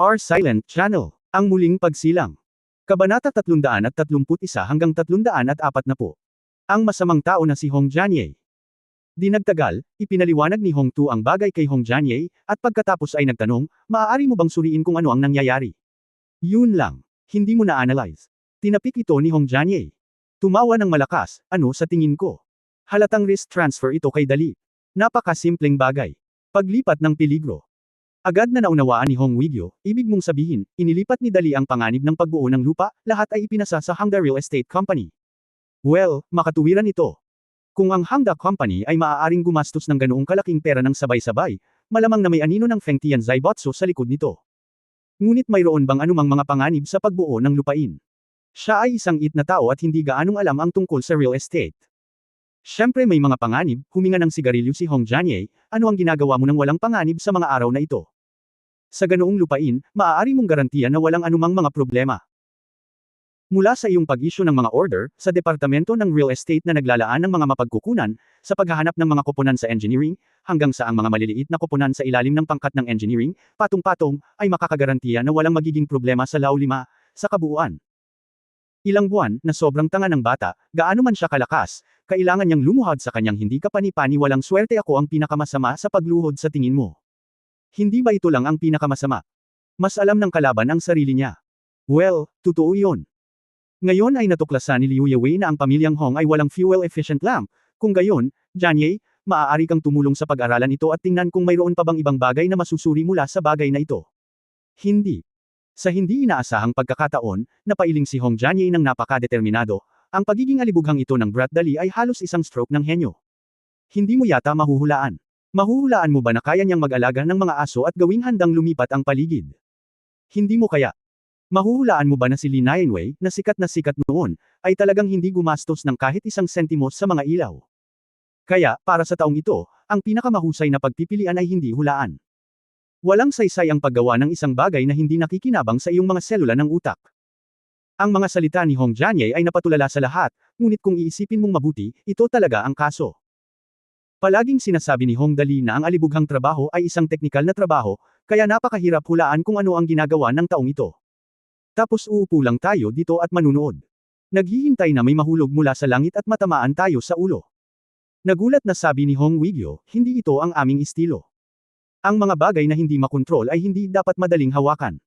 R Silent Channel. Ang muling pagsilang. Kabanata 331 hanggang 340. Ang masamang tao na si Hong Jianye. Di nagtagal, ipinaliwanag ni Hong Tu ang bagay kay Hong Jianye, at pagkatapos ay nagtanong, maaari mo bang suriin kung ano ang nangyayari? Yun lang. Hindi mo na-analyze. Tinapik ito ni Hong Jianye. Tumawa ng malakas, ano sa tingin ko? Halatang risk transfer ito kay Dali. Napakasimpleng bagay. Paglipat ng peligro. Agad na naunawaan ni Hong Weigyo, ibig mong sabihin, inilipat ni Dali ang panganib ng pagbuo ng lupa, lahat ay ipinasa sa Hangda Real Estate Company. Well, makatuwiran ito. Kung ang Hangda Company ay maaaring gumastos ng ganoong kalaking pera ng sabay-sabay, malamang na may anino ng Feng Tian Zaibotso sa likod nito. Ngunit mayroon bang anumang mga panganib sa pagbuo ng lupain? Siya ay isang it na tao at hindi gaanong alam ang tungkol sa real estate. Siyempre may mga panganib, huminga ng sigarilyo si Hong Jianye, ano ang ginagawa mo nang walang panganib sa mga araw na ito? Sa ganoong lupain, maaari mong garantiya na walang anumang mga problema. Mula sa iyong pag-issue ng mga order, sa departamento ng real estate na naglalaan ng mga mapagkukunan, sa paghahanap ng mga koponan sa engineering, hanggang sa ang mga maliliit na koponan sa ilalim ng pangkat ng engineering, patong-patong, ay makakagarantiya na walang magiging problema sa Lao 5, sa kabuuan. Ilang buwan, na sobrang tanga ng bata, gaano man siya kalakas, kailangan niyang lumuhad sa kanyang hindi kapani-pani walang swerte ako ang pinakamasama sa pagluhod sa tingin mo. Hindi ba ito lang ang pinakamasama? Mas alam ng kalaban ang sarili niya. Well, totoo iyon. Ngayon ay natuklasan ni Liu Yewei na ang pamilyang Hong ay walang fuel-efficient lamp. Kung gayon, Jianye, maaari kang tumulong sa pag-aralan ito at tingnan kung mayroon pa bang ibang bagay na masusuri mula sa bagay na ito. Hindi. Sa hindi inaasahang pagkakataon, napailing si Hong Jianye ng napaka-determinado, ang pagiging alibughang ito ng Brat Dali ay halos isang stroke ng henyo. Hindi mo yata mahuhulaan. Mahuhulaan mo ba na kaya niyang mag-alaga ng mga aso at gawing handang lumipat ang paligid? Hindi mo kaya. Mahuhulaan mo ba na si Li Nianwei, na sikat noon, ay talagang hindi gumastos ng kahit isang sentimos sa mga ilaw? Kaya, para sa taong ito, ang pinakamahusay na pagpipilian ay hindi hulaan. Walang saysay ang paggawa ng isang bagay na hindi nakikinabang sa iyong mga selula ng utak. Ang mga salita ni Hong Jianye ay napatulala sa lahat, ngunit kung iisipin mong mabuti, ito talaga ang kaso. Palaging sinasabi ni Hong Dali na ang alibughang trabaho ay isang teknikal na trabaho, kaya napakahirap hulaan kung ano ang ginagawa ng taong ito. Tapos uupo lang tayo dito at manunood. Naghihintay na may mahulog mula sa langit at matamaan tayo sa ulo. Nagulat na sabi ni Hong Weigyo, hindi ito ang aming estilo. Ang mga bagay na hindi makontrol ay hindi dapat madaling hawakan.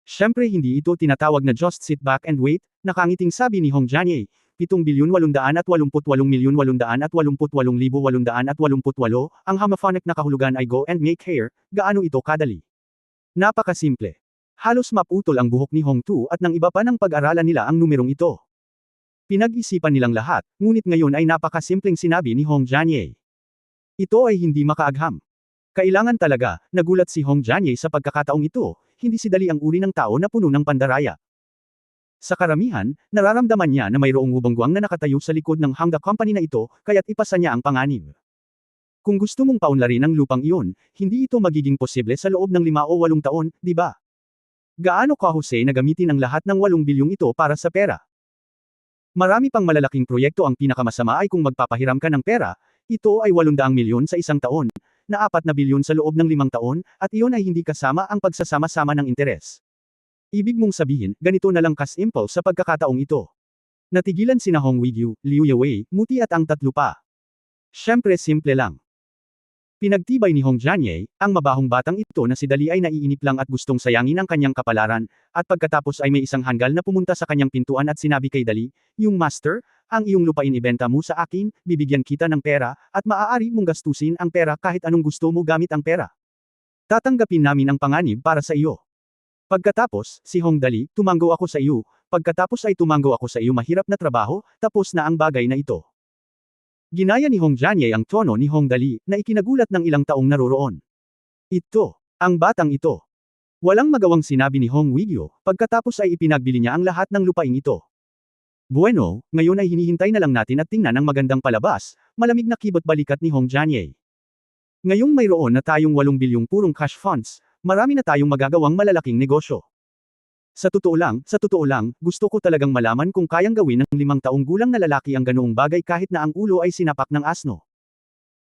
Siyempre hindi ito tinatawag na just sit back and wait, nakangiting sabi ni Hong Jianye, 7,888,888,888, ang homophonic na kahulugan ay go and make hair, gaano ito kadali. Napakasimple. Halos maputol ang buhok ni Hong Tu at ng iba pa ng pag-aralan nila ang numerong ito. Pinag-isipan nilang lahat, ngunit ngayon ay napakasimpleng sinabi ni Hong Jianye. Ito ay hindi makaagham. Kailangan talaga, nagulat si Hong Jianye sa pagkakataong ito, hindi si Dali ang uri ng tao na puno ng pandaraya. Sa karamihan, nararamdaman niya na mayroong ubangguang na nakatayo sa likod ng Hangda Company na ito, kaya't ipasa niya ang panganib. Kung gusto mong paunlarin ang lupang iyon, hindi ito magiging posible sa loob ng 5 o 8 taon, di ba? Gaano kahusay na gamitin ang lahat ng 8 bilyong ito para sa pera? Marami pang malalaking proyekto ang pinakamasama ay kung magpapahiram ka ng pera, ito ay 800 milyon sa isang taon, na 4 na bilyon sa loob ng 5 taon, at iyon ay hindi kasama ang pagsasama-sama ng interes. Ibig mong sabihin, ganito na lang ka-simple sa pagkakataong ito. Natigilan sina Hong Weigyo, Liu Yewei, Muti at ang tatlo pa. Siyempre simple lang. Pinagtibay ni Hong Jianye, ang mabahong batang ito na si Dali ay naiinip lang at gustong sayangin ang kanyang kapalaran, at pagkatapos ay may isang hanggal na pumunta sa kanyang pintuan at sinabi kay Dali, yung master, ang iyong lupain ibenta mo sa akin, bibigyan kita ng pera, at maaari mong gastusin ang pera kahit anong gusto mo gamit ang pera. Tatanggapin namin ang panganib para sa iyo. Pagkatapos, si Hong Dali, tumanggo ako sa iyo, pagkatapos ay tumanggo ako sa iyo mahirap na trabaho, tapos na ang bagay na ito. Ginaya ni Hong Jianye ang tono ni Hong Dali, na ikinagulat ng ilang taong naroroon. Ito, ang batang ito. Walang magawang sinabi ni Hong Weigyo, pagkatapos ay ipinagbili niya ang lahat ng lupain ito. Bueno, ngayon ay hinihintay na lang natin at tingnan ang magandang palabas, malamig na kibot balikat ni Hong Jianye. Ngayong mayroon na tayong 8 bilyong purong cash funds, marami na tayong magagawang malalaking negosyo. Sa totoo lang, gusto ko talagang malaman kung kayang gawin ng 5 taong gulang na lalaki ang ganoong bagay kahit na ang ulo ay sinapak ng asno.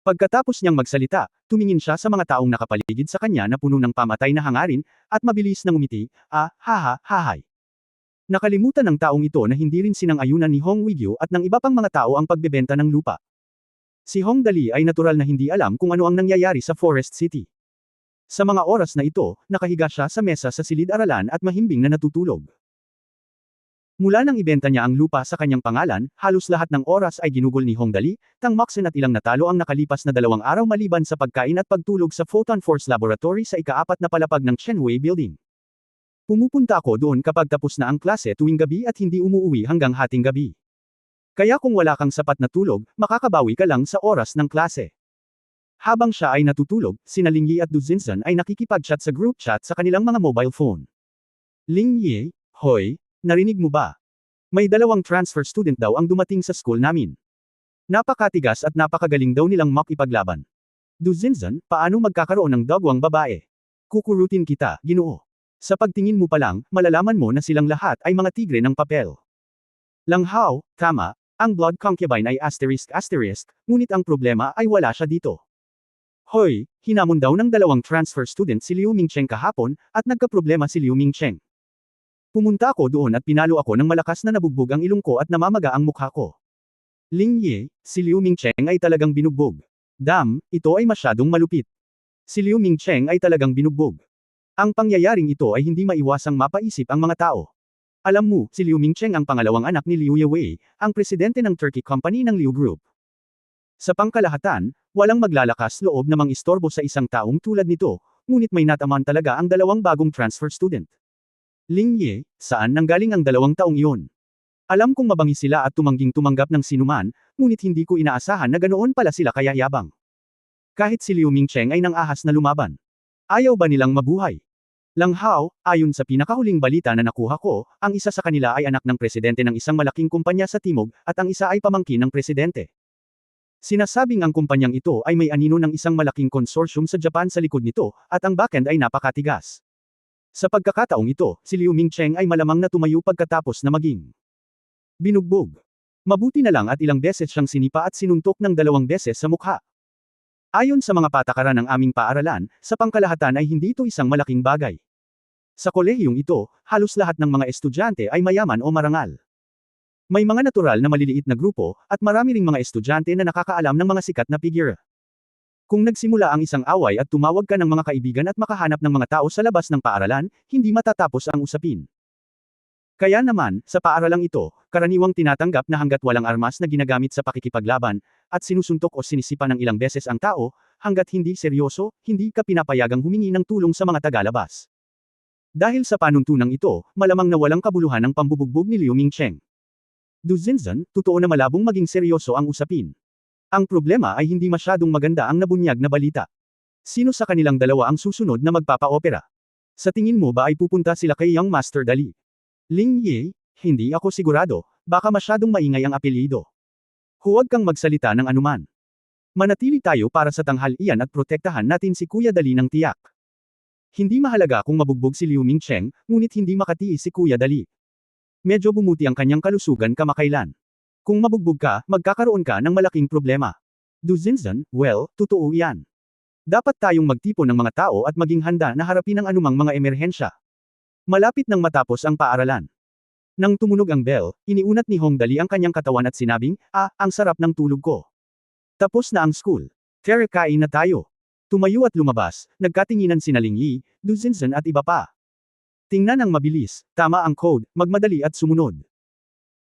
Pagkatapos niyang magsalita, tumingin siya sa mga taong nakapaligid sa kanya na puno ng pamatay na hangarin, at mabilis na ngumiti, hahay. Nakalimutan ng taong ito na hindi rin sinang-ayunan ni Hong Weigyo at ng iba pang mga tao ang pagbebenta ng lupa. Si Hong Dali ay natural na hindi alam kung ano ang nangyayari sa Forest City. Sa mga oras na ito, nakahiga siya sa mesa sa silid-aralan at mahimbing na natutulog. Mula nang ibenta niya ang lupa sa kanyang pangalan, halos lahat ng oras ay ginugol ni Hong Dali, Tang Moxen at ilang natalo ang nakalipas na 2 araw maliban sa pagkain at pagtulog sa Photon Force Laboratory sa ika-4 na palapag ng Chenwei Building. Pumupunta ako doon kapag tapos na ang klase tuwing gabi at hindi umuuwi hanggang hating gabi. Kaya kung wala kang sapat na tulog, makakabawi ka lang sa oras ng klase. Habang siya ay natutulog, sina Ling Yi at Du Zinzan ay nakikipag-chat sa group chat sa kanilang mga mobile phone. Ling Yi, hoy, narinig mo ba? May 2 transfer student daw ang dumating sa school namin. Napakatigas at napakagaling daw nilang makipaglaban. Du Zinzan, paano magkakaroon ng dagwang babae? Kukurutin kita, Ginoo. Sa pagtingin mo pa lang, malalaman mo na silang lahat ay mga tigre ng papel. Lang Hao, tama, ang blood concubine ay ***, ngunit ang problema ay wala siya dito. Hoy, hinamon daw ng 2 transfer student si Liu Mingcheng kahapon, at nagkaproblema si Liu Mingcheng. Pumunta ako doon at pinalo ako ng malakas na nabugbog ang ilong ko at namamaga ang mukha ko. Ling Yi, si Liu Mingcheng ay talagang binugbog. Damn, ito ay masyadong malupit. Si Liu Mingcheng ay talagang binugbog. Ang pangyayaring ito ay hindi maiwasang mapaisip ang mga tao. Alam mo, si Liu Mingcheng ang pangalawang anak ni Liu Yewei, ang presidente ng Turkey Company ng Liu Group. Sa pangkalahatan, walang maglalakas loob na mangistorbo sa isang taong tulad nito, ngunit may nataman talaga ang 2 bagong transfer student. Ling Yi, saan nanggaling ang 2 taong iyon? Alam kong mabangis sila at tumangging tumanggap ng sinuman, ngunit hindi ko inaasahan na ganoon pala sila kayayabang. Kahit si Liu Mingcheng ay nang-ahas na lumaban. Ayaw ba nilang mabuhay? Lang Hao, ayon sa pinakahuling balita na nakuha ko, ang isa sa kanila ay anak ng presidente ng isang malaking kumpanya sa Timog, at ang isa ay pamangkin ng presidente. Sinasabing ang kumpanyang ito ay may anino ng isang malaking konsorsyum sa Japan sa likod nito, at ang backend ay napakatigas. Sa pagkakataong ito, si Liu Mingcheng ay malamang na tumayo pagkatapos na maging binugbog. Mabuti na lang at ilang beses siyang sinipa at sinuntok ng 2 beses sa mukha. Ayon sa mga patakaran ng aming paaralan, sa pangkalahatan ay hindi ito isang malaking bagay. Sa kolehiyong ito, halos lahat ng mga estudyante ay mayaman o marangal. May mga natural na maliliit na grupo, at marami ring mga estudyante na nakakaalam ng mga sikat na figure. Kung nagsimula ang isang away at tumawag ka ng mga kaibigan at makahanap ng mga tao sa labas ng paaralan, hindi matatapos ang usapin. Kaya naman, sa paaralang ito, karaniwang tinatanggap na hanggat walang armas na ginagamit sa pakikipaglaban, at sinusuntok o sinisipa ng ilang beses ang tao, hanggat hindi seryoso, hindi ka pinapayagang humingi ng tulong sa mga tagalabas. Dahil sa panuntunang ito, malamang na walang kabuluhan ang pambubugbog ni Liu Mingcheng. Du Zinzan, totoo na malabong maging seryoso ang usapin. Ang problema ay hindi masyadong maganda ang nabunyag na balita. Sino sa kanilang 2 ang susunod na magpapa-opera? Sa tingin mo ba ay pupunta sila kay Young Master Dali? Ling Yi, hindi ako sigurado, baka masyadong maingay ang apelyido. Huwag kang magsalita ng anuman. Manatili tayo para sa tanghalian at protektahan natin si Kuya Dali ng tiyak. Hindi mahalaga kung mabugbog si Liu Mingcheng, ngunit hindi makatiis si Kuya Dali. Medyo bumuti ang kanyang kalusugan kamakailan. Kung mabugbog ka, magkakaroon ka ng malaking problema. Du Zinzan, well, totoo yan. Dapat tayong magtipon ng mga tao at maging handa na harapin ang anumang mga emerhensya. Malapit nang matapos ang paaralan. Nang tumunog ang bell, iniunat ni Hong Dali ang kanyang katawan at sinabing, ang sarap ng tulog ko. Tapos na ang school. Tara, kain na tayo. Tumayo at lumabas, nagkatinginan sina Ling Yi, Du Zinzan at iba pa. Tingnan ang mabilis, tama ang code, magmadali at sumunod.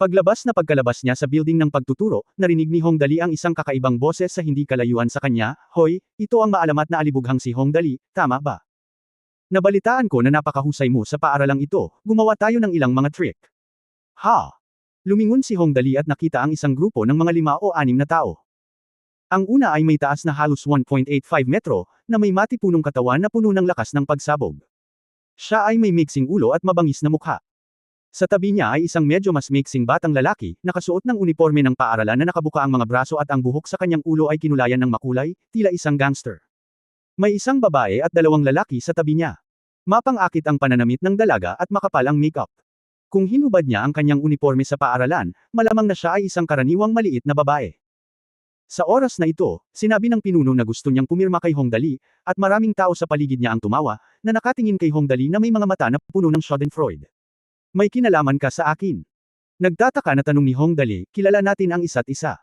Pagkalabas niya sa building ng pagtuturo, narinig ni Hong Dali ang isang kakaibang boses sa hindi kalayuan sa kanya, hoy, ito ang maalamat na alibughang si Hong Dali, tama ba? Nabalitaan ko na napakahusay mo sa paaralang ito, gumawa tayo ng ilang mga trick. Ha? Lumingon si Hong Dali at nakita ang isang grupo ng mga 5 o 6 na tao. Ang una ay may taas na halos 1.85 metro, na may matipunong katawan na puno ng lakas ng pagsabog. Siya ay may miksing ulo at mabangis na mukha. Sa tabi niya ay isang medyo mas miksing batang lalaki, nakasuot ng uniforme ng paaralan na nakabuka ang mga braso at ang buhok sa kanyang ulo ay kinulayan ng makulay, tila isang gangster. May isang babae at 2 lalaki sa tabi niya. Mapang-akit ang pananamit ng dalaga at makapal ang makeup. Kung hinubad niya ang kanyang uniforme sa paaralan, malamang na siya ay isang karaniwang maliit na babae. Sa oras na ito, sinabi ng pinuno na gusto niyang pumirma kay Hong Dali, at maraming tao sa paligid niya ang tumawa, na nakatingin kay Hong Dali na may mga mata na puno ng schadenfreude. May kinalaman ka sa akin. Nagtataka na tanong ni Hong Dali, kilala natin ang isa't isa.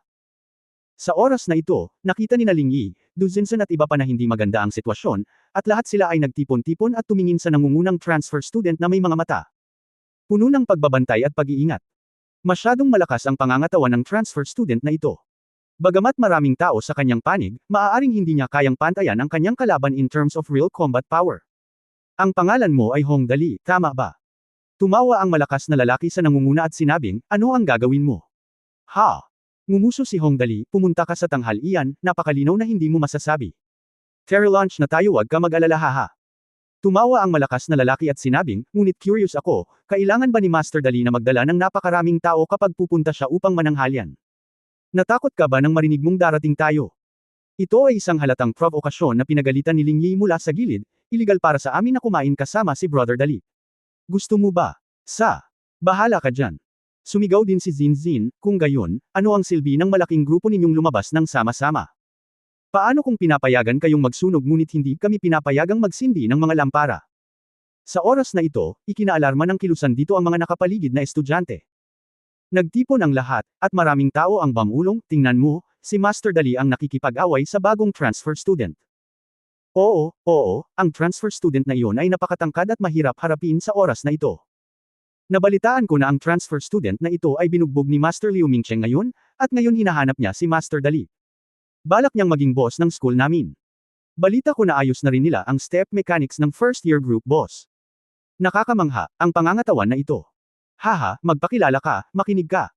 Sa oras na ito, nakita ni Ling Yi, Du Zinzhen at iba pa na hindi maganda ang sitwasyon, at lahat sila ay nagtipon-tipon at tumingin sa nangungunang transfer student na may mga mata. Puno ng pagbabantay at pag-iingat. Masyadong malakas ang pangangatawan ng transfer student na ito. Bagamat maraming tao sa kanyang panig, maaaring hindi niya kayang pantayan ang kanyang kalaban in terms of real combat power. Ang pangalan mo ay Hong Dali, tama ba? Tumawa ang malakas na lalaki sa nangunguna at sinabing, ano ang gagawin mo? Ha? Ngumuso si Hong Dali, pumunta ka sa tanghalian, napakalinaw na hindi mo masasabi. Terry lunch na tayo, wag ka mag-alala, haha. Tumawa ang malakas na lalaki at sinabing, ngunit curious ako, kailangan ba ni Master Dali na magdala ng napakaraming tao kapag pupunta siya upang mananghalian? Natakot ka ba nang marinig mong darating tayo? Ito ay isang halatang provokasyon na pinagalitan ni Ling Yi mula sa gilid, iligal para sa amin na kumain kasama si Brother Dali. Gusto mo ba? Bahala ka dyan. Sumigaw din si Zinzin, kung gayon, ano ang silbi ng malaking grupo ninyong lumabas ng sama-sama? Paano kung pinapayagan kayong magsunog ngunit hindi kami pinapayagang magsindi ng mga lampara? Sa oras na ito, ikinaalarma ng kilusan dito ang mga nakapaligid na estudyante. Nagtipon ang lahat, at maraming tao ang bamulong, tingnan mo, si Master Dali ang nakikipag-away sa bagong transfer student. Oo, ang transfer student na iyon ay napakatangkad at mahirap harapin sa oras na ito. Nabalitaan ko na ang transfer student na ito ay binugbog ni Master Liu Mingcheng ngayon, at ngayon hinahanap niya si Master Dali. Balak niyang maging boss ng school namin. Balita ko na ayos na rin nila ang step mechanics ng first year group boss. Nakakamangha, ang pangangatawan na ito. Haha, magpakilala ka, makinig ka.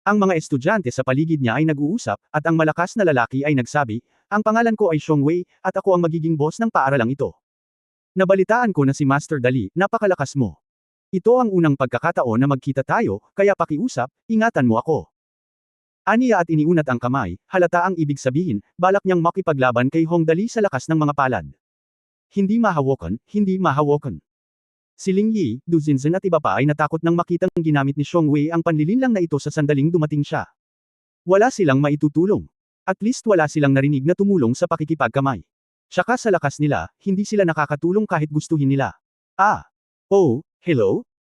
Ang mga estudyante sa paligid niya ay nag-uusap, at ang malakas na lalaki ay nagsabi, ang pangalan ko ay Xiong Wei, at ako ang magiging boss ng paaralang ito. Nabalitaan ko na si Master Dali, napakalakas mo. Ito ang unang pagkakataon na magkita tayo, kaya pakiusap, ingatan mo ako. Aniya at iniunat ang kamay, halata ang ibig sabihin, balak niyang makipaglaban kay Hong Dali sa lakas ng mga palad. Hindi mahawakan. Si Ling Yi, Du Zinzhen at iba pa ay natakot nang makitang ginamit ni Xiong Wei ang panlilinlang na ito sa sandaling dumating siya. Wala silang maitutulong. At least wala silang narinig na tumulong sa pakikipagkamay. Tsaka sa lakas nila, hindi sila nakakatulong kahit gustuhin nila.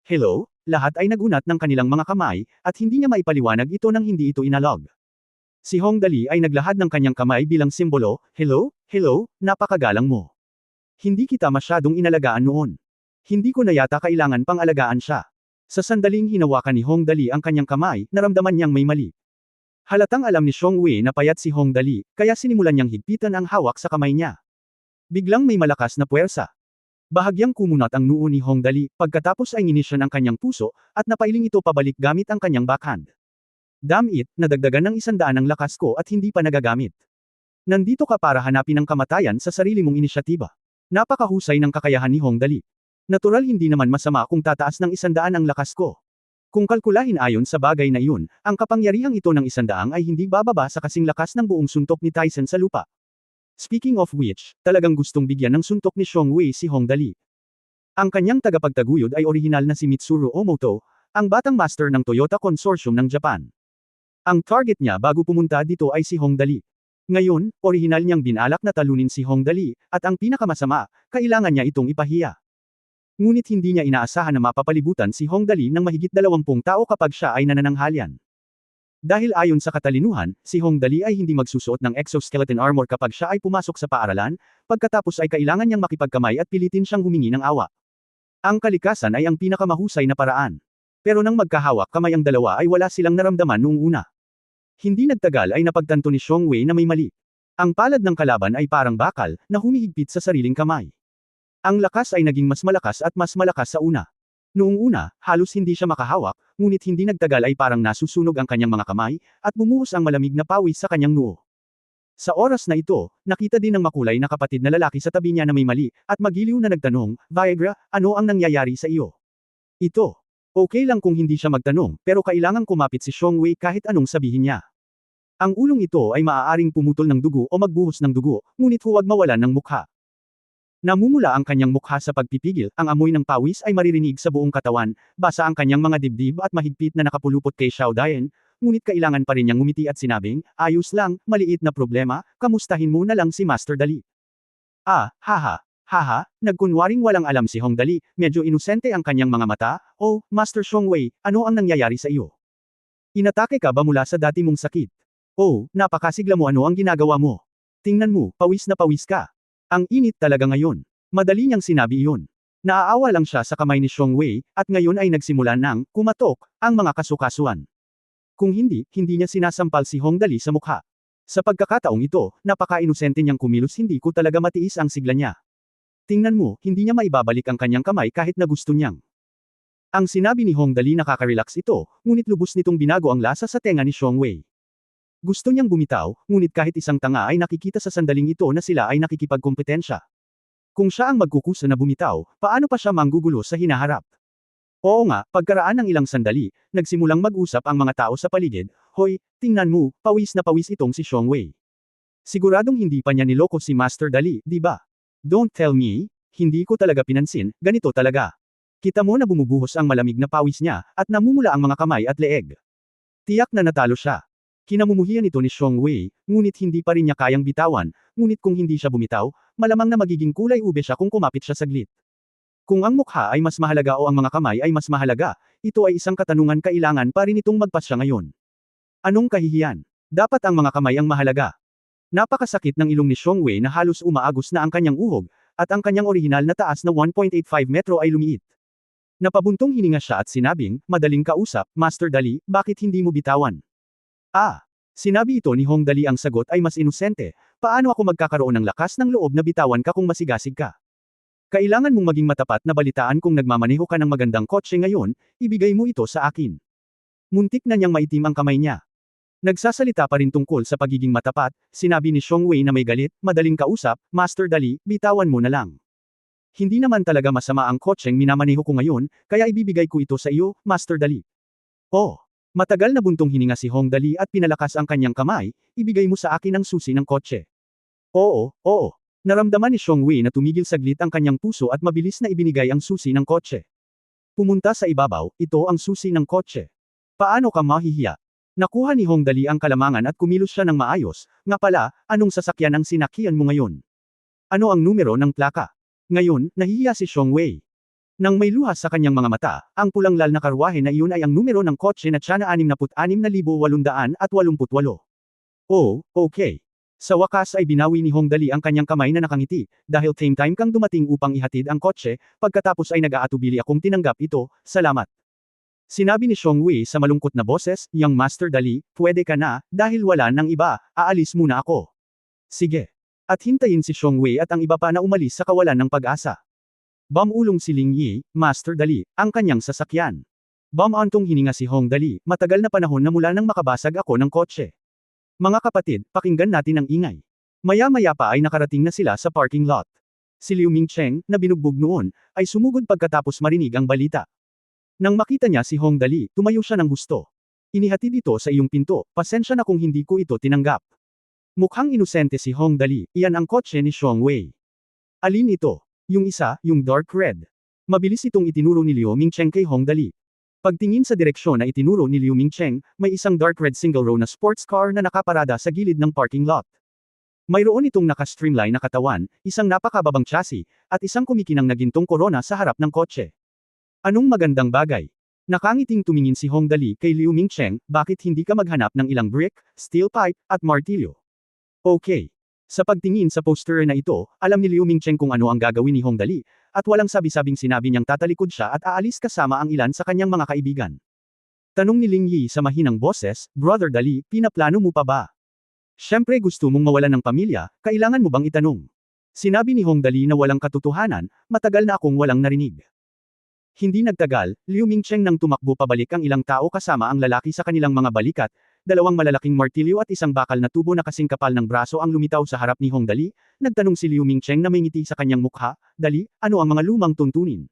Hello, lahat ay nagunat ng kanilang mga kamay, at hindi niya maipaliwanag ito nang hindi ito inalog. Si Hong Dali ay naglahad ng kanyang kamay bilang simbolo, hello, napakagalang mo. Hindi kita masyadong inalagaan noon. Hindi ko na yata kailangan pang alagaan siya. Sa sandaling hinawakan ni Hong Dali ang kanyang kamay, naramdaman niyang may mali. Halatang alam ni Xiong Wei na payat si Hong Dali, kaya sinimulan niyang higpitan ang hawak sa kamay niya. Biglang may malakas na puwersa. Bahagyang kumunat ang noo ni Hong Dali, pagkatapos ay nginisyan ang kanyang puso, at napailing ito pabalik gamit ang kanyang backhand. Damn it, nadagdagan ng 100 ang lakas ko at hindi pa nagagamit. Nandito ka para hanapin ang kamatayan sa sarili mong inisyatiba. Napakahusay ng kakayahan ni Hong Dali. Natural hindi naman masama kung tataas ng 100 ang lakas ko. Kung kalkulahin ayon sa bagay na iyon, ang kapangyarihang ito ng 100 ay hindi bababa sa kasing lakas ng buong suntok ni Tyson sa lupa. Speaking of which, talagang gustong bigyan ng suntok ni Xiong Wei si Hong Dali. Ang kanyang tagapagtaguyod ay orihinal na si Mitsuru Omoto, ang batang master ng Toyota Consortium ng Japan. Ang target niya bago pumunta dito ay si Hong Dali. Ngayon, orihinal niyang binalak na talunin si Hong Dali, at ang pinakamasama, kailangan niya itong ipahiya. Ngunit hindi niya inaasahan na mapapalibutan si Hong Dali ng mahigit 20 tao kapag siya ay nanananghalian. Dahil ayon sa katalinuhan, si Hong Dali ay hindi magsusuot ng exoskeleton armor kapag siya ay pumasok sa paaralan, pagkatapos ay kailangan niyang makipagkamay at pilitin siyang humingi ng awa. Ang kalikasan ay ang pinakamahusay na paraan. Pero nang magkahawak kamay ang dalawa ay wala silang naramdaman noong una. Hindi nagtagal ay napagtanto ni Xiong Wei na may mali. Ang palad ng kalaban ay parang bakal, na humihigpit sa sariling kamay. Ang lakas ay naging mas malakas at mas malakas sa una. Noong una, halos hindi siya makahawak, ngunit hindi nagtagal ay parang nasusunog ang kanyang mga kamay, at bumuhos ang malamig na pawis sa kanyang noo. Sa oras na ito, nakita din ng makulay na kapatid na lalaki sa tabi niya na may mali, at magiliw na nagtanong, Viagra, ano ang nangyayari sa iyo? Ito. Okay lang kung hindi siya magtanong, pero kailangang kumapit si Xiong Wei kahit anong sabihin niya. Ang ulong ito ay maaaring pumutol ng dugo o magbuhos ng dugo, ngunit huwag mawalan ng mukha. Namumula ang kanyang mukha sa pagpipigil, ang amoy ng pawis ay maririnig sa buong katawan, basa ang kanyang mga dibdib at mahigpit na nakapulupot kay Xiao Dian, ngunit kailangan pa rin niyang ngumiti at sinabing, ayos lang, maliit na problema, kamustahin mo na lang si Master Dali. Haha. Haha, nagkunwaring walang alam si Hong Dali, medyo inosente ang kanyang mga mata, oh, Master Xiongwei, ano ang nangyayari sa iyo? Inatake ka ba mula sa dati mong sakit? Oh, napakasigla mo, ano ang ginagawa mo? Tingnan mo, pawis na pawis ka. Ang init talaga ngayon. Madali niyang sinabi iyon. Naaawa lang siya sa kamay ni Xiongwei, at ngayon ay nagsimula ng kumatok ang mga kasukasuan. Kung hindi niya sinasampal si Hong Dali sa mukha. Sa pagkakataong ito, napaka-inosente niyang kumilos, hindi ko talaga matiis ang sigla niya. Tingnan mo, hindi niya maibabalik ang kanyang kamay kahit na gusto niyang. Ang sinabi ni Hong Dali nakaka-relax ito, ngunit lubos nitong binago ang lasa sa tenga ni Xiongwei. Gusto niyang bumitaw, ngunit kahit isang tanga ay nakikita sa sandaling ito na sila ay nakikipagkompetensya. Kung siya ang magkukusa na bumitaw, paano pa siya manggugulo sa hinaharap? Oo nga, pagkaraan ng ilang sandali, nagsimulang mag-usap ang mga tao sa paligid, hoy, tingnan mo, pawis na pawis itong si Xiongwei. Siguradong hindi pa niya niloko si Master Dali, di ba? Don't tell me, hindi ko talaga pinansin, ganito talaga. Kita mo na bumubuhos ang malamig na pawis niya, at namumula ang mga kamay at leeg. Tiyak na natalo siya. Kinamumuhian ito ni Xiongwei, ngunit hindi pa rin niya kayang bitawan, ngunit kung hindi siya bumitaw, malamang na magiging kulay ube siya kung kumapit siya saglit. Kung ang mukha ay mas mahalaga o ang mga kamay ay mas mahalaga, ito ay isang katanungan, kailangan pa rin itong magpasya ngayon. Anong kahihiyan? Dapat ang mga kamay ang mahalaga. Napakasakit ng ilong ni Xiongwei na halos umaagos na ang kanyang uhog, at ang kanyang orihinal na taas na 1.85 metro ay lumiit. Napabuntong hininga siya at sinabing, madaling kausap, Master Dali, bakit hindi mo bitawan? Sinabi ito ni Hong Dali, ang sagot ay mas inosente, paano ako magkakaroon ng lakas ng loob na bitawan ka kung masigasig ka? Kailangan mong maging matapat na balitaan, kung nagmamaneho ka ng magandang kotse ngayon, ibigay mo ito sa akin. Muntik na niyang maitim ang kamay niya. Nagsasalita pa rin tungkol sa pagiging matapat, sinabi ni Xiongwei na may galit, madaling kausap, Master Dali, bitawan mo na lang. Hindi naman talaga masama ang kotseng minamaneho ko ngayon, kaya ibibigay ko ito sa iyo, Master Dali. Oh, matagal na buntong hininga si Hong Dali at pinalakas ang kanyang kamay, ibigay mo sa akin ang susi ng kotse. Oo. Naramdaman ni Xiongwei na tumigil saglit ang kanyang puso at mabilis na ibinigay ang susi ng kotse. Pumunta sa ibabaw, ito ang susi ng kotse. Paano ka mahihiya? Nakuha ni Hong Dali ang kalamangan at kumilos siya ng maayos, nga pala, anong sasakyan ang sinakyan mo ngayon? Ano ang numero ng plaka? Ngayon, nahihiya si Xiongwei. Nang may luha sa kanyang mga mata, ang pulang lal na karwahe na iyon ay ang numero ng kotse na China 66,888. Oh, okay. Sa wakas ay binawi ni Hong Dali ang kanyang kamay na nakangiti, dahil time kang dumating upang ihatid ang kotse, pagkatapos ay nag-aatubili akong tinanggap ito, salamat. Sinabi ni Xiongwei sa malungkot na boses, Young Master Dali, pwede ka na, dahil wala nang iba, aalis muna ako. Sige. At hintayin si Xiongwei at ang iba pa na umalis sa kawalan ng pag-asa. Bumulong si Ling Yi, Master Dali, ang kanyang sasakyan. Bumantong hininga si Hong Dali, matagal na panahon na mula nang makabasag ako ng kotse. Mga kapatid, pakinggan natin ang ingay. Maya-maya pa ay nakarating na sila sa parking lot. Si Liu Mingcheng, na binugbog noon, ay sumugod pagkatapos marinig ang balita. Nang makita niya si Hong Dali, tumayo siya ng husto. Inihatid ito sa iyong pinto, pasensya na kung hindi ko ito tinanggap. Mukhang inosente si Hong Dali, iyan ang kotse ni Xiongwei. Alin ito? Yung isa, yung dark red. Mabilis itong itinuro ni Liu Mingcheng kay Hong Dali. Pagtingin sa direksyon na itinuro ni Liu Mingcheng, may isang dark red single row na sports car na nakaparada sa gilid ng parking lot. Mayroon itong naka-streamline na katawan, isang napakababang chassis, at isang kumikinang na gintong korona sa harap ng kotse. Anong magandang bagay? Nakangiting tumingin si Hong Dali kay Liu Mingcheng, bakit hindi ka maghanap ng ilang brick, steel pipe, at martilyo? Okay. Sa pagtingin sa poster na ito, alam ni Liu Mingcheng kung ano ang gagawin ni Hong Dali, at walang sabi-sabing sinabi niyang tatalikod siya at aalis kasama ang ilan sa kanyang mga kaibigan. Tanong ni Ling Yi sa mahinang boses, Brother Dali, pinaplano mo pa ba? Siyempre gusto mong mawalan ng pamilya, kailangan mo bang itanong? Sinabi ni Hong Dali na walang katotohanan, matagal na akong walang narinig. Hindi nagtagal, Liu Mingcheng nang tumakbo pabalik ang ilang tao kasama ang lalaki sa kanilang mga balikat, dalawang malalaking martilyo at isang bakal na tubo na kasing kapal ng braso ang lumitaw sa harap ni Hong Dali. Nagtanong si Liu Mingcheng na may ngiti sa kanyang mukha, Dali, ano ang mga lumang tuntunin?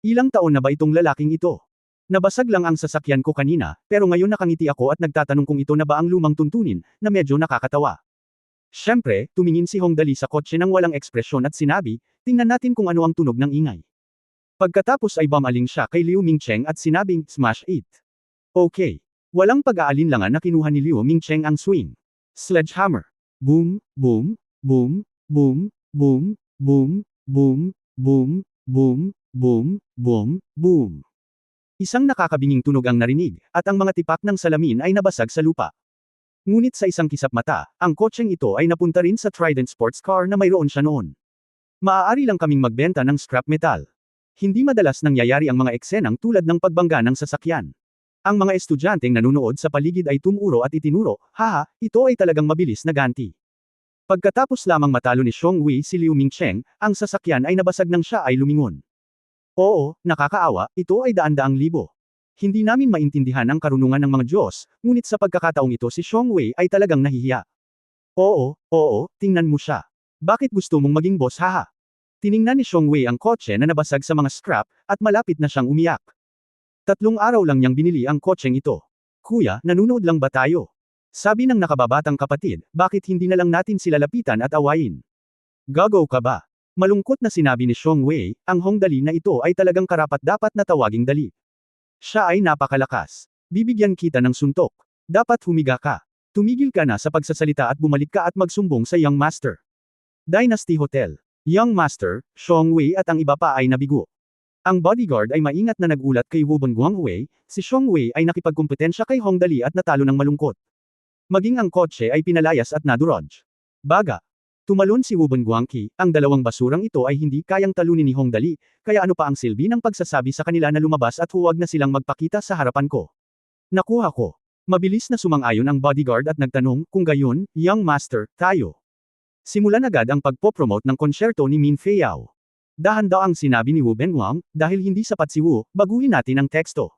Ilang taon na ba itong lalaking ito? Nabasag lang ang sasakyan ko kanina, pero ngayon nakangiti ako at nagtatanong kung ito na ba ang lumang tuntunin, na medyo nakakatawa. Siyempre, tumingin si Hong Dali sa kotse nang walang ekspresyon at sinabi, tingnan natin kung ano ang tunog ng ingay. Pagkatapos ay bumaling siya kay Liu Mingcheng at sinabing, smash it. Okay. Walang pag-aalinlangan na kinuha ni Liu Mingcheng ang swing. Sledgehammer. Boom, boom, boom, boom, boom, boom, boom, boom, boom, boom, boom, boom. Isang nakakabinging tunog ang narinig, at ang mga tipak ng salamin ay nabasag sa lupa. Ngunit sa isang kisap mata, ang kotseng ito ay napunta rin sa Trident sports car na mayroon siya noon. Maaari lang kaming magbenta ng scrap metal. Hindi madalas nangyayari ang mga eksenang tulad ng pagbangga ng sasakyan. Ang mga estudyanteng nanunood sa paligid ay tumuro at itinuro, haha, ito ay talagang mabilis na ganti. Pagkatapos lamang matalo ni Xiong Wei si Liu Mingcheng, ang sasakyan ay nabasag nang siya ay lumingon. Oo, nakakaawa, ito ay daan-daang libo. Hindi namin maintindihan ang karunungan ng mga Diyos, ngunit sa pagkakataong ito si Xiong Wei ay talagang nahihiya. Oo, tingnan mo siya. Bakit gusto mong maging boss haha? Tiningnan ni Xiong Wei ang kotse na nabasag sa mga scrap, at malapit na siyang umiyak. 3 araw lang niyang binili ang kotseng ito. Kuya, nanunood lang ba tayo? Sabi ng nakababatang kapatid, bakit hindi na lang natin sila lapitan at awayin? Gago ka ba? Malungkot na sinabi ni Xiong Wei, ang Hongdali na ito ay talagang karapat-dapat na tawaging dali. Siya ay napakalakas. Bibigyan kita ng suntok. Dapat humiga ka. Tumigil ka na sa pagsasalita at bumalik ka at magsumbong sa Young Master. Dynasty Hotel. Young Master, Xiong Wei at ang iba pa ay nabigo. Ang bodyguard ay maingat na nagulat kay Wubon Guangwei, si Xiong Wei ay nakipagkumpetensya kay Hongdali at natalo ng malungkot. Maging ang kotse ay pinalayas at nadurog. Baga. Tumalon si Wubon Guangqi, ang dalawang basurang ito ay hindi kayang talunin ni Hongdali, kaya ano pa ang silbi ng pagsasabi sa kanila na lumabas at huwag na silang magpakita sa harapan ko. Nakuha ko. Mabilis na sumang-ayon ang bodyguard at nagtanong, kung gayon, Young Master, tayo. Simulan agad ang pagpopromote ng konsyerto ni Min Feiyao. Dahan-daang sinabi ni Wu Benguang, dahil hindi sapat si Wu, baguhin natin ang teksto.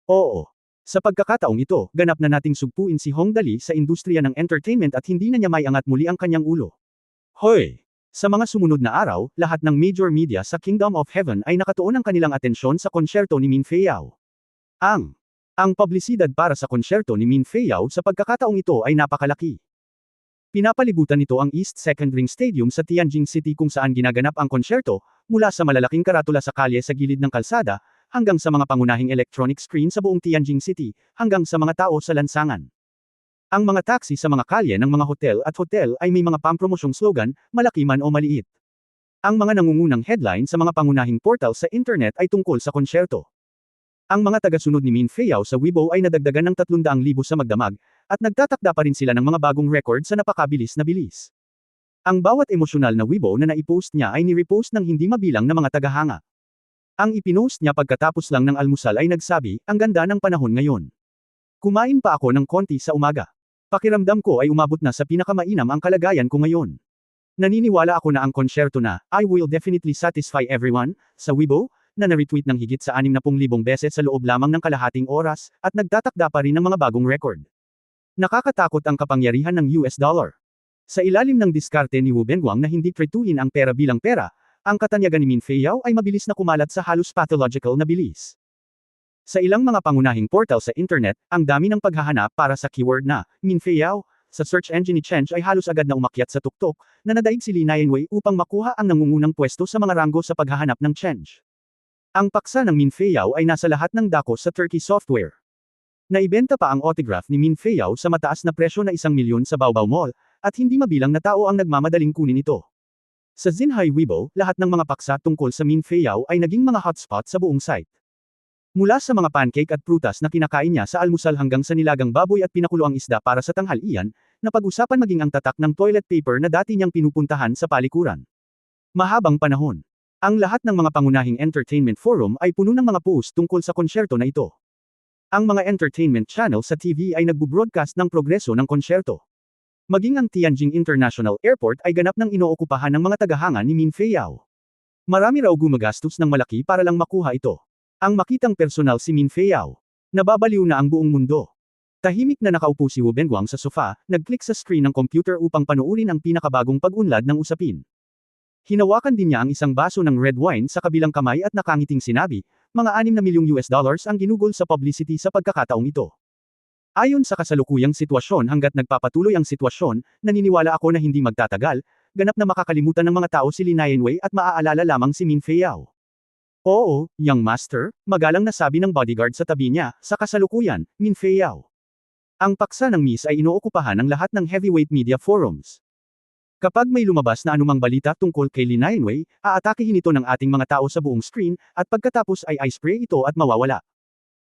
Oo. Sa pagkakataong ito, ganap na nating sugpuin si Hongdali sa industriya ng entertainment at hindi na niya may angat muli ang kanyang ulo. Hoy! Sa mga sumunod na araw, lahat ng major media sa Kingdom of Heaven ay nakatuon ang kanilang atensyon sa konsyerto ni Min Feiyao. Ang publisidad para sa konsyerto ni Min Feiyao sa pagkakataong ito ay napakalaki. Pinapalibutan nito ang East Second Ring Stadium sa Tianjin City kung saan ginaganap ang konsyerto, mula sa malalaking karatula sa kalye sa gilid ng kalsada, hanggang sa mga pangunahing electronic screen sa buong Tianjin City, hanggang sa mga tao sa lansangan. Ang mga taxi sa mga kalye ng mga hotel ay may mga pampromosyong slogan, malaki man o maliit. Ang mga nangungunang headline sa mga pangunahing portal sa internet ay tungkol sa konsyerto. Ang mga tagasunod ni Min Feiyao sa Weibo ay nadagdagan ng 300,000 sa magdamag, at nagtatakda pa rin sila ng mga bagong record sa napakabilis na bilis. Ang bawat emosyonal na Weibo na naipost niya ay ni-repost ng hindi mabilang na mga tagahanga. Ang ipinost niya pagkatapos lang ng almusal ay nagsabi, ang ganda ng panahon ngayon. Kumain pa ako ng konti sa umaga. Pakiramdam ko ay umabot na sa pinakamainam ang kalagayan ko ngayon. Naniniwala ako na ang konsyerto na, I will definitely satisfy everyone, sa Weibo, na na-retweet ng higit sa 60,000 beses sa loob lamang ng kalahating oras, at nagtatakda pa rin ng mga bagong record. Nakakatakot ang kapangyarihan ng US dollar. Sa ilalim ng diskarte ni Wu Benguang na hindi tretuhin ang pera bilang pera, ang katanyagan ni Min Feiyao ay mabilis na kumalat sa halos pathological na bilis. Sa ilang mga pangunahing portal sa internet, ang dami ng paghahanap para sa keyword na Min Feiyao sa search engine ni Chenj ay halos agad na umakyat sa tuktok na nadaig si Li Nianwei upang makuha ang nangungunang pwesto sa mga ranggo sa paghahanap ng Chenj. Ang paksa ng Min Feiyao ay nasa lahat ng dako sa Turkey Software. Naibenta pa ang autograph ni Min Feiyao sa mataas na presyo na 1 milyon sa Baobao Mall, at hindi mabilang na tao ang nagmamadaling kunin ito. Sa Xinhai Weibo, lahat ng mga paksa tungkol sa Min Feiyao ay naging mga hotspot sa buong site. Mula sa mga pancake at prutas na kinakain niya sa almusal hanggang sa nilagang baboy at pinakuloang isda para sa tanghalian, napag-usapan maging ang tatak ng toilet paper na dati niyang pinupuntahan sa palikuran. Mahabang panahon. Ang lahat ng mga pangunahing entertainment forum ay puno ng mga post tungkol sa konsyerto na ito. Ang mga entertainment channel sa TV ay nagbo-broadcast ng progreso ng konsyerto. Maging ang Tianjin International Airport ay ganap ng inookupahan ng mga tagahanga ni Min Feiyao. Marami raw gumagastos ng malaki para lang makuha ito. Ang makitang personal si Min Feiyao. Nababaliw na ang buong mundo. Tahimik na nakaupo si Wu Benguang sa sofa, nag-click sa screen ng computer upang panoorin ang pinakabagong pag-unlad ng usapin. Hinawakan din niya ang isang baso ng red wine sa kabilang kamay at nakangiting sinabi, mga 6 na milyong US dollars ang ginugol sa publicity sa pagkakataong ito. Ayon sa kasalukuyang sitwasyon hanggat nagpapatuloy ang sitwasyon, naniniwala ako na hindi magtatagal, ganap na makakalimutan ng mga tao si Li Nianwei at maaalala lamang si Min Feiyao. Oo, Young Master, magalang na sabi ng bodyguard sa tabi niya, sa kasalukuyan, Min Feiyao. Ang paksa ng MIS ay inookupahan ng lahat ng heavyweight media forums. Kapag may lumabas na anumang balita tungkol kay Lee Nainwei, aatakihin ito ng ating mga tao sa buong screen, at pagkatapos ay i-spray ito at mawawala.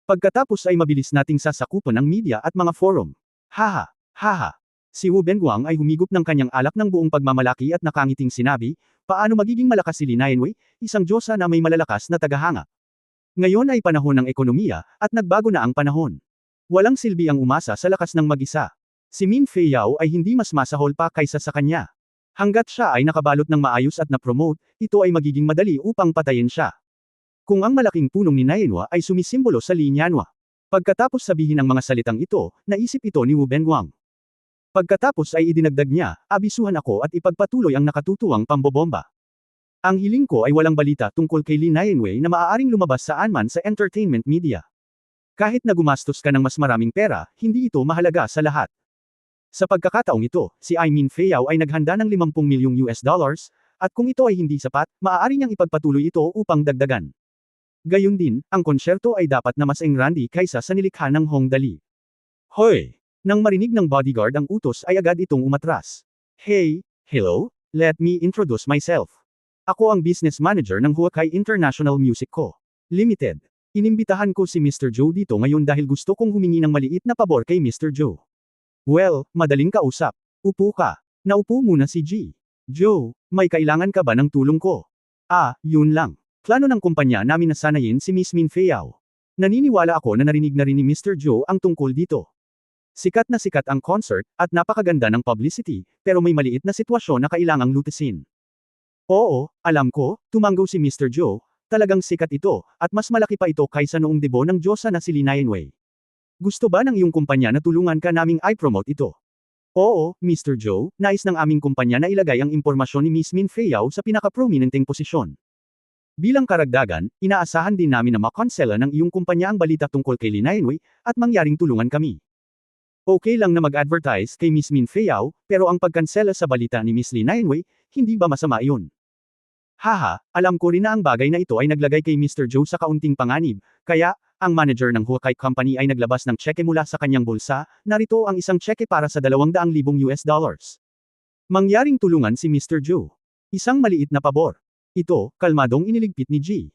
Pagkatapos ay mabilis nating sasakupan ng media at mga forum. Haha, haha. Si Wu Benguang ay humigop ng kanyang alak ng buong pagmamalaki at nakangiting sinabi, paano magiging malakas si Lee Nainwei, isang diyosa na may malalakas na tagahanga. Ngayon ay panahon ng ekonomiya, at nagbago na ang panahon. Walang silbi ang umasa sa lakas ng mag-isa. Si Min Feiyao ay hindi mas masahol pa kaysa sa kanya. Hanggat siya ay nakabalot ng maayos at na-promote, ito ay magiging madali upang patayin siya. Kung ang malaking punong ni Nainwa ay sumisimbolo sa Linyanwa. Pagkatapos sabihin ang mga salitang ito, naisip ito ni Wu Benguang. Pagkatapos ay idinagdag niya, abisuhan ako at ipagpatuloy ang nakatutuwang pambobomba. Ang hiling ko ay walang balita tungkol kay Lee Nainwei na maaaring lumabas saan man sa entertainment media. Kahit na gumastos ka ng mas maraming pera, hindi ito mahalaga sa lahat. Sa pagkakataong ito, si Min Feiyao ay naghanda ng 50 milyong US dollars, at kung ito ay hindi sapat, maaari niyang ipagpatuloy ito upang dagdagan. Gayun din, ang konsyerto ay dapat na mas engrandi kaysa sa nilikha ng Hong Dali. Hoy! Nang marinig ng bodyguard ang utos ay agad itong umatras. Hey, hello, let me introduce myself. Ako ang business manager ng Huakai International Music Co. Limited. Inimbitahan ko si Mr. Joe dito ngayon dahil gusto kong humingi ng maliit na pabor kay Mr. Joe. Well, madaling kausap. Upo ka. Naupo muna si G. Joe, may kailangan ka ba ng tulong ko? Yun lang. Plano ng kumpanya namin na sanayin si Miss Min Feiyao. Naniniwala ako na narinig na rin ni Mr. Joe ang tungkol dito. Sikat na sikat ang concert, at napakaganda ng publicity, pero may maliit na sitwasyon na kailangang lutasin. Oo, alam ko, tumanggaw si Mr. Joe. Talagang sikat ito, at mas malaki pa ito kaysa noong debo ng diyosa na si Lee Nainwei. Gusto ba ng iyong kumpanya na tulungan ka naming i-promote ito? Oo, Mr. Joe, nais ng aming kumpanya na ilagay ang impormasyon ni Miss Min Feiyao sa pinaka-prominenteng posisyon. Bilang karagdagan, inaasahan din namin na makonsela ng iyong kumpanya ang balita tungkol kay Lee Nainwei, at mangyaring tulungan kami. Okay lang na mag-advertise kay Miss Min Feiyao, pero ang pagkansela sa balita ni Miss Lee Nainwei, hindi ba masama iyon? Haha, alam ko rin na ang bagay na ito ay naglagay kay Mr. Joe sa kaunting panganib, kaya, ang manager ng Huakai Company ay naglabas ng tseke mula sa kanyang bulsa, narito ang isang tseke para sa 200,000 US dollars. Mangyaring tulungan si Mr. Joe. Isang maliit na pabor. Ito, kalmadong iniligpit ni G.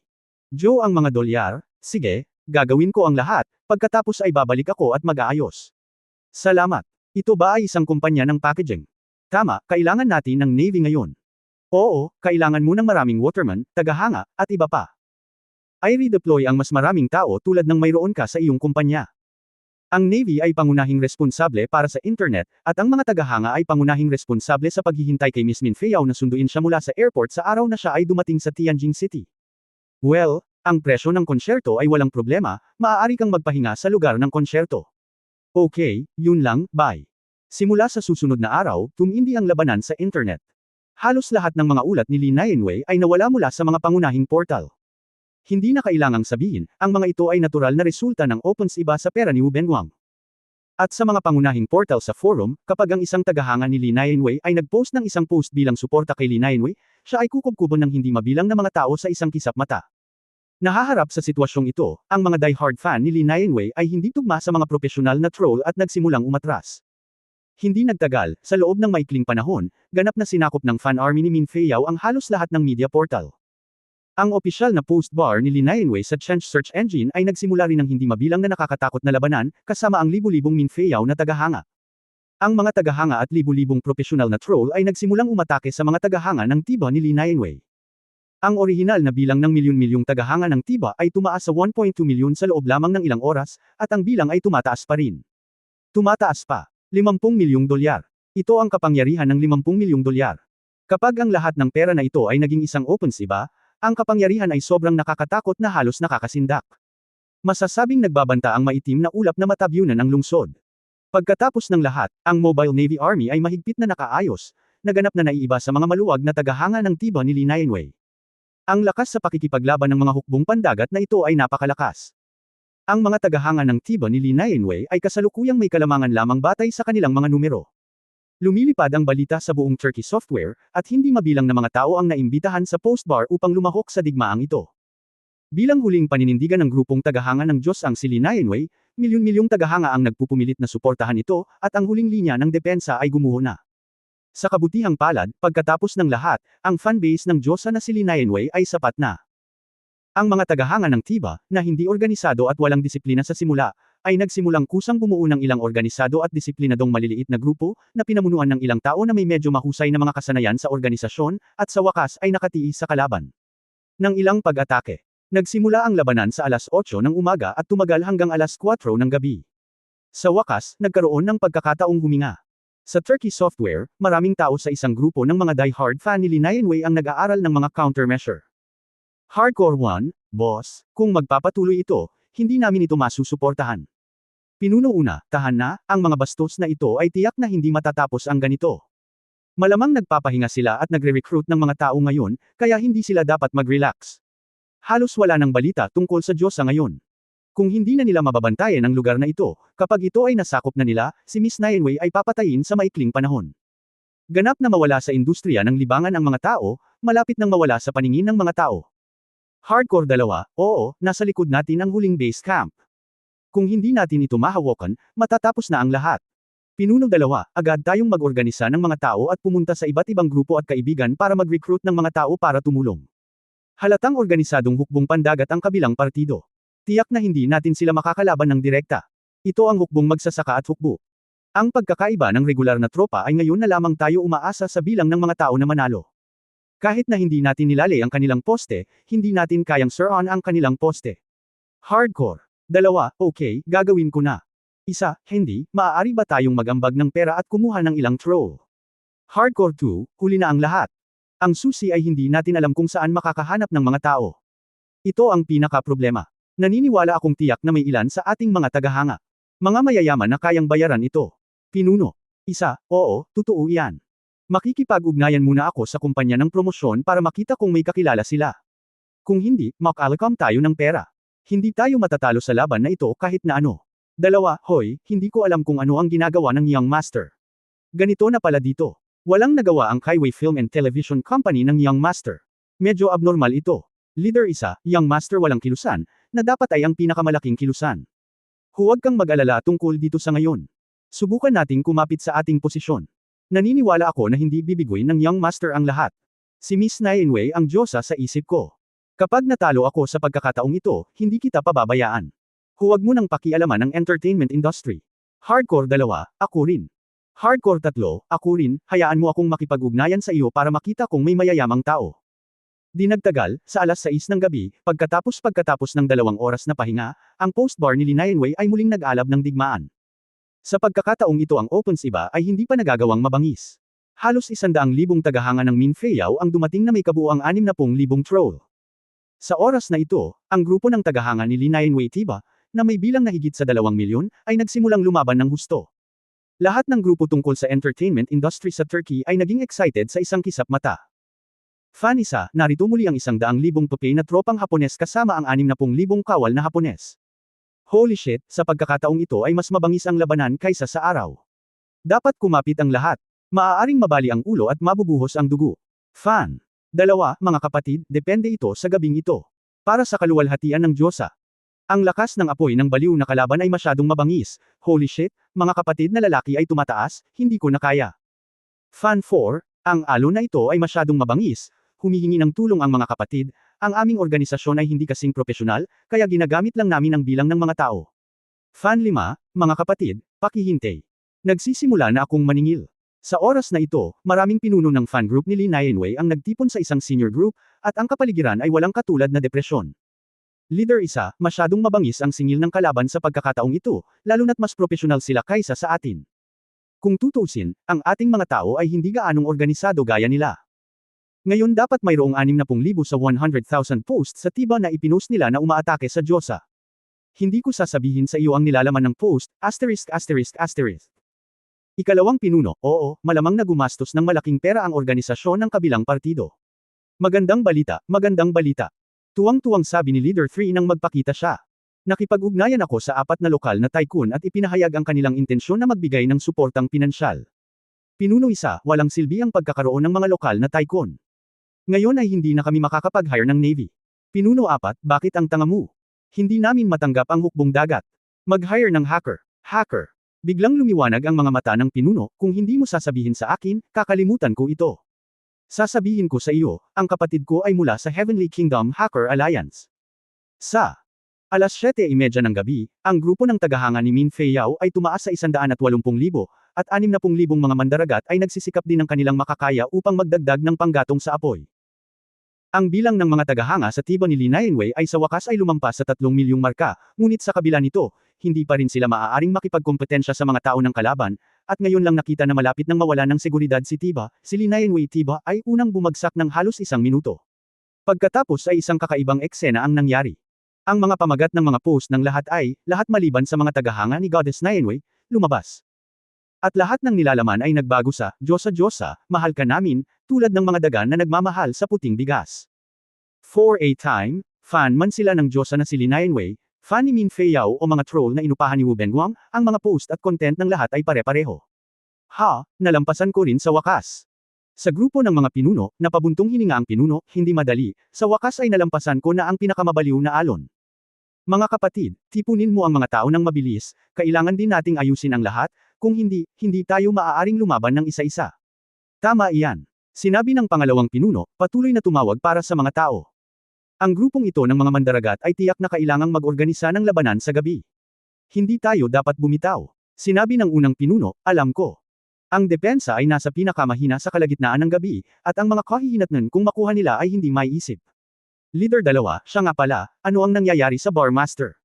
Joe ang mga dolyar, sige, gagawin ko ang lahat, pagkatapos ay babalik ako at mag-aayos. Salamat. Ito ba ay isang kumpanya ng packaging? Tama, kailangan natin ng Navy ngayon. Oo, kailangan mo ng maraming waterman, tagahanga, at iba pa. I-redeploy ang mas maraming tao tulad ng mayroon ka sa iyong kumpanya. Ang Navy ay pangunahing responsable para sa internet, at ang mga tagahanga ay pangunahing responsable sa paghihintay kay Miss Min Feiyao na sunduin siya mula sa airport sa araw na siya ay dumating sa Tianjin City. Well, ang presyo ng konsyerto ay walang problema, maaari kang magpahinga sa lugar ng konsyerto. Okay, yun lang, bye. Simula sa susunod na araw, tumindi ang labanan sa internet. Halos lahat ng mga ulat ni Lee Nainwei ay nawala mula sa mga pangunahing portal. Hindi na kailangang sabihin, ang mga ito ay natural na resulta ng OpenSiba sa pera ni Wu Benguang. At sa mga pangunahing portal sa forum, kapag ang isang tagahanga ni Lee Nainwei ay nag-post ng isang post bilang suporta kay Lee Nainwei, siya ay kukubkuban ng hindi mabilang na mga tao sa isang kisap mata. Nahaharap sa sitwasyong ito, ang mga die-hard fan ni Lee Nainwei ay hindi tugma sa mga profesional na troll at nagsimulang umatras. Hindi nagtagal, sa loob ng maikling panahon, ganap na sinakop ng fan army ni Min Feiyao ang halos lahat ng media portal. Ang opisyal na post bar ni Lee Nainwei sa Change search engine ay nagsimula rin ng hindi mabilang na nakakatakot na labanan, kasama ang libu-libong Min Feiyao na tagahanga. Ang mga tagahanga at libu-libong profesional na troll ay nagsimulang umatake sa mga tagahanga ng tiba ni Lee Nainwei. Ang orihinal na bilang ng milyon-milyong tagahanga ng tiba ay tumaas sa 1.2 milyon sa loob lamang ng ilang oras, at ang bilang ay tumataas pa rin. Tumataas pa. 50 milyong dolyar. Ito ang kapangyarihan ng 50 milyong dolyar. Kapag ang lahat ng pera na ito ay naging isang OpenSiba, ang kapangyarihan ay sobrang nakakatakot na halos nakakasindak. Masasabing nagbabanta ang maitim na ulap na matabyunan ng lungsod. Pagkatapos ng lahat, ang Mobile Navy Army ay mahigpit na nakaayos, naganap na naiiba sa mga maluwag na tagahanga ng tiba ni Lee Nainwei. Ang lakas sa pakikipaglaban ng mga hukbong pandagat na ito ay napakalakas. Ang mga tagahanga ng tiba ni Lee Nainwei ay kasalukuyang may kalamangan lamang batay sa kanilang mga numero. Lumilipad ang balita sa buong Turkey software, at hindi mabilang na mga tao ang naimbitahan sa postbar upang lumahok sa digmaang ito. Bilang huling paninindigan ng grupong tagahanga ng Diyos ang si Lee Nainwei, Milyon-milyong tagahanga ang nagpupumilit na suportahan ito, at ang huling linya ng depensa ay gumuho na. Sa kabutihang palad, pagkatapos ng lahat, ang fanbase ng Diyosa na si Lee Nainwei ay sapat na. Ang mga tagahanga ng TIBA, na hindi organisado at walang disiplina sa simula, ay nagsimulang kusang bumuo ng ilang organisado at disiplinadong maliliit na grupo, na pinamunuan ng ilang tao na may medyo mahusay na mga kasanayan sa organisasyon, at sa wakas ay nakatiis sa kalaban. Ng ilang pag-atake. Nagsimula ang labanan sa alas 8 ng umaga at tumagal hanggang alas 4 ng gabi. Sa wakas, nagkaroon ng pagkakataong huminga. Sa Turkey Software, maraming tao sa isang grupo ng mga die-hard fan ni Lee Nainwei ang nag-aaral ng mga countermeasure. Hardcore 1, boss, kung magpapatuloy ito, hindi namin ito masusuportahan. Pinuno una, tahan na, ang mga bastos na ito ay tiyak na hindi matatapos ang ganito. Malamang nagpapahinga sila at nagre-recruit ng mga tao ngayon, kaya hindi sila dapat mag-relax. Halos wala ng balita tungkol sa Diyosa ngayon. Kung hindi na nila mababantayan ang lugar na ito, kapag ito ay nasakop na nila, si Miss Nainwei ay papatayin sa maikling panahon. Ganap na mawala sa industriya ng libangan ang mga tao, malapit nang mawala sa paningin ng mga tao. Hardcore 2, oo, nasa likod natin ang huling base camp. Kung hindi natin ito mahawakan, matatapos na ang lahat. Pinuno 2, agad tayong mag-organisa ng mga tao at pumunta sa iba't ibang grupo at kaibigan para mag-recruit ng mga tao para tumulong. Halatang organisadong hukbong pandagat ang kabilang partido. Tiyak na hindi natin sila makakalaban ng direkta. Ito ang hukbong magsasaka at hukbo. Ang pagkakaiba ng regular na tropa ay ngayon na lamang tayo umaasa sa bilang ng mga tao na manalo. Kahit na hindi natin nilalay ang kanilang poste, hindi natin kayang sur-on ang kanilang poste. Hardcore 2, okay, gagawin ko na. 1, hindi, maaari ba tayong magambag ng pera at kumuha ng ilang troll? Hardcore 2, huli na ang lahat. Ang susi ay hindi natin alam kung saan makakahanap ng mga tao. Ito ang pinaka-problema. Naniniwala akong tiyak na may ilan sa ating mga tagahanga. Mga mayayaman na kayang bayaran ito. Pinuno 1, oo, totoo yan. Makikipag-ugnayan muna ako sa kumpanya ng promosyon para makita kung may kakilala sila. Kung hindi, makalakam tayo ng pera. Hindi tayo matatalo sa laban na ito kahit na ano. 2, hoy, hindi ko alam kung ano ang ginagawa ng Young Master. Ganito na pala dito. Walang nagawa ang Kaiway Film and Television Company ng Young Master. Medyo abnormal ito. Leader 1, Young Master walang kilusan, na dapat ay ang pinakamalaking kilusan. Huwag kang mag-alala tungkol dito sa ngayon. Subukan nating kumapit sa ating posisyon. Naniniwala ako na hindi bibiguin ng Young Master ang lahat. Si Miss Nainwei ang Diyosa sa isip ko. Kapag natalo ako sa pagkakataong ito, hindi kita pababayaan. Huwag mo nang pakialaman ang entertainment industry. Hardcore 2, ako rin. Hardcore 3, ako rin, hayaan mo akong makipag-ugnayan sa iyo para makita kung may mayayamang tao. Di nagtagal, sa alas 6 ng gabi, pagkatapos ng 2 oras na pahinga, ang post-bar ni Lee Nainwei ay muling nag-alab ng digmaan. Sa pagkakataong ito ang Opens iba ay hindi pa nagagawang mabangis. Halos 100,000 tagahanga ng Min Feiyao ang dumating na may kabuuang 60,000 troll. Sa oras na ito, ang grupo ng tagahanga ni Lee Nainwei TIBA, na may bilang na higit sa 2 milyon, ay nagsimulang lumaban ng husto. Lahat ng grupo tungkol sa entertainment industry sa Turkey ay naging excited sa isang kisap mata. Fan 1, narito muli ang 100,000 papay na tropang Hapones kasama ang 60,000 kawal na Hapones. Holy shit, sa pagkakataong ito ay mas mabangis ang labanan kaysa sa araw. Dapat kumapit ang lahat. Maaaring mabali ang ulo at mabubuhos ang dugo. Fan 2, mga kapatid, depende ito sa gabing ito. Para sa kaluwalhatian ng Diyosa. Ang lakas ng apoy ng baliw na kalaban ay masyadong mabangis. Holy shit, mga kapatid na lalaki ay tumataas, hindi ko na kaya. Fan 4, ang alon na ito ay masyadong mabangis. Humihingi ng tulong ang mga kapatid, ang aming organisasyon ay hindi kasing propesyonal, kaya ginagamit lang namin ang bilang ng mga tao. Fan 5, mga kapatid, pakihintay. Nagsisimula na akong maningil. Sa oras na ito, maraming pinuno ng fan group ni Lee Nainwei ang nagtipon sa isang senior group, at ang kapaligiran ay walang katulad na depresyon. Leader 1, masyadong mabangis ang singil ng kalaban sa pagkakataong ito, lalo na't mas propesyonal sila kaysa sa atin. Kung tutuusin, ang ating mga tao ay hindi gaanong organisado gaya nila. Ngayon dapat mayroong 60,000 sa 100,000 posts sa TIBA na ipinost nila na umaatake sa Diyosa. Hindi ko sasabihin sa iyo ang nilalaman ng post, asterisk. Ikalawang pinuno, oo, malamang na gumastos ng malaking pera ang organisasyon ng kabilang partido. Magandang balita, magandang balita. Tuwang-tuwang sabi ni Leader 3 nang magpakita siya. Nakipag-ugnayan ako sa 4 na lokal na tycoon at ipinahayag ang kanilang intensyon na magbigay ng suportang pinansyal. Pinuno 1, walang silbi ang pagkakaroon ng mga lokal na tycoon. Ngayon ay hindi na kami makakapag-hire ng Navy. Pinuno 4, bakit ang tanga mo? Hindi namin matanggap ang hukbong dagat. Mag-hire ng hacker. Hacker. Biglang lumiwanag ang mga mata ng pinuno, kung hindi mo sasabihin sa akin, kakalimutan ko ito. Sasabihin ko sa iyo, ang kapatid ko ay mula sa Heavenly Kingdom Hacker Alliance. Sa alas 7:30 ng gabi, ang grupo ng tagahanga ni Min Fei Yao ay tumaas sa 180,000 at 60,000 mga mandaragat ay nagsisikap din ng kanilang makakaya upang magdagdag ng panggatong sa apoy. Ang bilang ng mga tagahanga sa tibo ni Li Nianwei ay sa wakas ay lumampas sa 3 milyong marka, ngunit sa kabila nito, hindi pa rin sila maaaring makipagkompetensya sa mga tao ng kalaban, at ngayon lang nakita na malapit nang mawala ng seguridad si Tiba, si Li Nianwei Tiba ay unang bumagsak ng halos 1 minuto. Pagkatapos ay isang kakaibang eksena ang nangyari. Ang mga pamagat ng mga post ng lahat maliban sa mga tagahanga ni Goddess Nianwei, lumabas. At lahat ng nilalaman ay nagbago sa, Diyosa, mahal ka namin, tulad ng mga daga na nagmamahal sa puting bigas. For a time, fan man sila ng Diyosa na si Li Nianwei, fan ni Min Fei Yao o mga troll na inupahan ni Wu Benguang, ang mga post at content ng lahat ay pare-pareho. Nalampasan ko rin sa wakas. Sa grupo ng mga pinuno, napabuntong hininga ang pinuno, hindi madali, sa wakas ay nalampasan ko na ang pinakamabaliw na alon. Mga kapatid, tipunin mo ang mga tao ng mabilis, kailangan din nating ayusin ang lahat, kung hindi, hindi tayo maaaring lumaban ng isa-isa. Tama iyan. Sinabi ng pangalawang pinuno, patuloy na tumawag para sa mga tao. Ang grupong ito ng mga mandaragat ay tiyak na kailangang mag-organisa ng labanan sa gabi. Hindi tayo dapat bumitaw. Sinabi ng unang pinuno, alam ko. Ang depensa ay nasa pinakamahina sa kalagitnaan ng gabi, at ang mga kahihinatnan kung makuha nila ay hindi maiisip. Leader 2, siya nga pala, ano ang nangyayari sa Bar Master?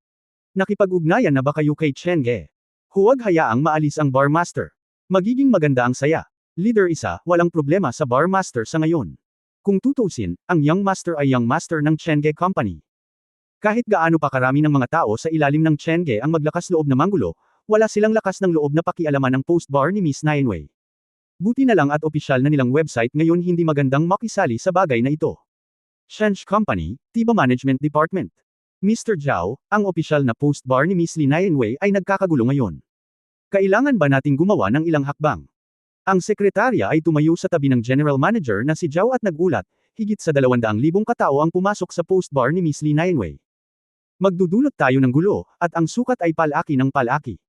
Nakipag-ugnayan na ba kayo kay Chenge? Huwag hayaang maalis ang Bar Master. Magiging maganda ang saya. Leader 1, walang problema sa Bar Master sa ngayon. Kung tutuusin, ang Young Master ay Young Master ng Chenge Company. Kahit gaano pa karami ng mga tao sa ilalim ng Chenge ang maglakas loob na manggulo, wala silang lakas ng loob na pakialaman ng post-bar ni Miss Nianwei. Buti na lang at opisyal na nilang website ngayon hindi magandang makisali sa bagay na ito. Chenge Company, Tiba Management Department. Mr. Zhao, ang opisyal na post-bar ni Miss Li Nianwei ay nagkakagulo ngayon. Kailangan ba nating gumawa ng ilang hakbang? Ang sekretarya ay tumayo sa tabi ng general manager na si Zhao at nagulat, higit sa 200,000 katao ang pumasok sa post-bar ni Miss Li Nianwei. Magdudulot tayo ng gulo, at ang sukat ay palaki ng palaki.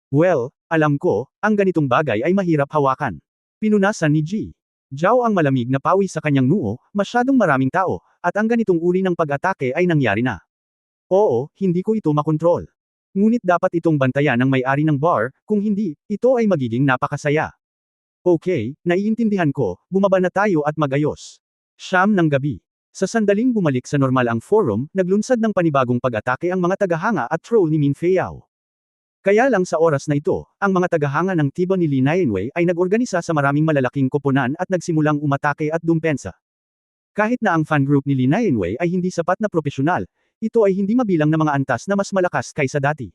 Well, alam ko, ang ganitong bagay ay mahirap hawakan. Pinunasan ni Ji. Zhao ang malamig na pawis sa kanyang noo, masyadong maraming tao, at ang ganitong uri ng pag-atake ay nangyari na. Oo, hindi ko ito makontrol. Ngunit dapat itong bantayan ng may-ari ng bar, kung hindi, ito ay magiging napakasaya. Okay, naiintindihan ko, bumaba na tayo at magayos. 9:00 ng gabi. Sa sandaling bumalik sa normal ang forum, naglunsad ng panibagong pag-atake ang mga tagahanga at troll ni Min Fei Yao. Kaya lang sa oras na ito, ang mga tagahanga ng tiba ni Li Nianwei ay nag-organisa sa maraming malalaking koponan at nagsimulang umatake at dumpensa. Kahit na ang fan group ni Li Nianwei ay hindi sapat na propesyonal, ito ay hindi mabilang na mga antas na mas malakas kaysa dati.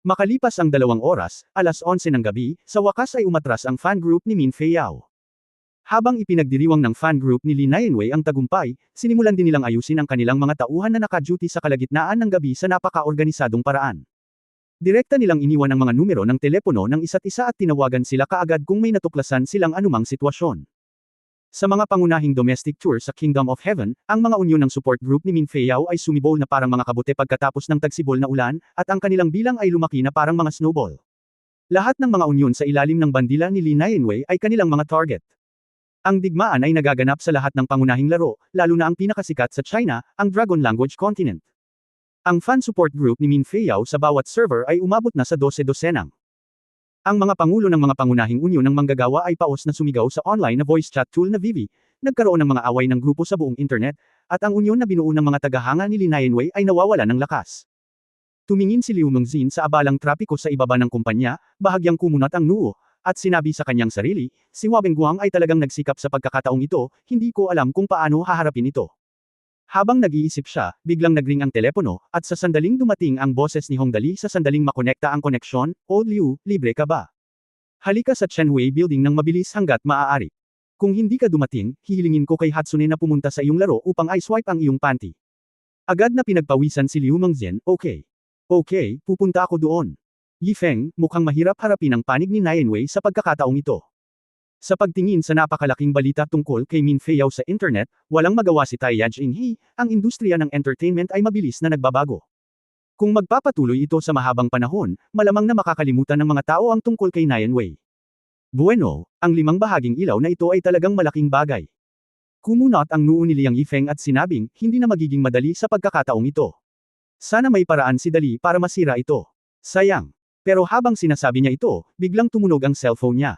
Makalipas ang 2 oras, alas 11 ng gabi, sa wakas ay umatras ang fan group ni Min Fei Yao. Habang ipinagdiriwang ng fan group ni Li Nianwei ang tagumpay, sinimulan din nilang ayusin ang kanilang mga tauhan na naka-duty sa kalagitnaan ng gabi sa napaka-organisadong paraan. Direkta nilang iniwan ang mga numero ng telepono ng isa't isa at tinawagan sila kaagad kung may natuklasan silang anumang sitwasyon. Sa mga pangunahing domestic tour sa Kingdom of Heaven, ang mga unyon ng support group ni Min Fei Yao ay sumibol na parang mga kabute pagkatapos ng tagsibol na ulan, at ang kanilang bilang ay lumaki na parang mga snowball. Lahat ng mga unyon sa ilalim ng bandila ni Li Nianwei ay kanilang mga target. Ang digmaan ay nagaganap sa lahat ng pangunahing laro, lalo na ang pinakasikat sa China, ang Dragon Language Continent. Ang fan support group ni Min Fei Yao sa bawat server ay umabot na sa 12 dosenang. Ang mga pangulo ng mga pangunahing unyon ng manggagawa ay paos na sumigaw sa online na voice chat tool na Vivi, nagkaroon ng mga away ng grupo sa buong internet, at ang unyon na binuo ng mga tagahanga ni Li Nianwei ay nawawala ng lakas. Tumingin si Liu Mengzin sa abalang trapiko sa ibaba ng kumpanya, bahagyang kumunat ang noo, at sinabi sa kanyang sarili, si Hua Benguang ay talagang nagsikap sa pagkakataong ito, hindi ko alam kung paano haharapin ito. Habang nag-iisip siya, biglang nagring ang telepono, at sa sandaling dumating ang boses ni Hongdali sa sandaling makonekta ang koneksyon, "O Liu, libre ka ba? Halika sa Chenwei Building ng mabilis hanggat maaari. Kung hindi ka dumating, hihilingin ko kay Hatsune na pumunta sa iyong laro upang i-swipe ang iyong panty." Agad na pinagpawisan si Liu Mengzhen, okay. Okay, pupunta ako doon. Yifeng, mukhang mahirap harapin ang panig ni Nianwei sa pagkakataong ito. Sa pagtingin sa napakalaking balita tungkol kay Min Fei Yao sa internet, walang magawa si Tai Yajing He, ang industriya ng entertainment ay mabilis na nagbabago. Kung magpapatuloy ito sa mahabang panahon, malamang na makakalimutan ng mga tao ang tungkol kay Nian Wei. Bueno, ang 5 bahaging ilaw na ito ay talagang malaking bagay. Kumunot ang noo ni Liang Yifeng at sinabing, hindi na magiging madali sa pagkakataong ito. Sana may paraan si Dali para masira ito. Sayang. Pero habang sinasabi niya ito, biglang tumunog ang cellphone niya.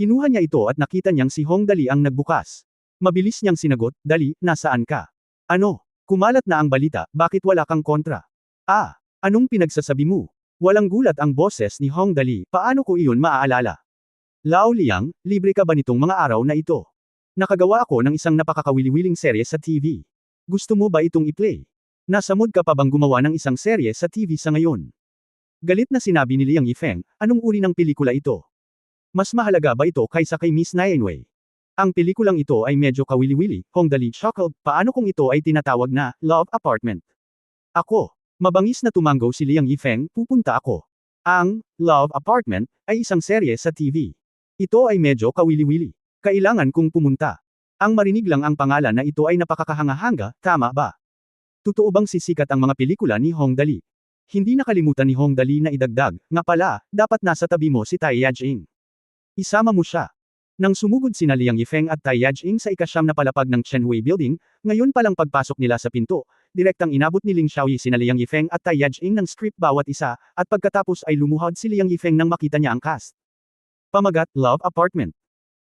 Kinuha niya ito at nakita niyang si Hong Dali ang nagbukas. Mabilis niyang sinagot, Dali, nasaan ka? Ano? Kumalat na ang balita, bakit wala kang kontra? Ah, anong pinagsasabi mo? Walang gulat ang boses ni Hong Dali, paano ko iyon maaalala? Lao Liang, libre ka ba nitong mga araw na ito? Nakagawa ako ng isang napakakawili-wiling serye sa TV. Gusto mo ba itong i-play? Nasa mood ka pa bang gumawa ng isang serye sa TV sa ngayon? Galit na sinabi ni Liang Yifeng, anong uri ng pelikula ito? Mas mahalaga ba ito kaysa kay Miss Nian Wei? Ang pelikulang ito ay medyo kawili-wili, Hong Dali chuckled, paano kung ito ay tinatawag na, Love Apartment? Ako. Mabangis na tumanggo si Liang Yifeng, pupunta ako. Ang, Love Apartment, ay isang serye sa TV. Ito ay medyo kawili-wili. Kailangan kong pumunta. Ang marinig lang ang pangalan na ito ay napakakahanga-hanga, tama ba? Totoo bang sisikat ang mga pelikula ni Hong Dali? Hindi nakalimutan ni Hong Dali na idagdag, nga pala, dapat nasa tabi mo si Tai Yajing. Isama mo siya. Nang sumugod sina Liang Yifeng at Tai Yajing sa ika-9 na palapag ng Chenwei Building, ngayon palang pagpasok nila sa pinto, direktang inabot ni Ling Xiaoyi sina Liang Yifeng at Tai Yajing ng script bawat isa, at pagkatapos ay lumuhod si Liang Yifeng nang makita niya ang cast. Pamagat, Love Apartment.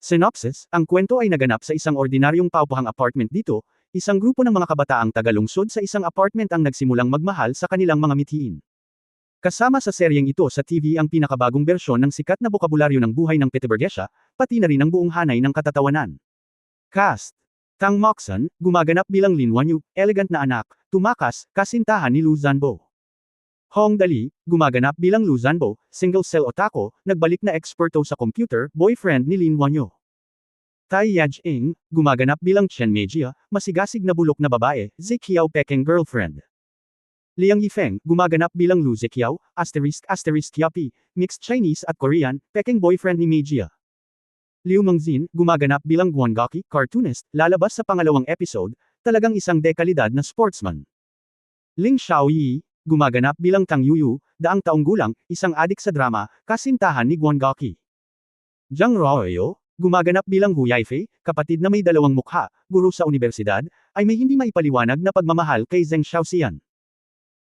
Synopsis, ang kwento ay naganap sa isang ordinaryong paupahang apartment dito, isang grupo ng mga kabataang tagalungsod sa isang apartment ang nagsimulang magmahal sa kanilang mga mithiin. Kasama sa seryeng ito sa TV ang pinakabagong bersyon ng sikat na bokabularyo ng buhay ng Pete-Burgessia, pati na rin ang buong hanay ng katatawanan. Cast. Tang Moxon, gumaganap bilang Lin Wanyu, elegant na anak, tumakas, kasintahan ni Lu Zanbo. Hong Dali, gumaganap bilang Lu Zanbo, single-cell otaku, nagbalik na eksperto sa computer, boyfriend ni Lin Wanyu. Tai Yajing, gumaganap bilang Chen Meijia, masigasig na bulok na babae, Ziqiao Peking girlfriend. Liang Yifeng, gumaganap bilang Lu Ziqiao, **Yapi, mixed Chinese at Korean, Peking boyfriend ni Meijia. Liu Mengzin, gumaganap bilang Guan Gaki, cartoonist, lalabas sa pangalawang episode, talagang isang dekalidad na sportsman. Ling Xiaoyi, gumaganap bilang Tang Yuyu, 10 taong gulang, isang adik sa drama, kasintahan ni Guan Gaki. Zhang Ruoyo, gumaganap bilang Hu Yaifei, kapatid na may 2 mukha, guro sa universidad, ay may hindi maipaliwanag na pagmamahal kay Zheng Xiaoxian.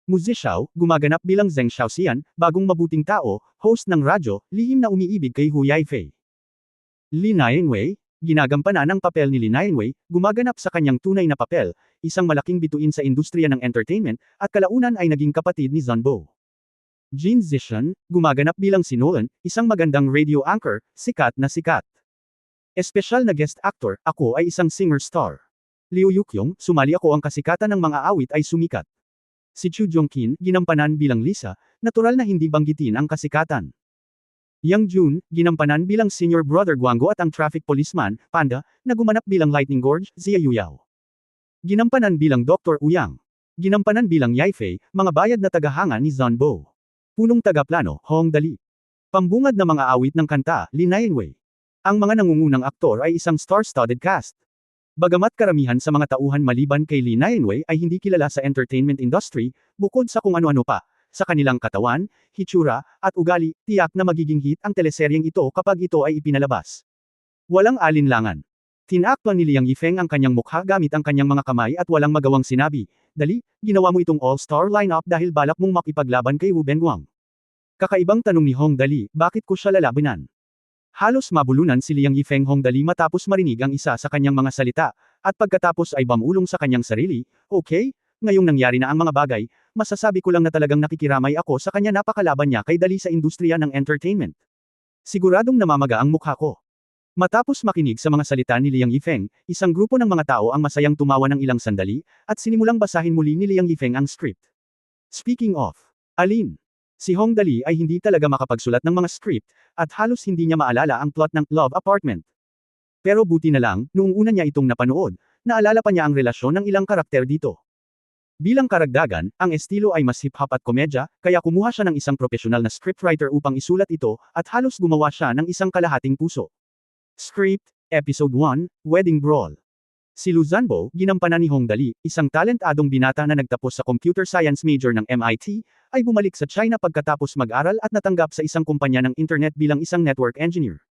Mu Zhixiao, gumaganap bilang Zheng Xiaoxian, bagong mabuting tao, host ng radyo, lihim na umiibig kay Hu Yaifei. Li Nianwei, ginagampanan ang papel ni Li Nianwei, gumaganap sa kanyang tunay na papel, isang malaking bituin sa industriya ng entertainment, at kalaunan ay naging kapatid ni Zanbo. Jin Zishan, gumaganap bilang si Nolan, isang magandang radio anchor, sikat na sikat. Espesyal na guest actor, ako ay isang singer-star. Liu Yukyong, sumali ako ang kasikatan ng mga awit ay sumikat. Si Chu Jongkin, ginampanan bilang Lisa, natural na hindi banggitin ang kasikatan. Yang Jun, ginampanan bilang senior brother Guanggo at ang traffic policeman, Panda, na gumanap bilang Lightning Gorge, Zia Yuyao. Ginampanan bilang Dr. Uyang. Ginampanan bilang Yaifei, mga bayad na tagahanga ni Zanbo. Punong tagaplano, Hong Dali. Pambungad na mga awit ng kanta, Li Nianwei. Ang mga nangungunang aktor ay isang star-studded cast. Bagamat karamihan sa mga tauhan maliban kay Li Nianwei ay hindi kilala sa entertainment industry, bukod sa kung ano-ano pa, sa kanilang katawan, hitsura, at ugali, tiyak na magiging hit ang teleseryeng ito kapag ito ay ipinalabas. Walang alinlangan. Tinakpan ni Liang Yifeng ang kanyang mukha gamit ang kanyang mga kamay at walang magawang sinabi, Dali, ginawa mo itong all-star lineup dahil balak mong makipaglaban kay Wu Benguang. Kakaibang tanong ni Hong Dali, bakit ko siya lalabanan? Halos mabulunan si Liang Yifeng Hong Dali matapos marinig ang isa sa kanyang mga salita, at pagkatapos ay bamulong sa kanyang sarili, okay, ngayong nangyari na ang mga bagay, masasabi ko lang na talagang nakikiramay ako sa kanya napakalaban niya kay Dali sa industriya ng entertainment. Siguradong namamaga ang mukha ko. Matapos makinig sa mga salita ni Liang Yifeng, isang grupo ng mga tao ang masayang tumawa ng ilang sandali, at sinimulang basahin muli ni Liang Yifeng ang script. Speaking of, alin? Si Hong Dali ay hindi talaga makapagsulat ng mga script, at halos hindi niya maalala ang plot ng Love Apartment. Pero buti na lang, noong una niya itong napanood, naalala pa niya ang relasyon ng ilang karakter dito. Bilang karagdagan, ang estilo ay mas hip-hop at komedya, kaya kumuha siya ng isang profesional na scriptwriter upang isulat ito, at halos gumawa siya ng isang kalahating puso. Script, Episode 1, Wedding Brawl. Si Lu Zanbo, ginampanan ni Hong Dali, isang talentadong binata na nagtapos sa computer science major ng MIT, ay bumalik sa China pagkatapos mag-aral at natanggap sa isang kumpanya ng internet bilang isang network engineer.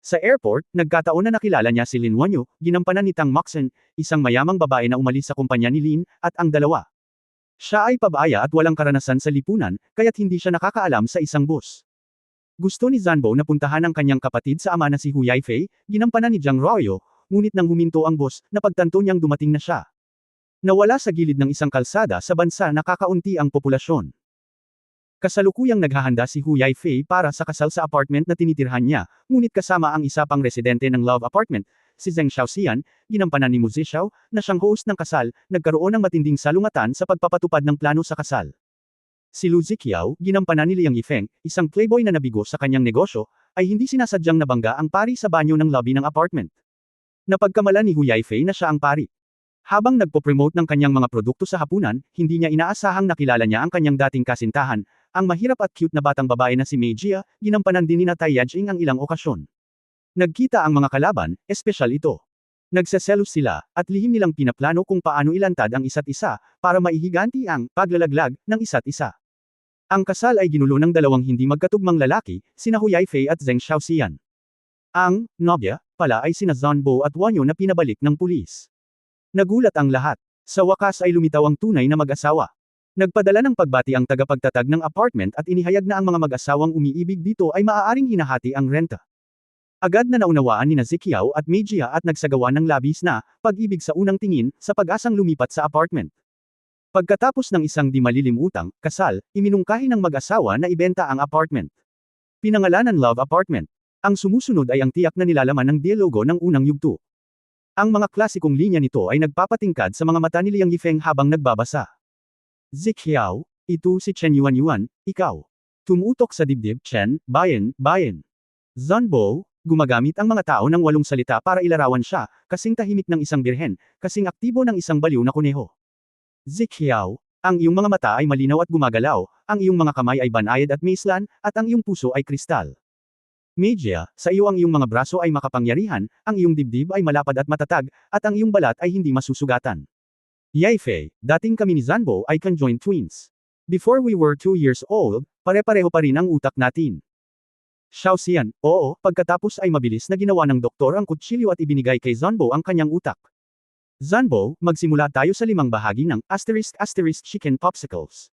Sa airport, nagkataon na nakilala niya si Lin Wanyu, ginampanan ni Tang Moxen, isang mayamang babae na umalis sa kumpanya ni Lin, at ang dalawa. Siya ay pabaya at walang karanasan sa lipunan, kaya't hindi siya nakakaalam sa isang bus. Gusto ni Zanbo na puntahan ang kanyang kapatid sa ama na si Hu Yaifei, ginampanan ni Zhang Ruoyo, ngunit nang huminto ang bus, napagtanto niyang dumating na siya. Nawala sa gilid ng isang kalsada sa bansa na kakaunti ang populasyon. Kasalukuyang naghahanda si Hu Yaifei para sa kasal sa apartment na tinitirhan niya, ngunit kasama ang isa pang residente ng love apartment, si Zheng Xiaoxian, ginampanan ni Mu Zixiao, na siyang host ng kasal, nagkaroon ng matinding salungatan sa pagpapatupad ng plano sa kasal. Si Lu Zixiao, ginampanan ni Liang Yifeng, isang playboy na nabigo sa kanyang negosyo, ay hindi sinasadyang nabangga ang pari sa banyo ng lobby ng apartment. Napagkamalan ni Hu Yaifei na siya ang pari. Habang nagpo-promote ng kanyang mga produkto sa hapunan, hindi niya inaasahang nakilala niya ang kanyang dating kasintahan, ang mahirap at cute na batang babae na si Mei Jia, ginampanan din ni Tai Yajing ang ilang okasyon. Nagkita ang mga kalaban, espesyal ito. Nagseselos sila, at lihim nilang pinaplano kung paano ilantad ang isa't isa, para maihiganti ang paglalaglag ng isa't isa. Ang kasal ay ginulo ng dalawang hindi magkatugmang lalaki, sina Hu Yaifei at Zheng Xiaoxian. Ang nobya pala ay sina Zanbo at Wanyu na pinabalik ng pulis. Nagulat ang lahat. Sa wakas ay lumitaw ang tunay na mag-asawa. Nagpadala ng pagbati ang tagapagtatag ng apartment at inihayag na ang mga mag-asawang umiibig dito ay maaaring hinahati ang renta. Agad na naunawaan ni Zixiao at Mei Jia at nagsagawa ng labis na pag-ibig sa unang tingin sa pag-asang lumipat sa apartment. Pagkatapos ng isang di malilim utang, kasal, iminungkahi ng mag-asawa na ibenta ang apartment. Pinangalanan Love Apartment. Ang sumusunod ay ang tiyak na nilalaman ng dialogo ng unang yugto. Ang mga klasikong linya nito ay nagpapatingkad sa mga mata ni Liang Yifeng habang nagbabasa. Zixiao, ito si Chen Yuanyuan, ikaw. Tumutok sa dibdib Chen, bayan, bayan. Zanbo, gumagamit ang mga tao ng 8 salita para ilarawan siya, kasing tahimik ng isang birhen, kasing aktibo ng isang baliw na kuneho. Zixiao, ang iyong mga mata ay malinaw at gumagalaw, ang iyong mga kamay ay banayad at maislan, at ang iyong puso ay kristal. Mei Jia, sa iyo ang iyong mga braso ay makapangyarihan, ang iyong dibdib ay malapad at matatag, at ang iyong balat ay hindi masusugatan. Yaifei, dating kami ni Zanbo ay conjoined twins. Before we were 2 years old, pare-pareho pa rin ang utak natin. Xiaoxian, oo, pagkatapos ay mabilis na ginawa ng doktor ang kutsilyo at ibinigay kay Zanbo ang kanyang utak. Zanbo, magsimula tayo sa 5 bahagi ng *** chicken popsicles.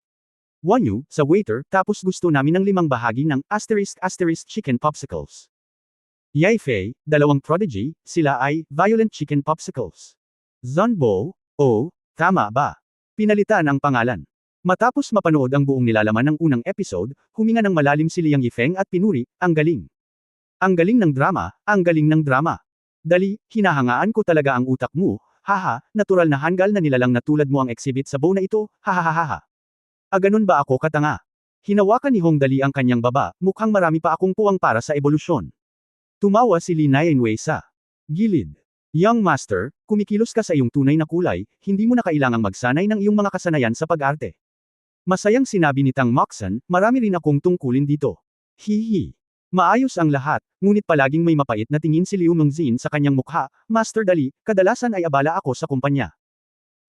Wanyu, sa waiter, tapos gusto namin ng 5 bahagi ng *** chicken popsicles. Yaifei, 2 prodigy, sila ay violent chicken popsicles. Zanbo, oh, tama ba? Pinalitan ang pangalan. Matapos mapanood ang buong nilalaman ng unang episode, huminga ng malalim si Liang Yifeng at pinuri, ang galing. Ang galing ng drama, ang galing ng drama. Dali, hinahangaan ko talaga ang utak mo, haha, natural na hanggal na nilalang na tulad mo ang exhibit sa bow na ito, hahaha. Ganun ba ako katanga? Hinawakan ni Hong Dali ang kanyang baba, mukhang marami pa akong puwang para sa ebolusyon. Tumawa si Li Nianwei sa gilid. Young master, kumikilos ka sa iyong tunay na kulay, hindi mo na kailangang magsanay ng iyong mga kasanayan sa pag-arte. Masayang sinabi ni Tang Moxen, marami rin akong tungkulin dito. Hihi. Maayos ang lahat, ngunit palaging may mapait na tingin si Liu Mengzin sa kanyang mukha, Master Dali, kadalasan ay abala ako sa kumpanya.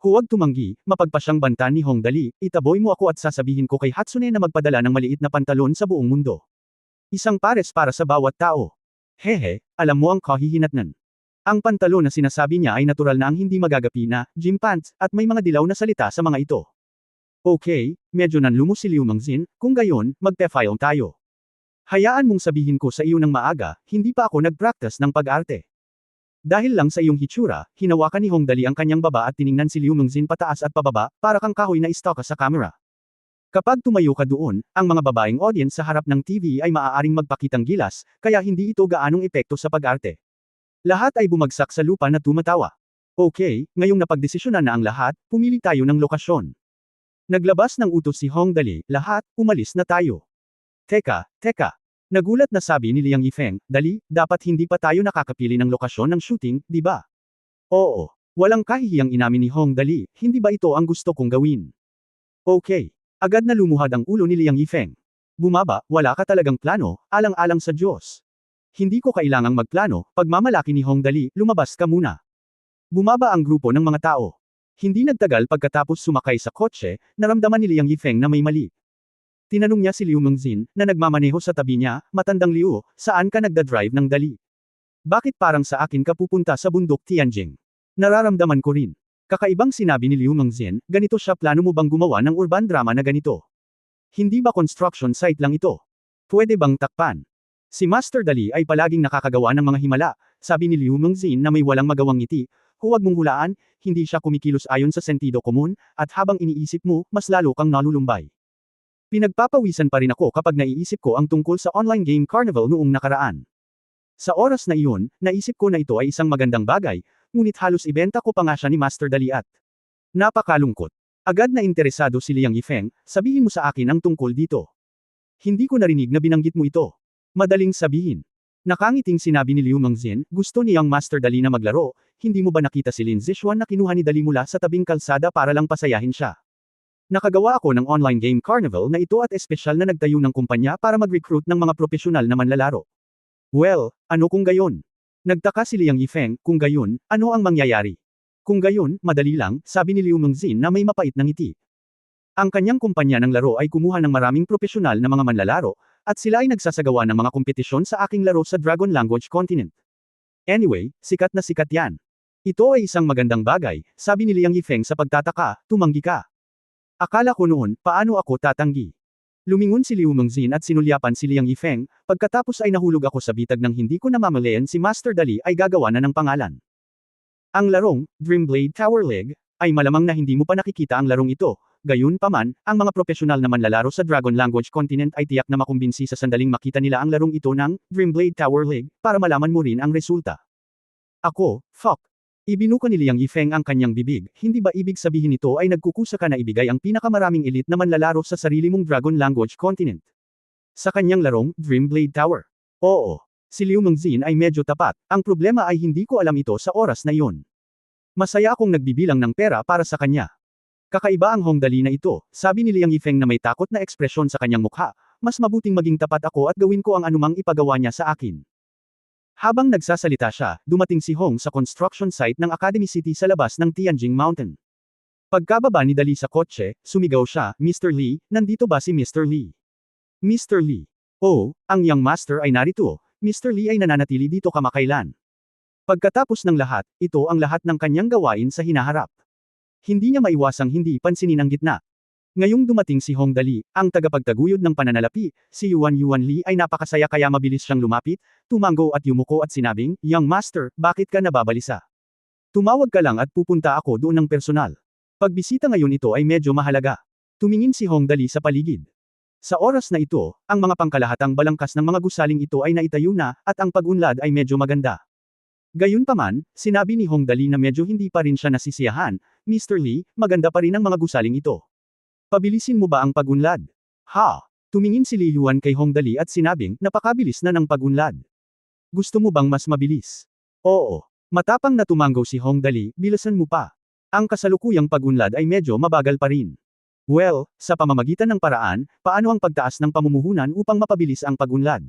Huwag tumanggi, mapagpasyang bantan ni Hong Dali, itaboy mo ako at sasabihin ko kay Hatsune na magpadala ng maliit na pantalon sa buong mundo. Isang pares para sa bawat tao. Hehe, alam mo ang kahihinatnan. Ang pantalon na sinasabi niya ay natural na ang hindi magagapi na gym pants, at may mga dilaw na salita sa mga ito. Okay, medyo nanlumo si Liu Mengzin, kung gayon, magpe-file tayo. Hayaan mong sabihin ko sa iyo ng maaga, hindi pa ako nag-practice ng pag-arte. Dahil lang sa iyong hitsura, hinawakan ni Hong Dali ang kanyang baba at tiningnan si Liu Mengzin pataas at pababa, para kang kahoy na istalka sa camera. Kapag tumayo ka doon, ang mga babaeng audience sa harap ng TV ay maaaring magpakitang gilas, kaya hindi ito gaanong epekto sa pag-arte. Lahat ay bumagsak sa lupa na tumatawa. Okay, ngayong napagdesisyonan na ang lahat, pumili tayo ng lokasyon. Naglabas ng utos si Hong Dali, lahat, umalis na tayo. Teka. Nagulat na sabi ni Liang Yifeng, Dali, dapat hindi pa tayo nakakapili ng lokasyon ng shooting, di ba? Oo. Walang kahihiyang inamin ni Hong Dali, hindi ba ito ang gusto kong gawin? Okay. Agad na lumuhad ang ulo ni Liang Yifeng. Bumaba, wala ka talagang plano, alang-alang sa Diyos. Hindi ko kailangang magplano, pagmamalaki ni Hong Dali, lumabas ka muna. Bumaba ang grupo ng mga tao. Hindi nagtagal pagkatapos sumakay sa kotse, naramdaman ni Liang Yifeng na may mali. Tinanong niya si Liu Mengzin, na nagmamaneho sa tabi niya, "Matandang Liu, saan ka nagdadrive ng dali? Bakit parang sa akin ka pupunta sa bundok Tianjing?" Nararamdaman ko rin. Kakaibang sinabi ni Liu Mengzin, "Ganito siya, plano mo bang gumawa ng urban drama na ganito? Hindi ba construction site lang ito? Pwede bang takpan?" Si Master Dali ay palaging nakakagawa ng mga himala, sabi ni Liu Mengzin na may walang magawang ngiti. "Huwag mong hulaan, hindi siya kumikilos ayon sa sentido komun, at habang iniisip mo, mas lalo kang nalulumbay." Pinagpapawisan pa rin ako kapag naiisip ko ang tungkol sa online game carnival noong nakaraan. Sa oras na iyon, naisip ko na ito ay isang magandang bagay, ngunit halos ibenta ko pa nga siya ni Master Dali at napakalungkot. Agad na interesado si Liang Yifeng, "Sabihin mo sa akin ang tungkol dito. Hindi ko narinig na binanggit mo ito." Madaling sabihin. Nakangiting sinabi ni Liu Mengzin, "Gusto niyang Master Dali na maglaro, hindi mo ba nakita si Lin Zixuan na kinuha ni Dali mula sa tabing kalsada para lang pasayahin siya? Nakagawa ako ng online game carnival na ito at espesyal na nagtayo ng kumpanya para mag-recruit ng mga profesional na manlalaro." "Well, ano kung gayon?" Nagtaka si Liang Yifeng, "Kung gayon, ano ang mangyayari?" "Kung gayon, madali lang," sabi ni Liu Mengzin na may mapait na ngiti. Ang kanyang kumpanya ng laro ay kumuha ng maraming profesional na mga manlalaro, at sila ay nagsasagawa ng mga kompetisyon sa aking laro sa Dragon Language Continent. Anyway, sikat na sikat yan. "Ito ay isang magandang bagay," sabi ni Liang Yifeng sa pagtataka, "Tumanggi ka." Akala ko noon, paano ako tatanggi? Lumingon si Liu Mengzin at sinulyapan si Liang Yifeng, pagkatapos ay nahulog ako sa bitag ng hindi ko namamalayan si Master Dali ay gagawa na ng pangalan. Ang larong, Dreamblade Tower League, ay malamang na hindi mo pa nakikita ang larong ito. Gayunpaman, ang mga profesional na manlalaro sa Dragon Language Continent ay tiyak na makumbinsi sa sandaling makita nila ang larong ito ng Dreamblade Tower League, para malaman mo rin ang resulta. Ako, fuck. Ibinuka ni Liang Yifeng ang kanyang bibig, "Hindi ba ibig sabihin nito ay nagkukusa ka na ibigay ang pinakamaraming elite na manlalaro sa sarili mong Dragon Language Continent? Sa kanyang larong, Dreamblade Tower?" "Oo." Si Liu Mengzin ay medyo tapat, "Ang problema ay hindi ko alam ito sa oras na iyon. Masaya akong nagbibilang ng pera para sa kanya." Kakaiba ang Hong Dali na ito, sabi ni Liang Yifeng na may takot na ekspresyon sa kanyang mukha, "Mas mabuting maging tapat ako at gawin ko ang anumang ipagawa niya sa akin." Habang nagsasalita siya, dumating si Hong sa construction site ng Academy City sa labas ng Tianjing Mountain. Pagkababa ni Dali sa kotse, sumigaw siya, "Mr. Lee, nandito ba si Mr. Lee?" "Mr. Lee? Oh, ang young master ay narito, Mr. Lee ay nananatili dito kamakailan." Pagkatapos ng lahat, ito ang lahat ng kanyang gawain sa hinaharap. Hindi niya maiwasang hindi pansinin ang gitna. Ngayong dumating si Hong Dali, ang tagapagtaguyod ng pananalapi, si Yuan Lee ay napakasaya kaya mabilis siyang lumapit, tumango at yumuko at sinabing, "Young master, bakit ka nababalisa? Tumawag ka lang at pupunta ako doon ng personal. Pagbisita ngayon ito ay medyo mahalaga." Tumingin si Hong Dali sa paligid. Sa oras na ito, ang mga pangkalahatang balangkas ng mga gusaling ito ay naitayo na, at ang pag-unlad ay medyo maganda. Gayunpaman, sinabi ni Hong Dali na medyo hindi pa rin siya nasisiyahan, "Mr. Lee, maganda pa rin ang mga gusaling ito. Pabilisin mo ba ang pag-unlad?" "Ha?" Tumingin si Li Yuan kay Hong Dali at sinabing, "Napakabilis na ng pag-unlad. Gusto mo bang mas mabilis?" "Oo." Matapang na tumango si Hong Dali, "Bilisan mo pa. Ang kasalukuyang pag-unlad ay medyo mabagal pa rin." "Well, sa pamamagitan ng paraan, paano ang pagtaas ng pamumuhunan upang mapabilis ang pag-unlad?"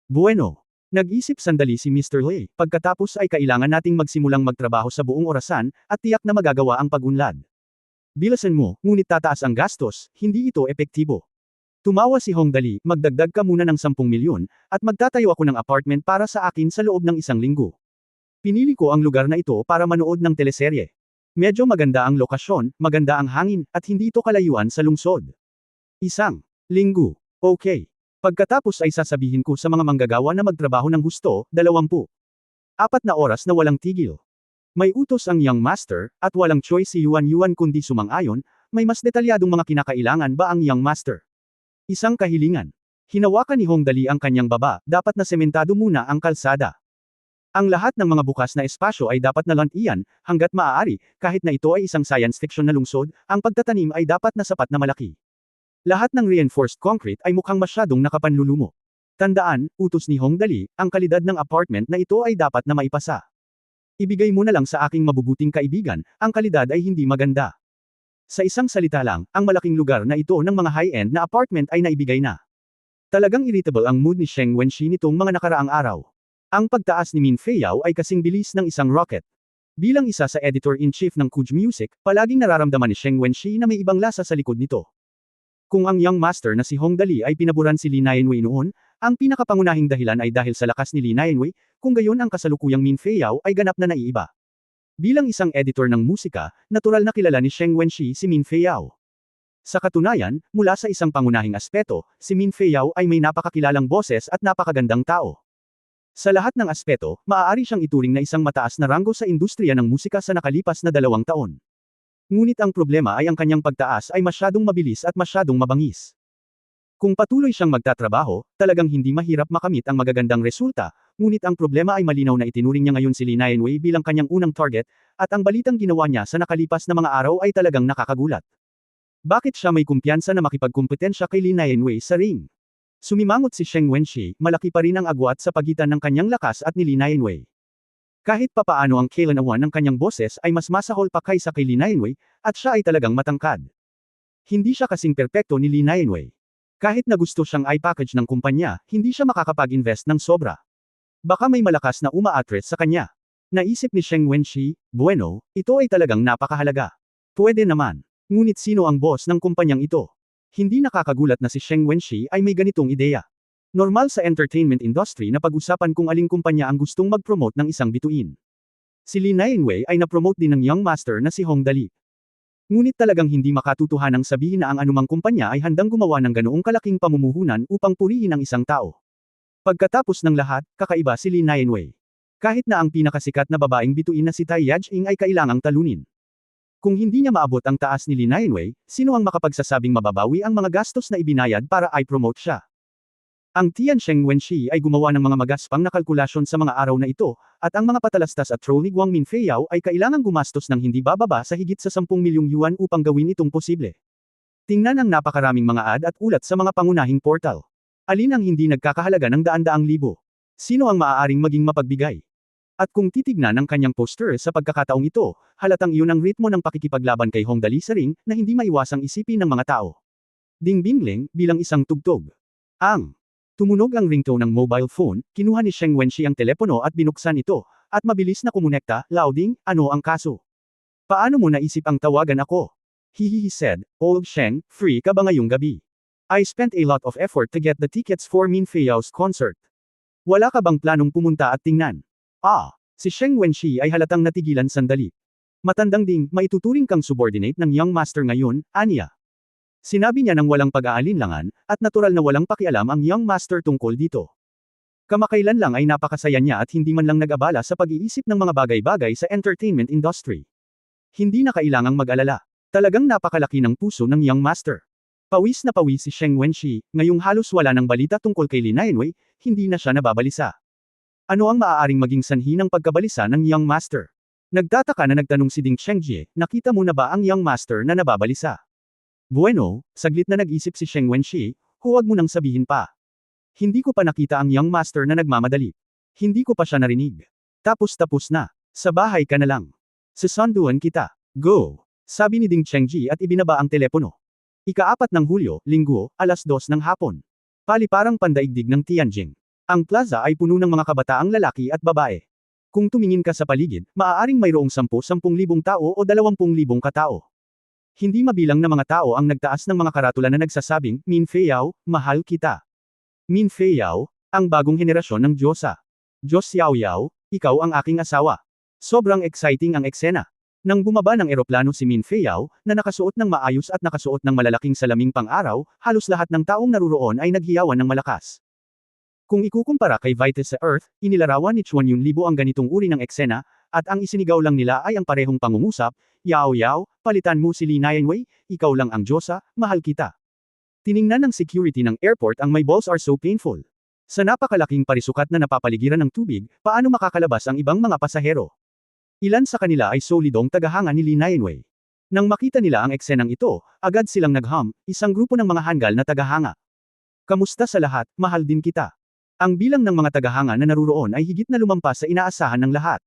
"Bueno." Nag-isip sandali si Mr. Lee, "Pagkatapos ay kailangan nating magsimulang magtrabaho sa buong orasan, at tiyak na magagawa ang pag-unlad. Bilisan mo, ngunit tataas ang gastos, hindi ito epektibo." Tumawa si Hong Dali, "Magdagdag ka muna ng 10 milyon, at magtatayo ako ng apartment para sa akin sa loob ng 1 linggo. Pinili ko ang lugar na ito para manood ng teleserye. Medyo maganda ang lokasyon, maganda ang hangin, at hindi ito kalayuan sa lungsod. 1 linggo. Okay. Pagkatapos ay sasabihin ko sa mga manggagawa na magtrabaho ng husto, 24 na oras na walang tigil." May utos ang young master, at walang choice si Yuan kundi sumang-ayon, "May mas detalyadong mga kinakailangan ba ang young master?" Isang kahilingan. Hinawakan ni Hong Dali ang kanyang baba, "Dapat na sementado muna ang kalsada. Ang lahat ng mga bukas na espasyo ay dapat na lantian, hanggat maaari, kahit na ito ay isang science fiction na lungsod, ang pagtatanim ay dapat na sapat na malaki. Lahat ng reinforced concrete ay mukhang masyadong nakapanlulumo. Tandaan, utos ni Hong Dali, ang kalidad ng apartment na ito ay dapat na maipasa. Ibigay mo na lang sa aking mabubuting kaibigan, ang kalidad ay hindi maganda." Sa isang salita lang, ang malaking lugar na ito ng mga high-end na apartment ay naibigay na. Talagang irritable ang mood ni Sheng Wenxi nitong mga nakaraang araw. Ang pagtaas ni Min Feiyao ay kasing bilis ng isang rocket. Bilang isa sa editor-in-chief ng Kuj Music, palaging nararamdaman ni Sheng Wenxi na may ibang lasa sa likod nito. Kung ang young master na si Hong Dali ay pinaboran si Lee Nianwei noon, ang pinakapangunahing dahilan ay dahil sa lakas ni Lee Nianwei, kung gayon ang kasalukuyang Min Feiyao ay ganap na naiiba. Bilang isang editor ng musika, natural na kilala ni Sheng Wenxi si Min Feiyao. Sa katunayan, mula sa isang pangunahing aspeto, si Min Feiyao ay may napakakilalang boses at napakagandang tao. Sa lahat ng aspeto, maaari siyang ituring na isang mataas na ranggo sa industriya ng musika sa nakalipas na 2 taon. Ngunit ang problema ay ang kanyang pagtaas ay masyadong mabilis at masyadong mabangis. Kung patuloy siyang magtatrabaho, talagang hindi mahirap makamit ang magagandang resulta, ngunit ang problema ay malinaw na itinuring niya ngayon si Lee Nianwei bilang kanyang unang target, at ang balitang ginawa niya sa nakalipas na mga araw ay talagang nakakagulat. Bakit siya may kumpiyansa na makipagkumpetensya kay Lee Nianwei sa ring? Sumimangot si Sheng Wenxi, malaki pa rin ang agwat sa pagitan ng kanyang lakas at ni Lee Nianwei. Kahit papaano ang kailanawan ng kanyang boses ay mas masahol pa kaysa kay Lee Nianwei, at siya ay talagang matangkad. Hindi siya kasing perpekto ni Lee Nianwei. Kahit na gusto siyang i-package ng kumpanya, hindi siya makakapag-invest ng sobra. Baka may malakas na umaatres sa kanya. Naisip ni Sheng Wenxi, bueno, ito ay talagang napakahalaga. Pwede naman. Ngunit sino ang boss ng kumpanyang ito? Hindi nakakagulat na si Sheng Wenxi ay may ganitong ideya. Normal sa entertainment industry na pag-usapan kung aling kumpanya ang gustong mag-promote ng isang bituin. Si Lee Nianwei ay na-promote din ng young master na si Hong Dali. Ngunit talagang hindi makatutuhanang sabihin na ang anumang kumpanya ay handang gumawa ng ganoong kalaking pamumuhunan upang purihin ang isang tao. Pagkatapos ng lahat, kakaiba si Lee Nianwei. Kahit na ang pinakasikat na babaeng bituin na si Tai Yajing ay kailangang talunin. Kung hindi niya maabot ang taas ni Lee Nianwei, sino ang makapagsasabing mababawi ang mga gastos na ibinayad para i-promote siya? Ang Tian Sheng Wenxi ay gumawa ng mga magaspang na kalkulasyon sa mga araw na ito, at ang mga patalastas at troll ni Guang Min Feiyao ay kailangang gumastos ng hindi bababa sa higit sa 10 milyong yuan upang gawin itong posible. Tingnan ang napakaraming mga ad at ulat sa mga pangunahing portal. Alin ang hindi nagkakahalaga ng daan-daang libo? Sino ang maaaring maging mapagbigay? At kung titignan ang kanyang poster sa pagkakataong ito, halatang iyon ang ritmo ng pakikipaglaban kay Hong Dali sa ring na hindi maiwasang isipin ng mga tao. Ding Bingling, bilang isang tugtog. Tumunog ang ringtone ng mobile phone, kinuha ni Sheng Wenxi ang telepono at binuksan ito, at mabilis na kumonekta, louding, ano ang kaso? Paano mo naisip ang tawagan ako? He said, Old Sheng, free ka ba ngayong gabi? I spent a lot of effort to get the tickets for Min Feiyao's concert. Wala ka bang planong pumunta at tingnan? Si Sheng Wenxi ay halatang natigilan sandali. Matandang ding, maituturing kang subordinate ng young master ngayon, aniya. Sinabi niya nang walang pag-aalinlangan, at natural na walang pakialam ang young master tungkol dito. Kamakailan lang ay napakasaya niya at hindi man lang nag-abala sa pag-iisip ng mga bagay-bagay sa entertainment industry. Hindi na kailangang mag-alala. Talagang napakalaki ng puso ng young master. Pawis na pawis si Sheng Wenxi, ngayong halos wala ng balita tungkol kay Lee Nianwei, hindi na siya nababalisa. Ano ang maaaring maging sanhi ng pagkabalisa ng young master? Nagtataka na nagtanong si Ding Chengjie, nakita mo na ba ang young master na nababalisa? Bueno, saglit na nag-isip si Sheng Wenxi, huwag mo nang sabihin pa. Hindi ko pa nakita ang young master na nagmamadali. Hindi ko pa siya narinig. Tapos na. Sa bahay ka na lang. Susunduan kita. Go! Sabi ni Ding Chengjie at ibinaba ang telepono. Ika-4 ng Hulyo, Linggo, 2:00 ng hapon. Paliparang pandaigdig ng Tianjin. Ang plaza ay puno ng mga kabataang lalaki at babae. Kung tumingin ka sa paligid, maaaring mayroong 10,000 tao o 20,000 katao. Hindi mabilang na mga tao ang nagtaas ng mga karatula na nagsasabing, Min Feiyao, mahal kita. Min Feiyao, ang bagong henerasyon ng Diyosa. Diyos Xiaoyao, ikaw ang aking asawa. Sobrang exciting ang eksena. Nang bumaba ng eroplano si Min Feiyao, na nakasuot ng maayos at nakasuot ng malalaking salaming pang-araw, halos lahat ng taong naruroon ay naghiyawan ng malakas. Kung ikukumpara kay Vitis sa Earth, inilarawan ni Chuan Yunlibo ang ganitong uri ng eksena, at ang isinigaw lang nila ay ang parehong pangungusap, Yao Yao, palitan mo si Lee Nianwei, ikaw lang ang Diyosa, mahal kita. Tiningnan ng security ng airport ang my balls are so painful. Sa napakalaking parisukat na napapaligiran ng tubig, paano makakalabas ang ibang mga pasahero? Ilan sa kanila ay solidong tagahanga ni Lee Nianwei. Nang makita nila ang eksenang ito, agad silang nagham, isang grupo ng mga hanggal na tagahanga. Kamusta sa lahat, mahal din kita. Ang bilang ng mga tagahanga na naruroon ay higit na lumampas sa inaasahan ng lahat.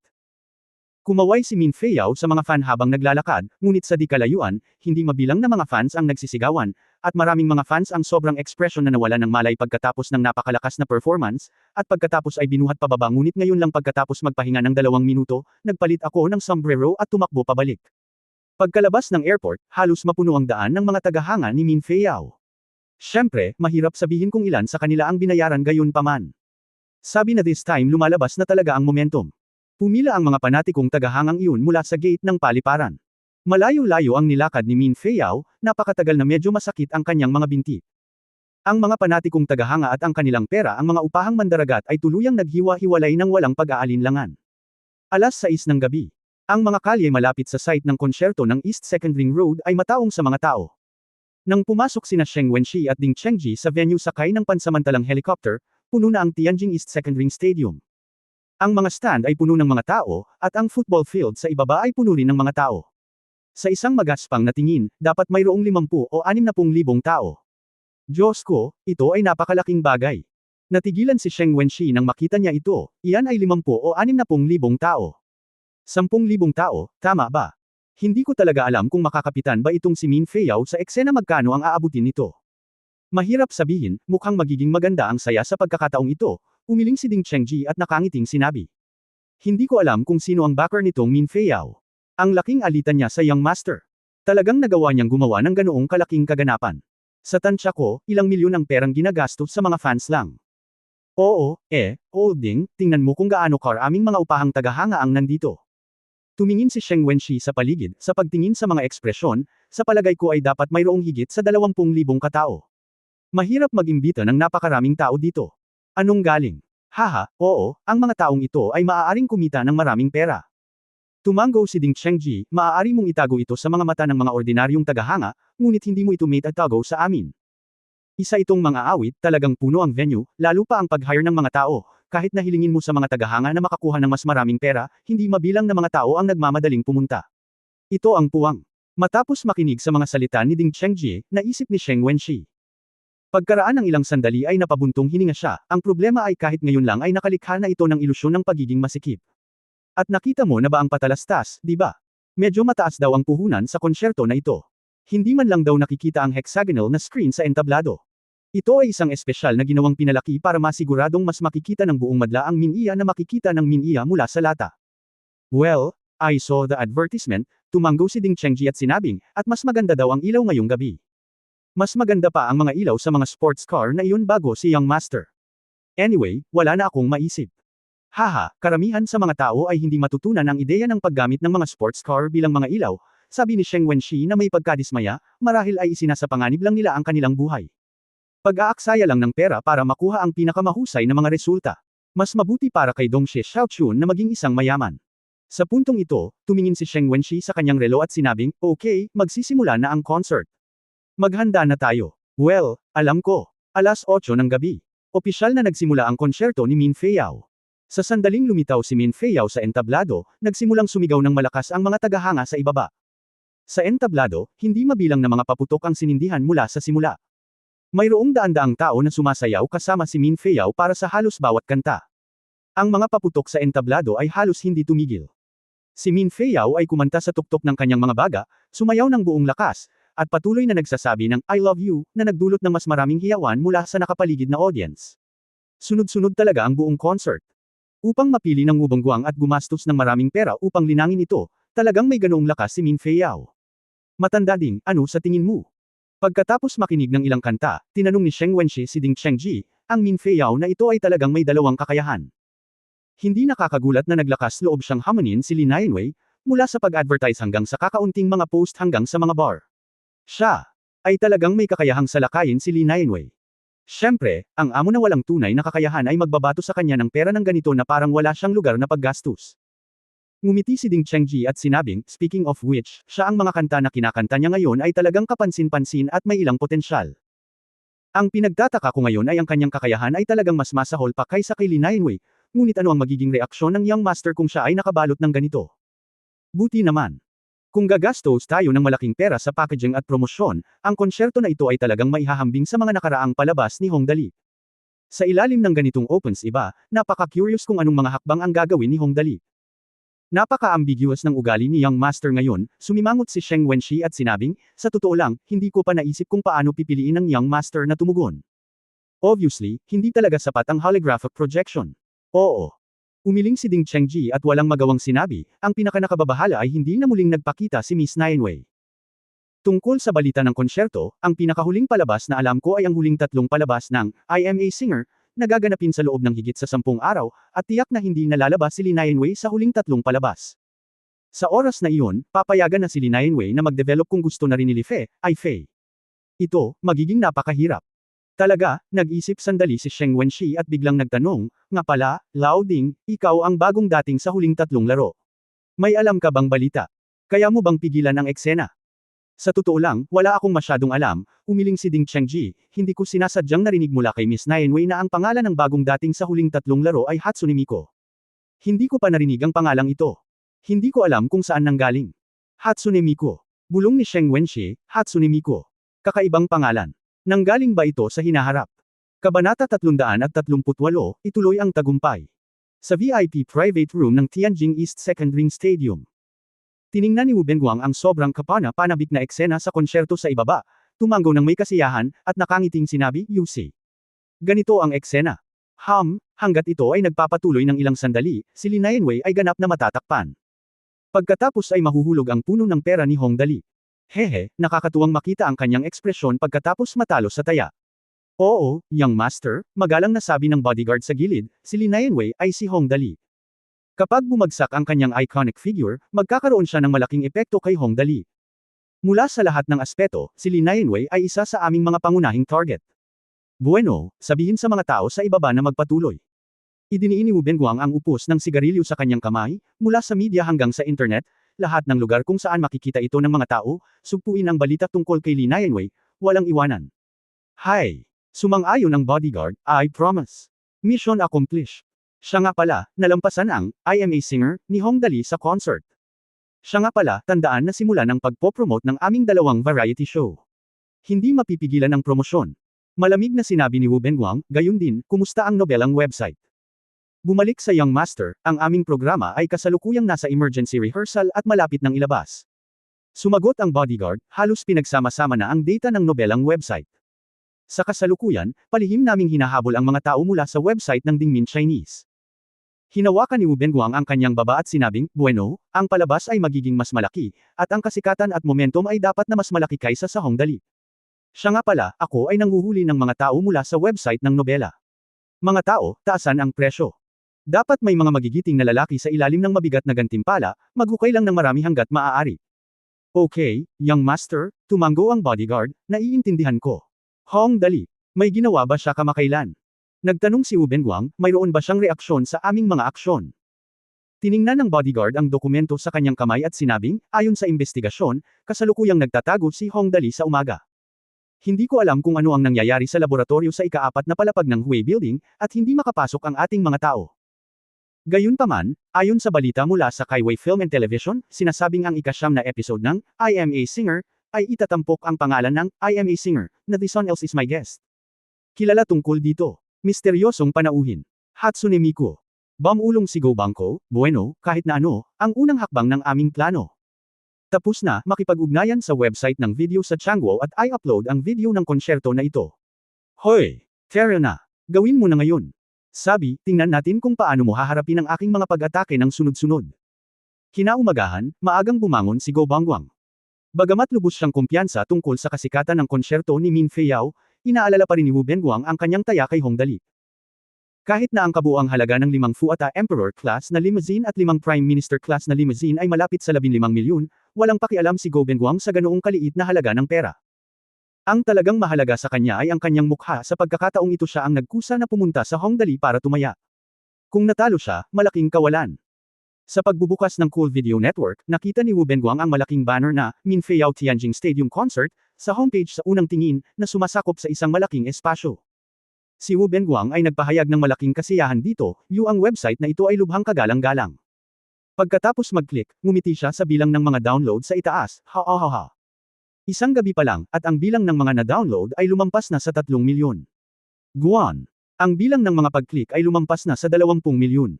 Kumaway si Min Feiyao sa mga fan habang naglalakad, ngunit sa di kalayuan, hindi mabilang na mga fans ang nagsisigawan, at maraming mga fans ang sobrang ekspresyon na nawala ng malay pagkatapos ng napakalakas na performance, at pagkatapos ay binuhat pababa ngunit ngayon lang pagkatapos magpahinga ng 2 minuto, nagpalit ako ng sombrero at tumakbo pabalik. Pagkalabas ng airport, halos mapuno ang daan ng mga tagahanga ni Min Feiyao. Siyempre, mahirap sabihin kung ilan sa kanila ang binayaran gayon paman. Sabi na this time lumalabas na talaga ang momentum. Pumila ang mga panatikong tagahangang iyon mula sa gate ng paliparan. Malayo-layo ang nilakad ni Min Feiyao, napakatagal na medyo masakit ang kanyang mga binti. Ang mga panatikong tagahanga at ang kanilang pera ang mga upahang mandaragat ay tuluyang naghiwa-hiwalay ng walang pag-aalinlangan. Alas 6 ng gabi. Ang mga kalye malapit sa site ng konsyerto ng East Second Ring Road ay mataong sa mga tao. Nang pumasok sina Sheng Wenxi at Ding Chengji sa venue sakay ng pansamantalang helicopter, puno na ang Tianjin East Second Ring Stadium. Ang mga stand ay puno ng mga tao, at ang football field sa ibaba ay puno rin ng mga tao. Sa isang magaspang na tingin, dapat mayroong 50 o 60,000 tao. Diyos ko, ito ay napakalaking bagay. Natigilan si Sheng Wenxi nang makita niya ito, iyan ay 50 o 60,000 tao. 10,000 tao, tama ba? Hindi ko talaga alam kung makakapitan ba itong si Min Feiyao sa eksena magkano ang aabutin nito. Mahirap sabihin, mukhang magiging maganda ang saya sa pagkakataong ito, umiling si Ding Chengji at nakangiting sinabi. Hindi ko alam kung sino ang backer nitong Min Feiyao. Ang laking alitan niya sa Young Master. Talagang nagawa niyang gumawa ng ganoong kalaking kaganapan. Sa tansya ko, ilang milyon ang perang ginagastos sa mga fans lang. Oo, Ding, tingnan mo kung gaano karaming mga upahang tagahanga ang nandito. Tumingin si Sheng Wenxi sa paligid, sa pagtingin sa mga ekspresyon, sa palagay ko ay dapat mayroong higit sa 20,000 katao. Mahirap mag-imbita ng napakaraming tao dito. Anong galing? Haha, oo, ang mga taong ito ay maaaring kumita ng maraming pera. Tumango si Ding Chengji, maaari mong itago ito sa mga mata ng mga ordinaryong tagahanga, ngunit hindi mo ito maitatago sa amin. Isa itong mga awit, talagang puno ang venue, lalo pa ang pag-hire ng mga tao, kahit na hilingin mo sa mga tagahanga na makakuha ng mas maraming pera, hindi mabilang na mga tao ang nagmamadaling pumunta. Ito ang puwang. Matapos makinig sa mga salita ni Ding Chengji, naisip ni Sheng Wenxi. Pagkaraan ng ilang sandali ay napabuntong hininga siya, ang problema ay kahit ngayon lang ay nakalikha na ito ng ilusyon ng pagiging masikip. At nakita mo na ba ang patalastas, di ba? Medyo mataas daw ang puhunan sa konsyerto na ito. Hindi man lang daw nakikita ang hexagonal na screen sa entablado. Ito ay isang espesyal na ginawang pinalaki para masiguradong mas makikita ng buong madla ang min-iya na makikita ng min-iya mula sa lata. Well, I saw the advertisement, tumango si Ding Chengji at sinabing, at mas maganda daw ang ilaw ngayong gabi. Mas maganda pa ang mga ilaw sa mga sports car na iyon bago si Young Master. Anyway, wala na akong maisip. Haha, karamihan sa mga tao ay hindi matutunan ang ideya ng paggamit ng mga sports car bilang mga ilaw, sabi ni Sheng Wenxi na may pagkadismaya, marahil ay isinasapanganib lang nila ang kanilang buhay. Pag-aaksaya lang ng pera para makuha ang pinakamahusay na mga resulta. Mas mabuti para kay Dongxie Xiaochun na maging isang mayaman. Sa puntong ito, tumingin si Sheng Wenxi sa kanyang relo at sinabing, okay, magsisimula na ang concert. Maghanda na tayo. Well, alam ko. Alas 8 ng gabi. Opisyal na nagsimula ang konsyerto ni Min Feiyao. Sa sandaling lumitaw si Min Feiyao sa entablado, nagsimulang sumigaw ng malakas ang mga tagahanga sa ibaba. Sa entablado, hindi mabilang na mga paputok ang sinindihan mula sa simula. Mayroong daan-daang tao na sumasayaw kasama si Min Feiyao para sa halos bawat kanta. Ang mga paputok sa entablado ay halos hindi tumigil. Si Min Feiyao ay kumanta sa tuktok ng kanyang mga baga, sumayaw ng buong lakas, at patuloy na nagsasabi ng I love you, na nagdulot ng mas maraming hiyawan mula sa nakapaligid na audience. Sunod-sunod talaga ang buong concert. Upang mapili ng ngubangguang at gumastos ng maraming pera upang linangin ito, talagang may ganoong lakas si Min Feiyao. Matanda ding, ano sa tingin mo? Pagkatapos makinig ng ilang kanta, tinanong ni Sheng Wenxi si Ding Chengji, ang Min Feiyao na ito ay talagang may dalawang kakayahan. Hindi nakakagulat na naglakas loob siyang hamonin si Li Nianwei, mula sa pag-advertise hanggang sa kakaunting mga post hanggang sa mga bar. Siya ay talagang may kakayahang salakayin si Li Nianwei. Siyempre, ang amo na walang tunay na kakayahan ay magbabato sa kanya ng pera ng ganito na parang wala siyang lugar na paggastos. Ngumiti si Ding Chengji at sinabing, speaking of which, siya ang mga kanta na kinakanta niya ngayon ay talagang kapansin-pansin at may ilang potensyal. Ang pinagtataka ko ngayon ay ang kanyang kakayahan ay talagang mas masahol pa kaysa kay Li Nianwei, ngunit ano ang magiging reaksyon ng Young Master kung siya ay nakabalot ng ganito? Buti naman. Kung gagastos tayo ng malaking pera sa packaging at promosyon, ang konsyerto na ito ay talagang maihahambing sa mga nakaraang palabas ni Hong Dali. Sa ilalim ng ganitong opens iba, napaka-curious kung anong mga hakbang ang gagawin ni Hong Dali. Napaka-ambiguous ng ugali ni Young Master ngayon, sumimangot si Sheng Wenshi at sinabing, sa totoo lang, hindi ko pa naisip kung paano pipiliin ng Young Master na tumugon. Obviously, hindi talaga sapat ang holographic projection. Oo. Umiling si Ding Chengji at walang magawang sinabi, ang pinakanakababahala ay hindi na muling nagpakita si Miss Nianwei. Tungkol sa balita ng konsyerto, ang pinakahuling palabas na alam ko ay ang huling 3 palabas ng I Am a Singer, nagaganapin sa loob ng higit sa 10 araw, at tiyak na hindi nalalabas si Lee Nianwei sa huling 3 palabas. Sa oras na iyon, papayagan na si Lee Nianwei na mag-develop kung gusto na rin ni Li Fei, ay Fei. Ito, magiging napakahirap. Talaga, nag-isip sandali si Sheng Wenshi at biglang nagtanong, nga pala, Lao Ding, ikaw ang bagong dating sa huling 3 laro. May alam ka bang balita? Kaya mo bang pigilan ang eksena? Sa totoo lang, wala akong masyadong alam, umiling si Ding Chengji, hindi ko sinasadyang narinig mula kay Miss Nianwei na ang pangalan ng bagong dating sa huling 3 laro ay Hatsune Miku. Hindi ko pa narinig ang pangalang ito. Hindi ko alam kung saan nanggaling. Hatsune Miku. Bulong ni Sheng Wenshi, Hatsune Miku. Kakaibang pangalan. Nanggaling ba ito sa hinaharap? Kabanata 338, ituloy ang tagumpay. Sa VIP private room ng Tianjin East Second Ring Stadium. Tiningnan ni Wu Benguang ang sobrang kapana-panabik na eksena sa konsyerto sa ibaba, tumango ng may kasiyahan, at nakangiting sinabi, Yusi. Ganito ang eksena. Hanggat ito ay nagpapatuloy ng ilang sandali, si Lee Nianwei ay ganap na matatakpan. Pagkatapos ay mahuhulog ang puno ng pera ni Hong Dali. Hehe, nakakatuwang makita ang kanyang ekspresyon pagkatapos matalo sa taya. Oo, Young Master, magalang na sabi ng bodyguard sa gilid, si Lee Nianwei ay si Hong Dali. Kapag bumagsak ang kanyang iconic figure, magkakaroon siya ng malaking epekto kay Hong Dali. Mula sa lahat ng aspeto, si Lee Nianwei ay isa sa aming mga pangunahing target. Bueno, sabihin sa mga tao sa ibaba na magpatuloy. Idiniin ni Wu Benguang ang upos ng sigarilyo sa kanyang kamay, mula sa media hanggang sa internet, lahat ng lugar kung saan makikita ito ng mga tao, sugpuin ang balita tungkol kay Lee Nianwei, walang iwanan. Hi! Sumang-ayon ang bodyguard, I promise. Mission accomplished. Siya nga pala, nalampasan ang I Am a Singer ni Hong Dali sa concert. Siya nga pala, tandaan na simula ng pagpopromote ng aming 2 variety show. Hindi mapipigilan ang promosyon. Malamig na sinabi ni Wu Benguang, gayon din, kumusta ang nobelang website? Bumalik sa Young Master, ang aming programa ay kasalukuyang nasa emergency rehearsal at malapit ng ilabas. Sumagot ang bodyguard, halos pinagsama-sama na ang data ng nobelang website. Sa kasalukuyan, palihim naming hinahabol ang mga tao mula sa website ng Dingmin Chinese. Hinawakan ni Wu Benguang ang kanyang baba at sinabing, bueno, ang palabas ay magiging mas malaki, at ang kasikatan at momentum ay dapat na mas malaki kaysa sa Hong Dali. Siya nga pala, ako ay nanguhuli ng mga tao mula sa website ng nobela. Mga tao, taasan ang presyo. Dapat may mga magigiting na lalaki sa ilalim ng mabigat na gantimpala, maghukay lang ng marami hanggat maaari. Okay, Young Master, tumango ang bodyguard, naiintindihan ko. Hong Dali, may ginawa ba siya kamakailan? Nagtanong si Wu Benguang, mayroon ba siyang reaksyon sa aming mga aksyon? Tiningnan ng bodyguard ang dokumento sa kanyang kamay at sinabing, ayon sa investigasyon, kasalukuyang nagtatago si Hong Dali sa umaga. Hindi ko alam kung ano ang nangyayari sa laboratorio sa ika-4 na palapag ng Huey Building, at hindi makapasok ang ating mga tao. Gayunpaman, ayon sa balita mula sa Kaiwei Film and Television, sinasabing ang ika-9 na episode ng I Am a Singer, ay itatampok ang pangalan ng I Am a Singer, na The Sun Else is My Guest. Kilala tungkol dito. Misteryosong panauhin. Hatsune Miku. Bamulong si Go Bangko, bueno, kahit na ano, ang unang hakbang ng aming plano. Tapos na, makipag-ugnayan sa website ng video sa Changguo at i-upload ang video ng konsyerto na ito. Hoy! Tara na! Gawin mo na ngayon. Sabi, tingnan natin kung paano mo haharapin ang aking mga pag-atake ng sunod-sunod. Kinaumagahan, maagang bumangon si Go Bangguang. Bagamat lubos siyang kumpiyansa tungkol sa kasikatan ng konsyerto ni Min Feiyao, inaalala pa rin ni Wu Benguang ang kanyang taya kay Hong Dali. Kahit na ang kabuuang halaga ng 5 Fuata Emperor class na limousine at 5 Prime Minister class na limousine ay malapit sa 15 milyon, walang pakialam si Go Benguang sa ganoong kaliit na halaga ng pera. Ang talagang mahalaga sa kanya ay ang kanyang mukha sa pagkakataong ito siya ang nagkusa na pumunta sa Hong Dali para tumaya. Kung natalo siya, malaking kawalan. Sa pagbubukas ng Cool Video Network, nakita ni Wu Benguang ang malaking banner na Min Feiyao Tianjin Stadium Concert sa homepage sa unang tingin na sumasakop sa isang malaking espasyo. Si Wu Benguang ay nagpahayag ng malaking kasiyahan dito, ang website na ito ay lubhang kagalang-galang. Pagkatapos mag-click, ngumiti siya sa bilang ng mga download sa itaas, ha. Isang gabi pa lang, at ang bilang ng mga na-download ay lumampas na sa 3 milyon. Guan. Ang bilang ng mga pag-click ay lumampas na sa 20 milyon.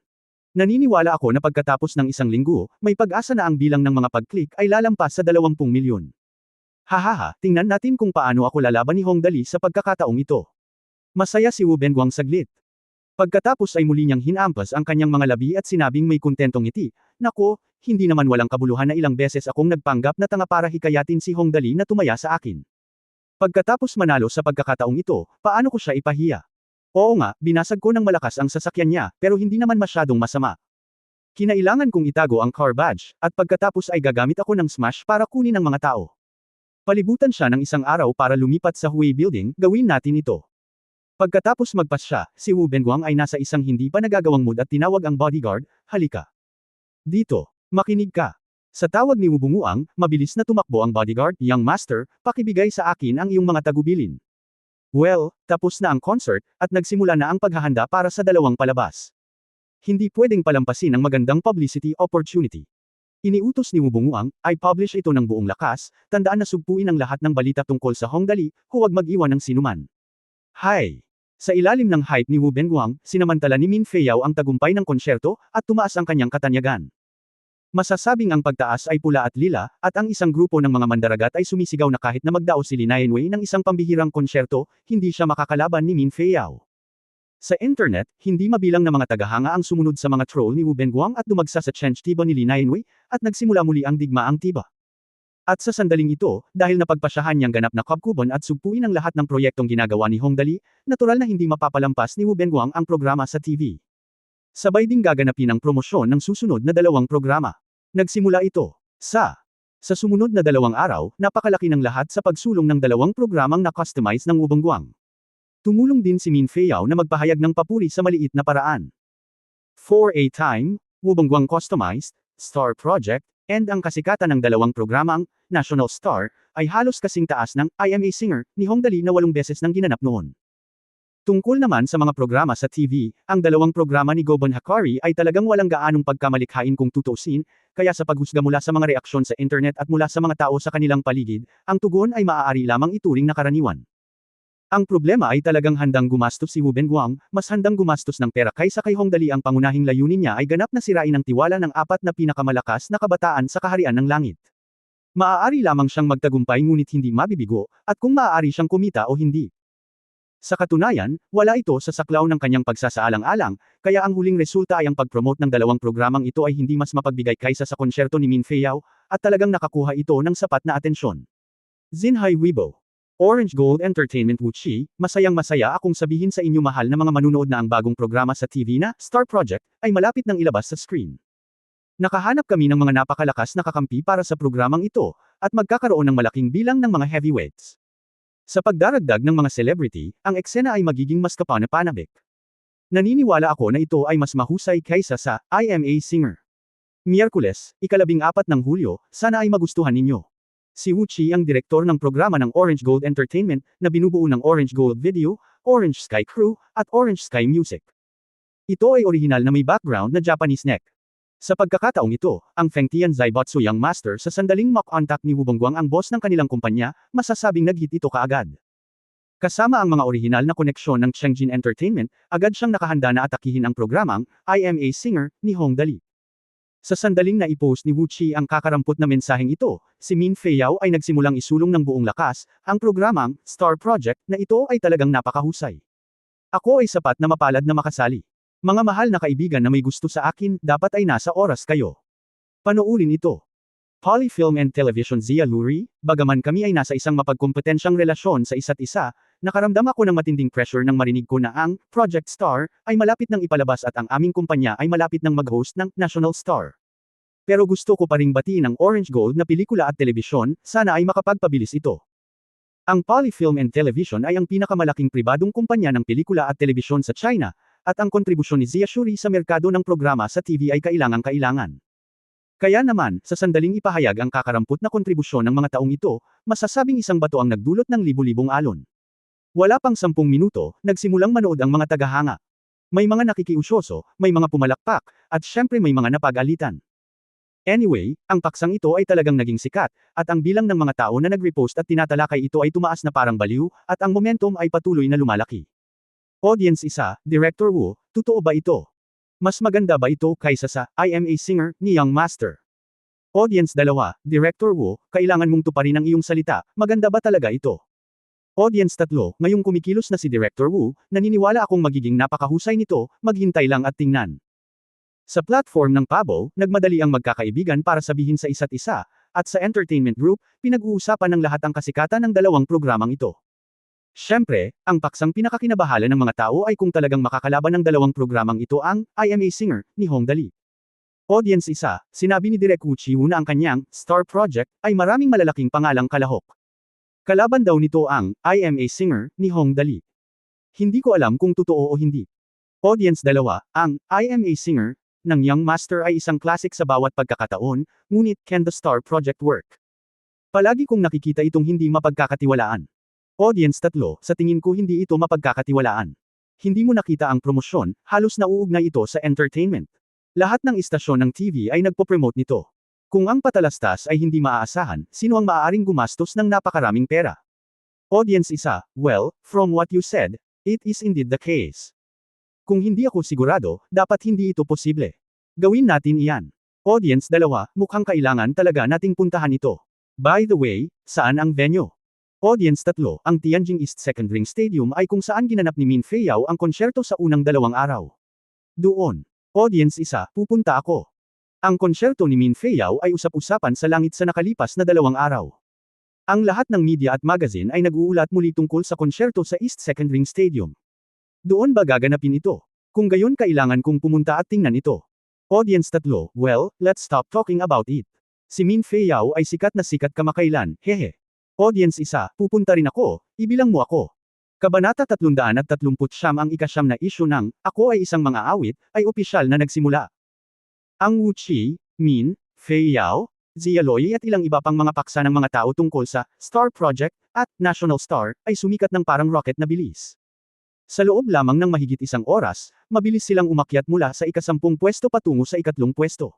Naniniwala ako na pagkatapos ng isang linggo, may pag-asa na ang bilang ng mga pag-click ay lalampas sa 20 milyon. Hahaha, tingnan natin kung paano ako lalaban ni Hong Dali sa pagkakataong ito. Masaya si Wu Benguang saglit. Pagkatapos ay muli niyang hinampas ang kanyang mga labi at sinabing may kontentong ngiti, "Nako, hindi naman walang kabuluhan na ilang beses akong nagpanggap na tanga para hikayatin si Hong Dali na tumaya sa akin. Pagkatapos manalo sa pagkakataong ito, paano ko siya ipahiya? Oo nga, binasag ko ng malakas ang sasakyan niya, pero hindi naman masyadong masama. Kinailangan kong itago ang car badge, at pagkatapos ay gagamit ako ng smash para kunin ang mga tao. Palibutan siya ng isang araw para lumipat sa Huey Building, gawin natin ito." Pagkatapos magpas siya, si Wu Benguang ay nasa isang hindi pa nagagawang mood at tinawag ang bodyguard, "Halika. Dito, makinig ka." Sa tawag ni Wu Benguang, mabilis na tumakbo ang bodyguard, "Young master, pakibigay sa akin ang iyong mga tagubilin." Well, tapos na ang concert, at nagsimula na ang paghahanda para sa dalawang palabas. Hindi pwedeng palampasin ang magandang publicity opportunity. Iniutos ni Wu Benguang, "Ay publish ito ng buong lakas, tandaan na sugpuin ang lahat ng balita tungkol sa Hong Dali, huwag mag-iwan ng sinuman." Hay! Sa ilalim ng hype ni Wu Benguang, sinamantala ni Min Feiyao ang tagumpay ng konsyerto, at tumaas ang kanyang katanyagan. Masasabing ang pagtaas ay pula at lila, at ang isang grupo ng mga mandaragat ay sumisigaw na kahit na magdaos si Lin Yanwei ng isang pambihirang konsyerto, hindi siya makakalaban ni Min Feiyao. Sa internet, hindi mabilang na mga tagahanga ang sumunod sa mga troll ni Wu Benguang at dumagsa sa Chench Tiba ni Lin Yanwei, at nagsimula muli ang digmaang tiba. At sa sandaling ito, dahil napagpasyahan niyang ganap na kabkuban at sugpuin ang lahat ng proyektong ginagawa ni Hong Dali, natural na hindi mapapalampas ni Wu Benguang ang programa sa TV. Sabay ding gaganapin ang promosyon ng susunod na dalawang programa. Nagsimula ito sa sumunod na 2 araw, napakalaki ng lahat sa pagsulong ng 2 programang na-customize ng Wu Benguang. Tumulong din si Min Feiyao na magpahayag ng papuri sa maliit na paraan. For a time, Wu Benguang customized, Star Project, and ang kasikatan ng 2 programang, National Star, ay halos kasing taas ng I Am a Singer ni Hong Dali na 8 beses nang ginanap noon. Tungkol naman sa mga programa sa TV, ang 2 programa ni Gobon Hakari ay talagang walang gaanong pagkamalikhain kung tutuusin, kaya sa paghusga mula sa mga reaksyon sa internet at mula sa mga tao sa kanilang paligid, ang tugon ay maaari lamang ituring na karaniwan. Ang problema ay talagang handang gumastos si Wu Benguang, mas handang gumastos ng pera kaysa kay Hong Dali. Ang pangunahing layunin niya ay ganap na sirain ang tiwala ng 4 na pinakamalakas na kabataan sa kaharian ng langit. Maaari lamang siyang magtagumpay ngunit hindi mabibigo, at kung maaari siyang kumita o hindi. Sa katunayan, wala ito sa saklaw ng kanyang pagsasaalang-alang, kaya ang huling resulta ay ang pag-promote ng 2 programang ito ay hindi mas mapagbigay kaysa sa konsyerto ni Min Feiyao, at talagang nakakuha ito ng sapat na atensyon. Xinhai Weibo. Orange Gold Entertainment Wuxi, masayang-masaya akong sabihin sa inyo mahal na mga manunood na ang bagong programa sa TV na Star Project ay malapit nang ilabas sa screen. Nakahanap kami ng mga napakalakas na kakampi para sa programang ito, at magkakaroon ng malaking bilang ng mga heavyweights. Sa pagdaragdag ng mga celebrity, ang eksena ay magiging mas kapanapanabik. Naniniwala ako na ito ay mas mahusay kaysa sa I Am a Singer. Miyerkules, 14 ng Hulyo, sana ay magustuhan ninyo. Si Wuxi ang direktor ng programa ng Orange Gold Entertainment, na binubuo ng Orange Gold Video, Orange Sky Crew, at Orange Sky Music. Ito ay orihinal na may background na Japanese neck. Sa pagkakataong ito, ang Fengtian Zaibatsu Young Master sa sandaling mock-contact ni Wu Benguang ang boss ng kanilang kumpanya, masasabing nag-hit ito kaagad. Kasama ang mga orihinal na koneksyon ng Chengjin Entertainment, agad siyang nakahanda na atakihin ang programang I Am a Singer ni Hong Dali. Sa sandaling na i-post ni Wuxi ang kakarampot na mensaheng ito, si Min Feiyao ay nagsimulang isulong ng buong lakas, ang programang Star Project na ito ay talagang napakahusay. Ako ay sapat na mapalad na makasali. Mga mahal na kaibigan na may gusto sa akin, dapat ay nasa oras kayo. Panoorin ito. Poly Film and Television Zia Luri, bagaman kami ay nasa isang mapagkompetensyang relasyon sa isa't isa, nakaramdam ako ng matinding pressure nang marinig ko na ang Project Star ay malapit ng ipalabas at ang aming kumpanya ay malapit ng mag-host ng National Star. Pero gusto ko pa ring batiin ang Orange Gold na pelikula at telebisyon, sana ay makapagpabilis ito. Ang Poly Film and Television ay ang pinakamalaking pribadong kumpanya ng pelikula at telebisyon sa China, at ang kontribusyon ni Zia Shuri sa merkado ng programa sa TV ay kailangang-kailangan. Kaya naman, sa sandaling ipahayag ang kakarampot na kontribusyon ng mga taong ito, masasabing isang bato ang nagdulot ng libu-libong alon. Wala pang 10 minuto, nagsimulang manood ang mga tagahanga. May mga nakikiusyoso, may mga pumalakpak, at syempre may mga napag-alitan. Anyway, ang paksang ito ay talagang naging sikat, at ang bilang ng mga tao na nag-repost at tinatalakay ito ay tumaas na parang baliw, at ang momentum ay patuloy na lumalaki. Audience 1, Director Wu, totoo ba ito? Mas maganda ba ito kaysa sa I am a singer ni Young Master? Audience 2, Director Wu, kailangan mong tuparin ang iyong salita, maganda ba talaga ito? Audience 3, ngayong kumikilos na si Director Wu, naniniwala akong magiging napakahusay nito, maghintay lang at tingnan. Sa platform ng Pabo, nagmadali ang magkakaibigan para sabihin sa isa't isa, at sa entertainment group, pinag-uusapan ng lahat ang kasikatan ng dalawang programang ito. Siyempre, ang paksang pinakakinabahala ng mga tao ay kung talagang makakalaban ng dalawang programang ito ang I Am a Singer ni Hong Dali. Audience 1, sinabi ni Direk Wu Chiu na ang kanyang Star Project ay maraming malalaking pangalang kalahok. Kalaban daw nito ang I Am a Singer ni Hong Dali. Hindi ko alam kung totoo o hindi. Audience 2, ang I Am a Singer ng Young Master ay isang classic sa bawat pagkakataon, ngunit can the Star Project work? Palagi kong nakikita itong hindi mapagkakatiwalaan. Audience 3, sa tingin ko hindi ito mapagkakatiwalaan. Hindi mo nakita ang promosyon, halos nauugnay ito sa entertainment. Lahat ng istasyon ng TV ay nagpo-promote nito. Kung ang patalastas ay hindi maaasahan, sino ang maaaring gumastos ng napakaraming pera? Audience 1, well, from what you said, it is indeed the case. Kung hindi ako sigurado, dapat hindi ito posible. Gawin natin iyan. Audience 2, mukhang kailangan talaga nating puntahan ito. By the way, saan ang venue? Audience 3, ang Tianjin East Second Ring Stadium ay kung saan ginanap ni Min Feiyao ang konsyerto sa unang 2 araw. Doon. Audience 1, pupunta ako. Ang konsyerto ni Min Feiyao ay usap-usapan sa langit sa nakalipas na 2 araw. Ang lahat ng media at magazine ay nag-uulat muli tungkol sa konsyerto sa East Second Ring Stadium. Doon ba gaganapin ito? Kung gayon kailangan kong pumunta at tingnan ito. Audience 3, well, let's stop talking about it. Si Min Feiyao ay sikat na sikat kamakailan, hehe. Audience 1, pupunta rin ako, ibilang mo ako. Kabanata 339 ang ika-9 na isyu ng Ako ay isang mga awit, ay opisyal na nagsimula. Ang Wu Chi, Min, Feiyao, Zia Loi at ilang iba pang mga paksa ng mga tao tungkol sa Star Project at National Star ay sumikat ng parang rocket na bilis. Sa loob lamang ng mahigit 1 oras, mabilis silang umakyat mula sa ika-10 pwesto patungo sa ika-3 pwesto.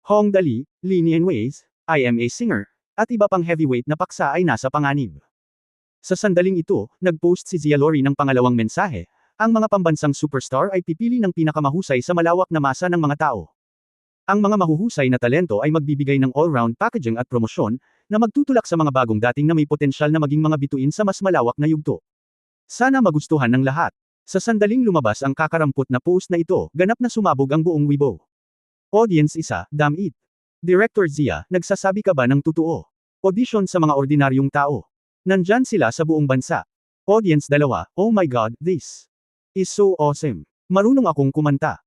Hong Dali, Lin Yanweis, I Am a Singer, at iba pang heavyweight na paksa ay nasa panganib. Sa sandaling ito, nag-post si Zia Lori ng pangalawang mensahe, ang mga pambansang superstar ay pipili ng pinakamahusay sa malawak na masa ng mga tao. Ang mga mahuhusay na talento ay magbibigay ng all-round packaging at promosyon, na magtutulak sa mga bagong dating na may potensyal na maging mga bituin sa mas malawak na yugto. Sana magustuhan ng lahat. Sa sandaling lumabas ang kakarampot na post na ito, ganap na sumabog ang buong Weibo. Audience 1, damn it. Director Zia, nagsasabi ka ba ng totoo? Audition sa mga ordinaryong tao. Nandyan sila sa buong bansa. Audience 2, oh my god, this is so awesome. Marunong akong kumanta.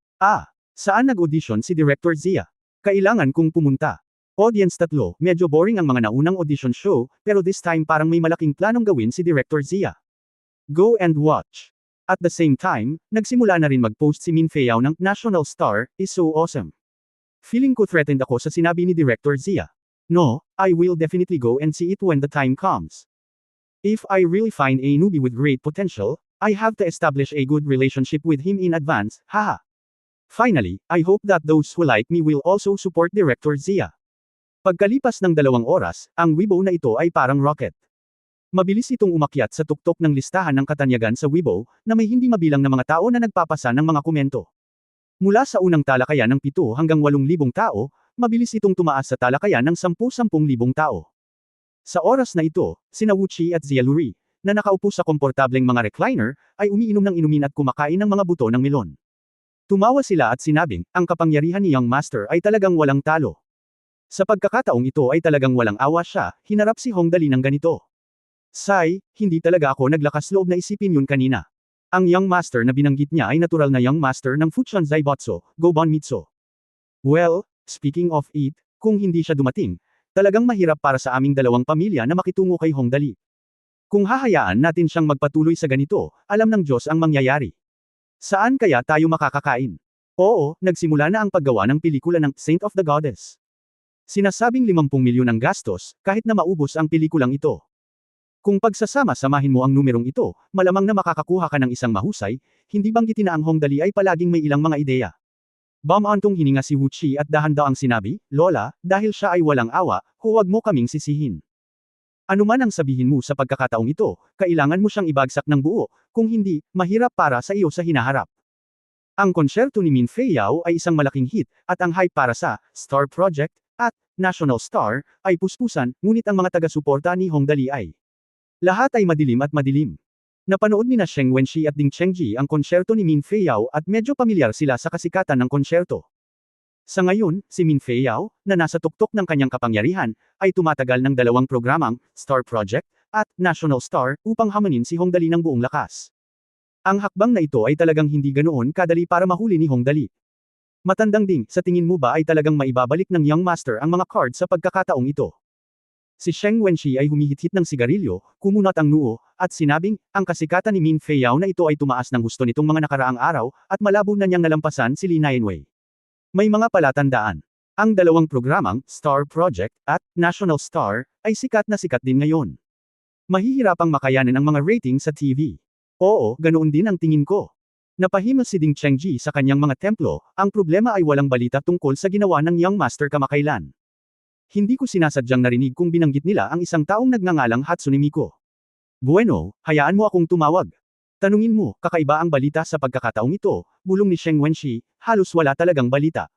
Saan nag-audition si Director Zia? Kailangan kong pumunta. Audience 3, medyo boring ang mga naunang audition show, pero this time parang may malaking planong gawin si Director Zia. Go and watch. At the same time, nagsimula na rin mag-post si Min Feiyao ng National Star is so awesome. Feeling ko threatened ako sa sinabi ni Director Zia. No, I will definitely go and see it when the time comes. If I really find a newbie with great potential, I have to establish a good relationship with him in advance, haha. Finally, I hope that those who like me will also support Director Zia. Pagkalipas ng 2 oras, ang Weibo na ito ay parang rocket. Mabilis itong umakyat sa tuktok ng listahan ng katanyagan sa Weibo, na may hindi mabilang na mga tao na nagpapasa ng mga komento. Mula sa unang talakayan ng 7 hanggang 8,000 tao, mabilis itong tumaas sa talakayan ng 10,000 tao. Sa oras na ito, sina Wu Chi at Zia Luri, na nakaupo sa komportableng mga recliner, ay umiinom ng inumin at kumakain ng mga buto ng melon. Tumawa sila at sinabing, ang kapangyarihan ni Young Master ay talagang walang talo. Sa pagkakataong ito ay talagang walang awa siya, hinarap si Hong Dali ng ganito. Sai, hindi talaga ako naglakas loob na isipin yun kanina. Ang Young Master na binanggit niya ay natural na Young Master ng Fuchun Zaibotso, Gobon Mitso. Well, speaking of it, kung hindi siya dumating, talagang mahirap para sa aming dalawang pamilya na makitungo kay Hong Dali. Kung hahayaan natin siyang magpatuloy sa ganito, alam ng Diyos ang mangyayari. Saan kaya tayo makakakain? Oo, nagsimula na ang paggawa ng pelikula ng Saint of the Goddess. Sinasabing 50 milyon ang gastos, kahit na maubos ang pelikulang ito. Kung pagsasama-samahin mo ang numerong ito, malamang na makakakuha ka ng isang mahusay, hindi banggitin na ang Hong Dali ay palaging may ilang mga ideya. Bamantong hininga si Wu Chi at dahan-daang sinabi, Lola, dahil siya ay walang awa, huwag mo kaming sisihin. Ano man ang sabihin mo sa pagkakataong ito, kailangan mo siyang ibagsak ng buo, kung hindi, mahirap para sa iyo sa hinaharap. Ang konsyerto ni Min Fei Yao ay isang malaking hit, at ang hype para sa Star Project at National Star ay puspusan, ngunit ang mga taga-suporta ni Hong Dali ay lahat ay madilim at madilim. Napanood ni na Sheng Wenxi at Ding Chengji ang konsyerto ni Min Fei Yao at medyo pamilyar sila sa kasikatan ng konsyerto. Sa ngayon, si Min Fei Yao, na nasa tuktok ng kanyang kapangyarihan, ay tumatagal ng dalawang programang, Star Project at National Star, upang hamanin si Hong Dali ng buong lakas. Ang hakbang na ito ay talagang hindi ganoon kadali para mahuli ni Hong Dali. Matandang Ding, sa tingin mo ba ay talagang maibabalik ng Young Master ang mga card sa pagkakataong ito? Si Sheng Wenxi ay humihit-hit ng sigarilyo, kumunat ang noo, at sinabing, ang kasikatan ni Min Fei Yao na ito ay tumaas ng husto nitong mga nakaraang araw, at malabo na niyang nalampasan si Li Nianwei. May mga palatandaan. Ang dalawang programang, Star Project at National Star, ay sikat na sikat din ngayon. Mahihirapang makayanin ang mga rating sa TV. Oo, ganoon din ang tingin ko. Napahimos si Ding Chengji sa kanyang mga templo, ang problema ay walang balita tungkol sa ginawa ng Young Master kamakailan. Hindi ko sinasadyang narinig kung binanggit nila ang isang taong nagngangalang Hatsune Miku. Bueno, hayaan mo akong tumawag. Tanungin mo, kakaiba ang balita sa pagkakataong ito, bulong ni Sheng Wenxi, halos wala talagang balita.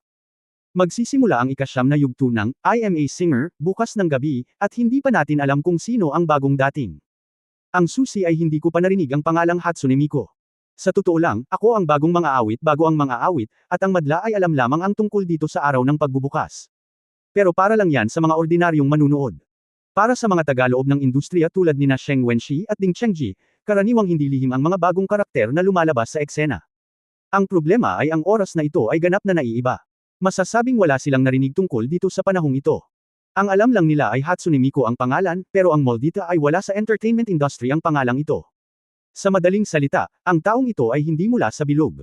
Magsisimula ang ikasyam na yugto ng I Am a Singer, bukas ng gabi, at hindi pa natin alam kung sino ang bagong dating. Ang susi ay hindi ko pa narinig ang pangalang Hatsune Miku. Sa totoo lang, ako ang bagong mga awit bago ang mga awit, at ang madla ay alam lamang ang tungkol dito sa araw ng pagbubukas. Pero para lang yan sa mga ordinaryong manunood. Para sa mga tagaloob ng industriya tulad ni na Sheng Wenxi at Ding Chengji, karaniwang hindi lihim ang mga bagong karakter na lumalabas sa eksena. Ang problema ay ang oras na ito ay ganap na naiiba. Masasabing wala silang narinig tungkol dito sa panahong ito. Ang alam lang nila ay Hatsune Miku ang pangalan, pero ang Moldita ay wala sa entertainment industry ang pangalang ito. Sa madaling salita, ang taong ito ay hindi mula sa bilog.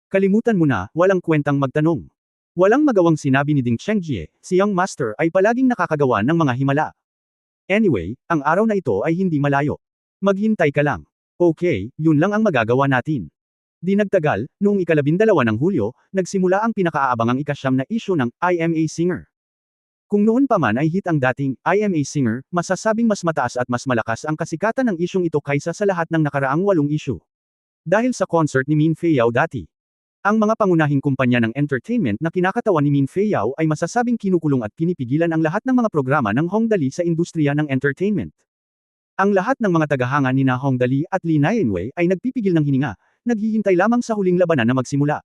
Kalimutan mo na, walang kwentang magtanong. Walang magawang sinabi ni Ding Chengji, si Young Master ay palaging nakakagawa ng mga himala. Anyway, ang araw na ito ay hindi malayo. Maghintay ka lang. Okay, yun lang ang magagawa natin. Di nagtagal, noong ika-12 ng Hulyo, nagsimula ang pinakaaabangang ikasyam na issue ng I Am a Singer. Kung noon pa man ay hit ang dating I Am a Singer, masasabing mas mataas at mas malakas ang kasikatan ng isyung ito kaysa sa lahat ng nakaraang 8 issue. Dahil sa concert ni Min Fei Yao dati. Ang mga pangunahing kumpanya ng entertainment na kinakatawan ni Min Fei Yao ay masasabing kinukulong at pinipigilan ang lahat ng mga programa ng Hong Dali sa industriya ng entertainment. Ang lahat ng mga tagahanga ni na Hong Dali at Li Nianwei ay nagpipigil ng hininga, naghihintay lamang sa huling labanan na magsimula.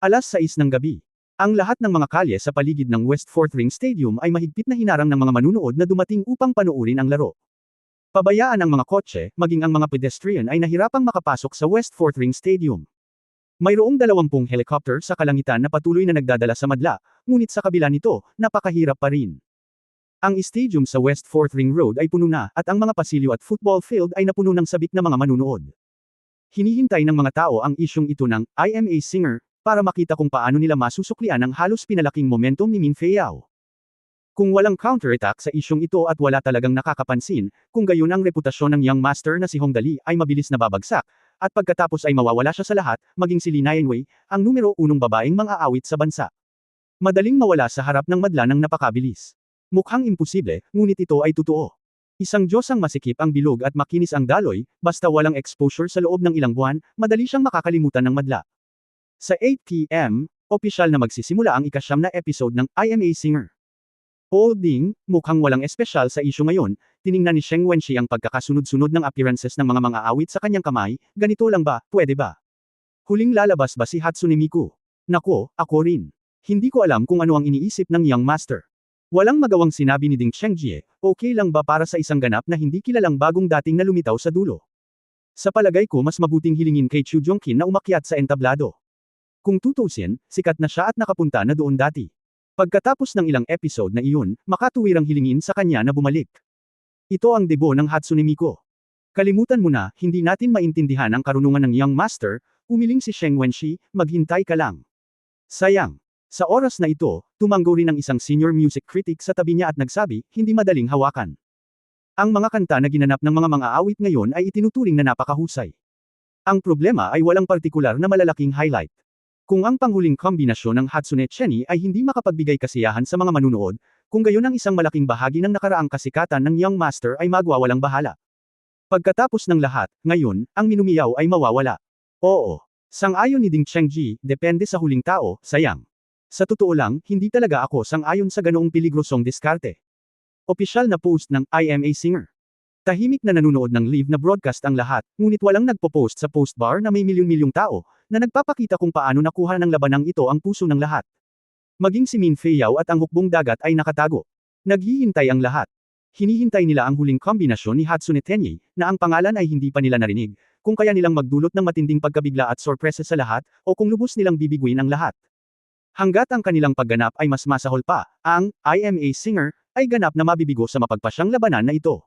Alas 6 ng gabi. Ang lahat ng mga kalye sa paligid ng West 4th Ring Stadium ay mahigpit na hinarang ng mga manunood na dumating upang panoorin ang laro. Pabayaan ang mga kotse, maging ang mga pedestrian ay nahirapang makapasok sa West 4th Ring Stadium. Mayroong 20 helicopter sa kalangitan na patuloy na nagdadala sa madla, ngunit sa kabila nito, napakahirap pa rin. Ang stadium sa West 4th Ring Road ay puno na, at ang mga pasilyo at football field ay napuno ng sabik na mga manunood. Hinihintay ng mga tao ang isyung ito ng I Am a Singer, para makita kung paano nila masusuklian ang halos pinalaking momentum ni Min Fei Yao. Kung walang counterattack sa isyung ito at wala talagang nakakapansin, kung gayon ang reputasyon ng Young Master na si Hong Dali ay mabilis na babagsak, at pagkatapos ay mawawala siya sa lahat, maging si Li Nianwei, ang numero 1 babaeng mang-aawit sa bansa. Madaling mawala sa harap ng madla ng napakabilis. Mukhang imposible, ngunit ito ay totoo. Isang Diyos ang masikip ang bilog at makinis ang daloy, basta walang exposure sa loob ng ilang buwan, madali siyang makakalimutan ng madla. Sa 8 p.m., opisyal na magsisimula ang ikasyam na episode ng I Am a Singer. Ding, mukhang walang espesyal sa isyu ngayon, tiningnan ni Sheng Wenxi ang pagkakasunod-sunod ng appearances ng mga mang-aawit sa kanyang kamay, ganito lang ba, pwede ba? Huling lalabas ba si Hatsune Miku? Nako, ako rin. Hindi ko alam kung ano ang iniisip ng Young Master. Walang magawang sinabi ni Ding Chengji, okay lang ba para sa isang ganap na hindi kilalang bagong dating na lumitaw sa dulo? Sa palagay ko mas mabuting hilingin kay Chu Jongkin na umakyat sa entablado. Kung tutusin, sikat na siya at nakapunta na doon dati. Pagkatapos ng ilang episode na iyon, makatuwirang hilingin sa kanya na bumalik. Ito ang debo ng Hatsune Miku. Kalimutan mo na, hindi natin maintindihan ang karunungan ng Young Master, umiling si Sheng Wenxi, maghintay ka lang. Sayang. Sa oras na ito, tumanggo rin ang isang senior music critic sa tabi niya at nagsabi, hindi madaling hawakan. Ang mga kanta na ginanap ng mga mang-aawit ngayon ay itinuturing na napakahusay. Ang problema ay walang partikular na malalaking highlight. Kung ang panghuling kombinasyon ng Hatsune Cheni ay hindi makapagbigay kasiyahan sa mga manunood, kung gayon ang isang malaking bahagi ng nakaraang kasikatan ng Young Master ay magwawalang bahala. Pagkatapos ng lahat, ngayon, ang minumiyaw ay mawawala. Oo. Sang-ayon ni Ding Chengji, depende sa huling tao, sayang. Sa totoo lang, hindi talaga ako sang-ayon sa ganoong peligrosong diskarte. Opisyal na post ng I Am a Singer. Tahimik na nanunood ng live na broadcast ang lahat, ngunit walang nagpo-post sa post bar na may milyon-milyong tao, na nagpapakita kung paano nakuha ng labanang ito ang puso ng lahat. Maging si Min Feiyao at ang hukbong dagat ay nakatago. Naghihintay ang lahat. Hinihintay nila ang huling kombinasyon ni Hatsune Tenyi, na ang pangalan ay hindi pa nila narinig, kung kaya nilang magdulot ng matinding pagkabigla at sorpresa sa lahat, o kung lubos nilang bibiguin ang lahat. Hanggat ang kanilang pagganap ay mas masahol pa, ang I Am a Singer ay ganap na mabibigo sa mapagpasyang labanan na ito.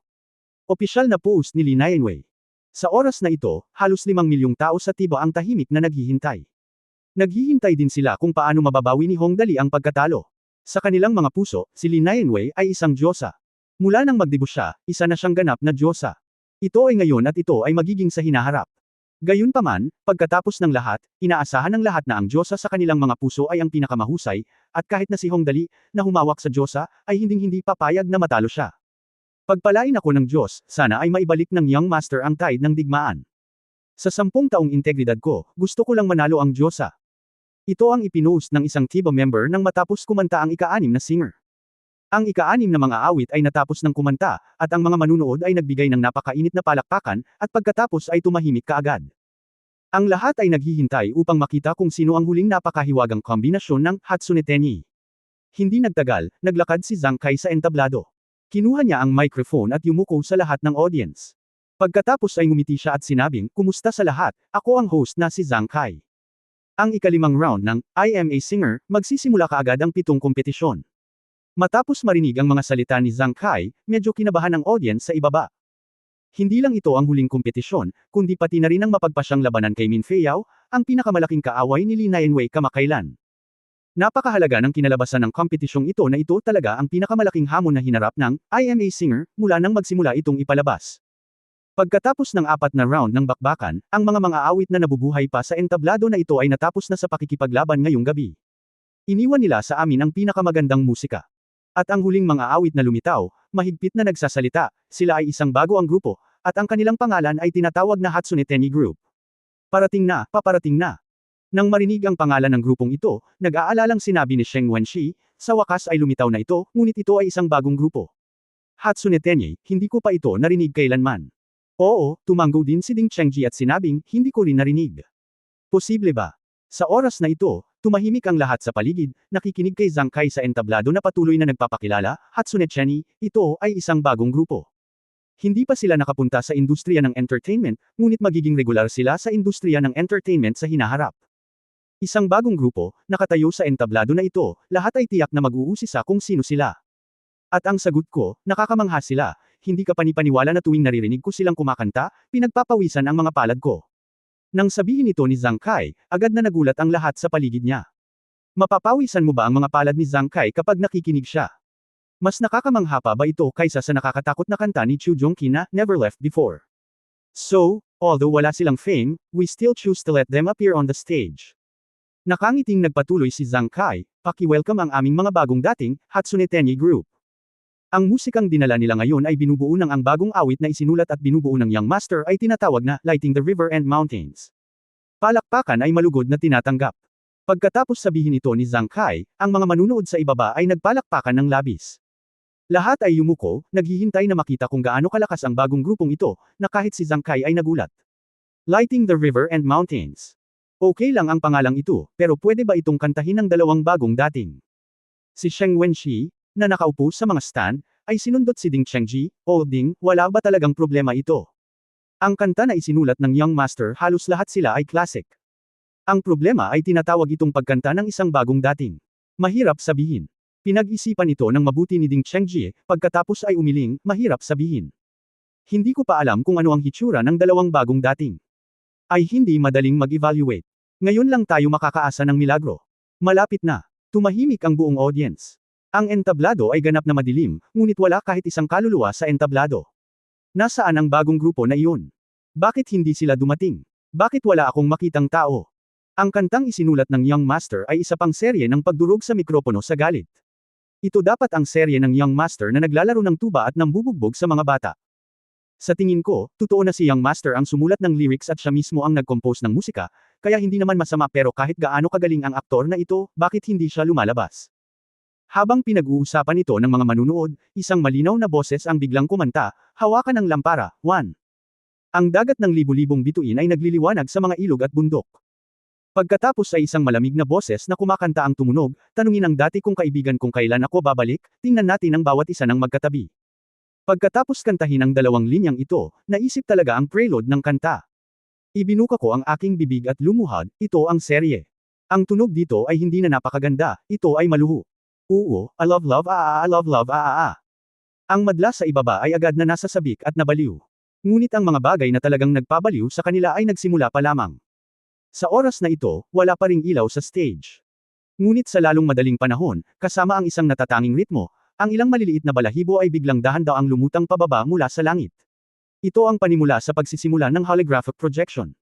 Opisyal na post ni Li Nianwei. Sa oras na ito, halos 5 milyong tao sa Tiba ang tahimik na naghihintay. Naghihintay din sila kung paano mababawi ni Hong Dali ang pagkatalo. Sa kanilang mga puso, si Li Nianwei ay isang diyosa. Mula nang magdebut siya, isa na siyang ganap na diyosa. Ito ay ngayon at ito ay magiging sa hinaharap. Gayunpaman, pagkatapos ng lahat, inaasahan ng lahat na ang diyosa sa kanilang mga puso ay ang pinakamahusay, at kahit na si Hong Dali, na humawak sa diyosa, ay hinding-hindi papayag na matalo siya. Pagpalain ako ng Diyos, sana ay maibalik ng Young Master ang tide ng digmaan. Sa 10 taong integridad ko, gusto ko lang manalo ang diyosa. Ito ang ipinost ng isang Tiba member nang matapos kumanta ang ika-6 na singer. Ang ika-6 na mga awit ay natapos ng kumanta, at ang mga manunood ay nagbigay ng napakainit na palakpakan, at pagkatapos ay tumahimik kaagad. Ang lahat ay naghihintay upang makita kung sino ang huling napakahiwagang kombinasyon ng Hatsune Tenyi. Hindi nagtagal, naglakad si Zhang Kai sa entablado. Kinuha niya ang microphone at yumuko sa lahat ng audience. Pagkatapos ay ngumiti siya at sinabing, "Kumusta sa lahat, ako ang host na si Zhang Kai." Ang ika-5 round ng I Am a Singer, magsisimula kaagad ang 7 kompetisyon. Matapos marinig ang mga salita ni Zhang Kai, medyo kinabahan ang audience sa ibaba. Hindi lang ito ang huling kompetisyon, kundi pati na rin ang mapagpasyang labanan kay Min Feiyao, ang pinakamalaking kaaway ni Li Nianwei kamakailan. Napakahalaga ng kinalabasan ng kompetisyong ito na ito talaga ang pinakamalaking hamon na hinarap ng I Am a Singer, mula nang magsimula itong ipalabas. Pagkatapos ng 4 na round ng bakbakan, ang mga awit na nabubuhay pa sa entablado na ito ay natapos na sa pakikipaglaban ngayong gabi. Iniwan nila sa amin ang pinakamagandang musika. At ang huling mga awit na lumitaw, mahigpit na nagsasalita, sila ay isang bago ang grupo, at ang kanilang pangalan ay tinatawag na Hatsune Tenyi Group. Parating na, paparating na. Nang marinig ang pangalan ng grupong ito, nag-aalalang sinabi ni Sheng Wenshi, sa wakas ay lumitaw na ito, ngunit ito ay isang bagong grupo. Hatsune Tenyi, hindi ko pa ito narinig kailanman. Oo, tumanggo din si Ding Chengji at sinabing, hindi ko rin narinig. Posible ba? Sa oras na ito, tumahimik ang lahat sa paligid, nakikinig kay Zhang Kai sa entablado na patuloy na nagpapakilala, Hatsune Tenyi, ito ay isang bagong grupo. Hindi pa sila nakapunta sa industriya ng entertainment, ngunit magiging regular sila sa industriya ng entertainment sa hinaharap. Isang bagong grupo, nakatayo sa entablado na ito, lahat ay tiyak na mag-uusisa kung sino sila. At ang sagot ko, nakakamangha sila, hindi ka panipaniwala na tuwing naririnig ko silang kumakanta, pinagpapawisan ang mga palad ko. Nang sabihin ito ni Zhang Kai, agad na nagulat ang lahat sa paligid niya. Mapapawisan mo ba ang mga palad ni Zhang Kai kapag nakikinig siya? Mas nakakamangha pa ba ito kaysa sa nakakatakot na kanta ni Chu Jongki na Never Left Before? So, although wala silang fame, we still choose to let them appear on the stage. Nakangiting nagpatuloy si Zhang Kai, "Paki-welcome ang aming mga bagong dating, Hatsune Tenyi Group. Ang musikang dinala nila ngayon ay binubuo ng ang bagong awit na isinulat at binubuo ng Young Master ay tinatawag na Lighting the River and Mountains." Palakpakan ay malugod na tinatanggap. Pagkatapos sabihin ito ni Zhang Kai, ang mga manunood sa ibaba ay nagpalakpakan ng labis. Lahat ay yumuko, naghihintay na makita kung gaano kalakas ang bagong grupong ito, na kahit si Zhang Kai ay nagulat. Lighting the River and Mountains. Okay lang ang pangalang ito, pero pwede ba itong kantahin ng dalawang bagong dating? Si Sheng Wenshi, na nakaupo sa mga stand, ay sinundot si Ding Chengji, "Oh Ding, wala ba talagang problema ito? Ang kanta na isinulat ng Young Master halos lahat sila ay classic. Ang problema ay tinatawag itong pagkanta ng isang bagong dating. Mahirap sabihin." Pinag-isipan ito ng mabuti ni Ding Chengji, pagkatapos ay umiling, "Mahirap sabihin. Hindi ko pa alam kung ano ang hitsura ng dalawang bagong dating. Ay hindi madaling mag-evaluate. Ngayon lang tayo makakaasa ng milagro." Malapit na. Tumahimik ang buong audience. Ang entablado ay ganap na madilim, ngunit wala kahit isang kaluluwa sa entablado. Nasaan ang bagong grupo na iyon? Bakit hindi sila dumating? Bakit wala akong makitang tao? Ang kantang isinulat ng Young Master ay isa pang serye ng pagdurog sa mikropono sa galit. Ito dapat ang serye ng Young Master na naglalaro ng tuba at nambubugbog sa mga bata. Sa tingin ko, totoo na si Young Master ang sumulat ng lyrics at siya mismo ang nag-compose ng musika, kaya hindi naman masama pero kahit gaano kagaling ang aktor na ito, bakit hindi siya lumalabas? Habang pinag-uusapan ito ng mga manunood, isang malinaw na boses ang biglang kumanta, hawakan ng lampara, 1. Ang dagat ng libu-libong bituin ay nagliliwanag sa mga ilog at bundok. Pagkatapos ay isang malamig na boses na kumakanta ang tumunog, tanungin ang dati kong kaibigan kung kailan ako babalik, tingnan natin ang bawat isa ng magkatabi. Pagkatapos kantahin ang dalawang linyang ito, naisip talaga ang prelude ng kanta. Ibinuka ko ang aking bibig at lumuhad, ito ang serye. Ang tunog dito ay hindi na napakaganda, ito ay maluho. Oo, I love love I love love Ang madla sa ibaba ay agad na nasa sabik at nabaliw. Ngunit ang mga bagay na talagang nagpabaliw sa kanila ay nagsimula pa lamang. Sa oras na ito, wala pa ring ilaw sa stage. Ngunit sa lalong madaling panahon, kasama ang isang natatanging ritmo, ang ilang maliliit na balahibo ay biglang dahan-daang lumutang pababa mula sa langit. Ito ang panimula sa pagsisimula ng holographic projection.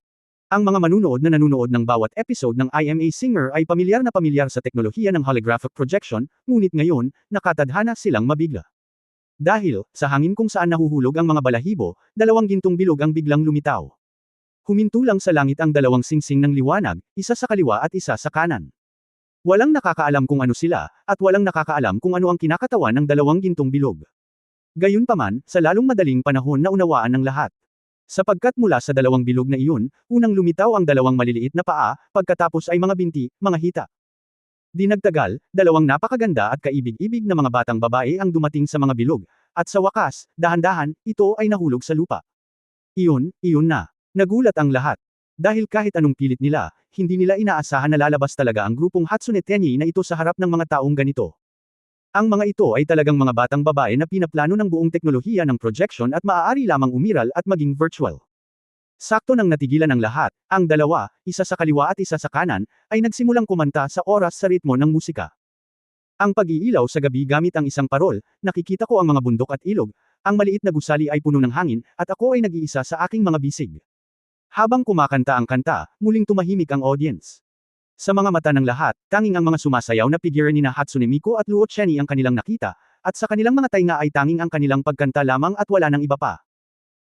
Ang mga manunood na nanunood ng bawat episode ng I Am a Singer ay pamilyar na pamilyar sa teknolohiya ng holographic projection, ngunit ngayon, nakatadhana silang mabigla. Dahil, sa hangin kung saan nahuhulog ang mga balahibo, dalawang gintong bilog ang biglang lumitaw. Huminto lang sa langit ang dalawang singsing ng liwanag, isa sa kaliwa at isa sa kanan. Walang nakakaalam kung ano sila, at walang nakakaalam kung ano ang kinakatawan ng dalawang gintong bilog. Gayunpaman, sa lalong madaling panahon na unawaan ng lahat. Sapagkat mula sa dalawang bilog na iyon, unang lumitaw ang dalawang maliliit na paa, pagkatapos ay mga binti, mga hita. Di nagtagal, dalawang napakaganda at kaibig-ibig na mga batang babae ang dumating sa mga bilog, at sa wakas, dahan-dahan, ito ay nahulog sa lupa. Iyon na. Nagulat ang lahat. Dahil kahit anong pilit nila, hindi nila inaasahan na lalabas talaga ang grupong Hatsune Tenyi na ito sa harap ng mga taong ganito. Ang mga ito ay talagang mga batang babae na pinaplano ng buong teknolohiya ng projection at maaari lamang umiral at maging virtual. Sakto nang natigilan ang lahat, ang dalawa, isa sa kaliwa at isa sa kanan, ay nagsimulang kumanta sa oras sa ritmo ng musika. Ang pag-iilaw sa gabi gamit ang isang parol, nakikita ko ang mga bundok at ilog, ang maliit na gusali ay puno ng hangin, at ako ay nag-iisa sa aking mga bisig. Habang kumakanta ang kanta, muling tumahimik ang audience. Sa mga mata ng lahat, tanging ang mga sumasayaw na figure ni Hatsune Miku at Luo Chenny ang kanilang nakita, at sa kanilang mga tainga ay tanging ang kanilang pagkanta lamang at wala nang iba pa.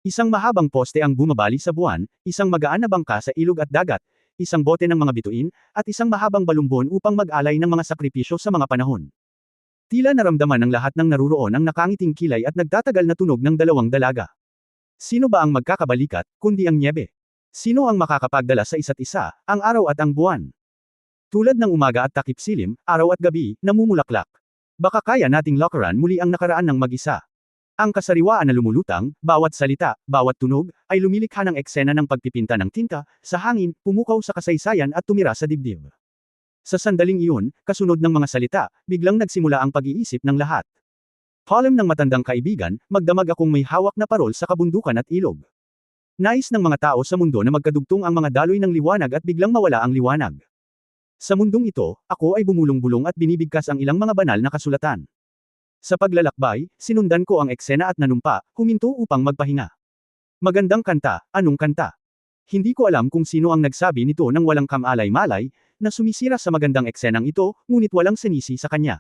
Isang mahabang poste ang bumabali sa buwan, isang magaan na bangka sa ilog at dagat, isang bote ng mga bituin, at isang mahabang balumbon upang mag-alay ng mga sakripisyo sa mga panahon. Tila naramdaman ng lahat ng naruroon ang nakangiting kilay at nagtatagal na tunog ng dalawang dalaga. Sino ba ang magkakabalikat, kundi ang nyebe? Sino ang makakapagdala sa isa't isa, ang araw at ang buwan? Tulad ng umaga at takip silim, araw at gabi, namumulaklak. Baka kaya nating lockeran muli ang nakaraan ng mag-isa. Ang kasariwaan na lumulutang, bawat salita, bawat tunog, ay lumilikha ng eksena ng pagpipinta ng tinta, sa hangin, pumukaw sa kasaysayan at tumira sa dibdib. Sa sandaling iyon, kasunod ng mga salita, biglang nagsimula ang pag-iisip ng lahat. Palem ng matandang kaibigan, magdamag akong may hawak na parol sa kabundukan at ilog. Nais ng mga tao sa mundo na magkadugtong ang mga daloy ng liwanag at biglang mawala ang liwanag. Sa mundong ito, ako ay bumulong-bulong at binibigkas ang ilang mga banal na kasulatan. Sa paglalakbay, sinundan ko ang eksena at nanumpa, huminto upang magpahinga. Magandang kanta, anong kanta? Hindi ko alam kung sino ang nagsabi nito nang walang kamalay-malay, na sumisira sa magandang eksenang ito, ngunit walang sinisi sa kanya.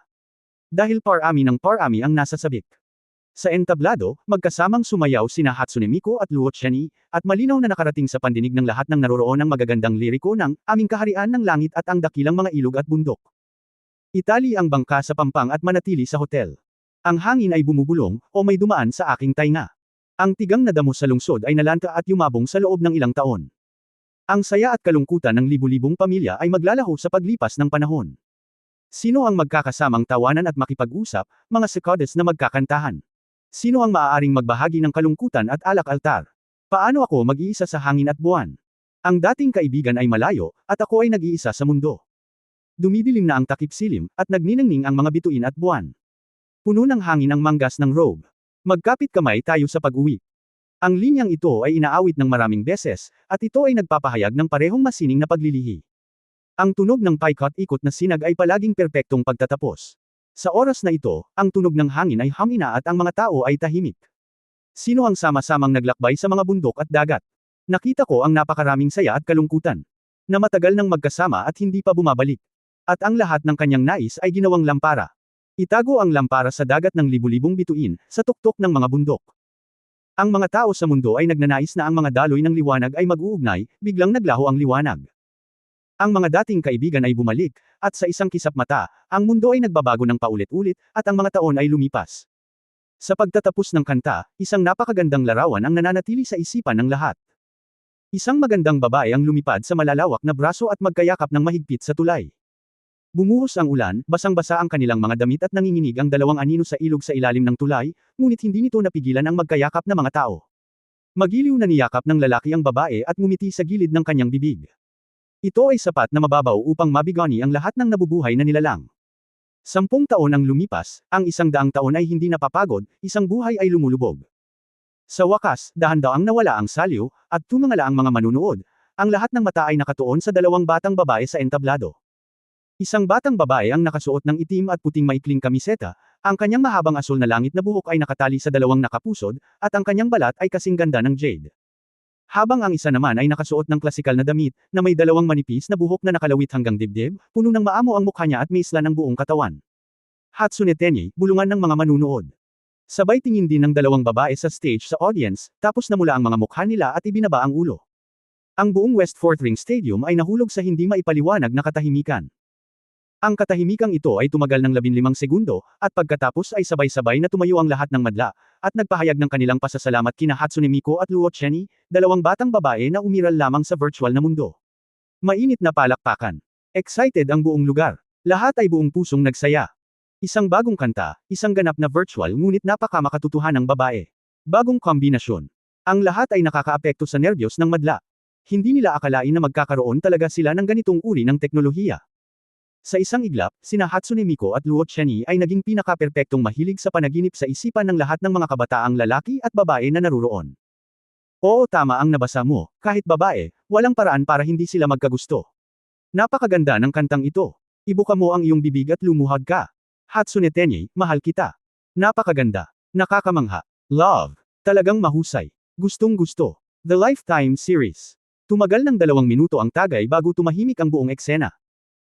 Dahil parami ng parami ang nasa sabik. Sa entablado, magkasamang sumayaw sina Hatsune Miku at Luo Chenny, at malinaw na nakarating sa pandinig ng lahat ng naroroon ang magagandang liriko ng Aming Kaharian ng Langit at ang dakilang mga ilog at bundok. Itali ang bangka sa pampang at manatili sa hotel. Ang hangin ay bumubulong, o may dumaan sa aking tainga. Ang tigang na damo sa lungsod ay nalanta at yumabong sa loob ng ilang taon. Ang saya at kalungkutan ng libu-libong pamilya ay maglalaho sa paglipas ng panahon. Sino ang magkakasamang tawanan at makipag-usap, mga sikodes na magkakantahan? Sino ang maaaring magbahagi ng kalungkutan at alak-altar? Paano ako mag-iisa sa hangin at buwan? Ang dating kaibigan ay malayo, at ako ay nag-iisa sa mundo. Dumidilim na ang takip silim, at nagniningning ang mga bituin at buwan. Puno ng hangin ang manggas ng robe. Magkapit kamay tayo sa pag-uwi. Ang linyang ito ay inaawit ng maraming beses, at ito ay nagpapahayag ng parehong masining na paglilihi. Ang tunog ng paikot-ikot na sinag ay palaging perpektong pagtatapos. Sa oras na ito, ang tunog ng hangin ay hamina at ang mga tao ay tahimik. Sino ang sama-samang naglakbay sa mga bundok at dagat? Nakita ko ang napakaraming saya at kalungkutan. Na matagal nang magkasama at hindi pa bumabalik. At ang lahat ng kanyang nais ay ginawang lampara. Itago ang lampara sa dagat ng libu-libong bituin, sa tuktok ng mga bundok. Ang mga tao sa mundo ay nagnanais na ang mga daloy ng liwanag ay mag-uugnay, biglang naglaho ang liwanag. Ang mga dating kaibigan ay bumalik, at sa isang kisap mata, ang mundo ay nagbabago ng paulit-ulit, at ang mga taon ay lumipas. Sa pagtatapos ng kanta, isang napakagandang larawan ang nananatili sa isipan ng lahat. Isang magandang babae ang lumipad sa malalawak na braso at magkayakap ng mahigpit sa tulay. Bumuhos ang ulan, basang-basa ang kanilang mga damit at nanginginig ang dalawang anino sa ilog sa ilalim ng tulay, ngunit hindi nito napigilan ang magkayakap na mga tao. Magiliw na niyakap ng lalaki ang babae at ngumiti sa gilid ng kanyang bibig. Ito ay sapat na mababaw upang mabigani ang lahat ng nabubuhay na nilalang. 10 taon ang lumipas, ang 100 taon ay hindi napapagod, isang buhay ay lumulubog. Sa wakas, dahan-daang nawala ang saliw, at tumangala ang mga manunood, ang lahat ng mata ay nakatuon sa dalawang batang babae sa entablado. Isang batang babae ang nakasuot ng itim at puting maikling kamiseta, ang kanyang mahabang asul na langit na buhok ay nakatali sa dalawang nakapusod, at ang kanyang balat ay kasing ganda ng jade. Habang ang isa naman ay nakasuot ng klasikal na damit, na may dalawang manipis na buhok na nakalawit hanggang dibdib, puno ng maamo ang mukha niya at may isla ng buong katawan. Hatsune Tenyi, bulungan ng mga manunood. Sabay tingin din ng dalawang babae sa stage sa audience, tapos namula ang mga mukha nila at ibinaba ang ulo. Ang buong West Fort Ring Stadium ay nahulog sa hindi maipaliwanag na katahimikan. Ang katahimikang ito ay tumagal ng 15 segundo, at pagkatapos ay sabay-sabay na tumayo ang lahat ng madla, at nagpahayag ng kanilang pasasalamat kina Hatsune Miku at Luo Chenny, dalawang batang babae na umiral lamang sa virtual na mundo. Mainit na palakpakan. Excited ang buong lugar. Lahat ay buong pusong nagsaya. Isang bagong kanta, isang ganap na virtual ngunit napakamakatotohanang babae. Bagong kombinasyon. Ang lahat ay nakakaapekto sa nerbiyos ng madla. Hindi nila akalain na magkakaroon talaga sila ng ganitong uri ng teknolohiya. Sa isang iglap, sina Hatsune Miku at Luo Chenny ay naging pinakaperpektong mahilig sa panaginip sa isipan ng lahat ng mga kabataang lalaki at babae na naruroon. Oo, tama ang nabasa mo, kahit babae, walang paraan para hindi sila magkagusto. Napakaganda ng kantang ito. Ibuka mo ang iyong bibig at lumuhod ka. Hatsune Tenyi, mahal kita. Napakaganda. Nakakamangha. Love. Talagang mahusay. Gustong gusto. The Lifetime Series. Tumagal ng 2 minuto ang tagay bago tumahimik ang buong eksena.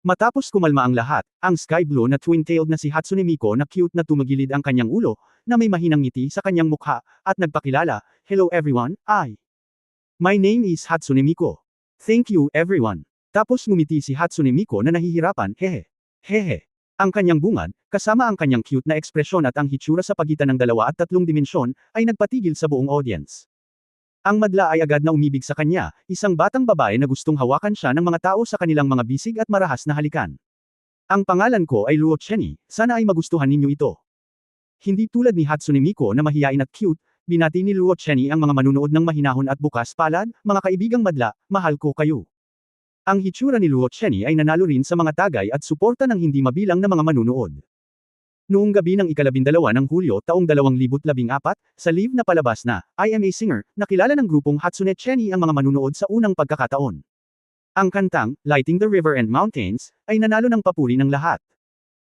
Matapos kumalma ang lahat, ang sky blue na twin-tailed na si Hatsune Miku na cute na tumagilid ang kanyang ulo, na may mahinang ngiti sa kanyang mukha, at nagpakilala, "Hello everyone, my name is Hatsune Miku. Thank you, everyone." Tapos ngumiti si Hatsune Miku na nahihirapan, hehe. Hehe. Ang kanyang bungad, kasama ang kanyang cute na ekspresyon at ang hitsura sa pagitan ng 2 at 3 dimensyon, ay nagpatigil sa buong audience. Ang madla ay agad na umibig sa kanya, isang batang babae na gustong hawakan siya ng mga tao sa kanilang mga bisig at marahas na halikan. Ang pangalan ko ay Luo Chenny, sana ay magustuhan ninyo ito. Hindi tulad ni Hatsune Miku na mahiyain at cute, binati ni Luo Chenny ang mga manunood ng mahinahon at bukas palad, mga kaibigang madla, mahal ko kayo. Ang hitsura ni Luo Chenny ay nanalo rin sa mga tagay at suporta ng hindi mabilang na mga manunood. Noong gabi ng ika-12 ng Hulyo taong 2014, sa live na palabas na I Am a Singer, nakilala ng grupong Hatsune Chenny ang mga manunood sa unang pagkakataon. Ang kantang, Lighting the River and Mountains, ay nanalo ng papuri ng lahat.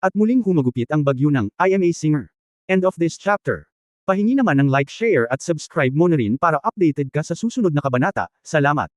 At muling humagupit ang bagyo ng I Am a Singer. End of this chapter. Pahingi naman ng like, share at subscribe mo na rin para updated ka sa susunod na kabanata. Salamat.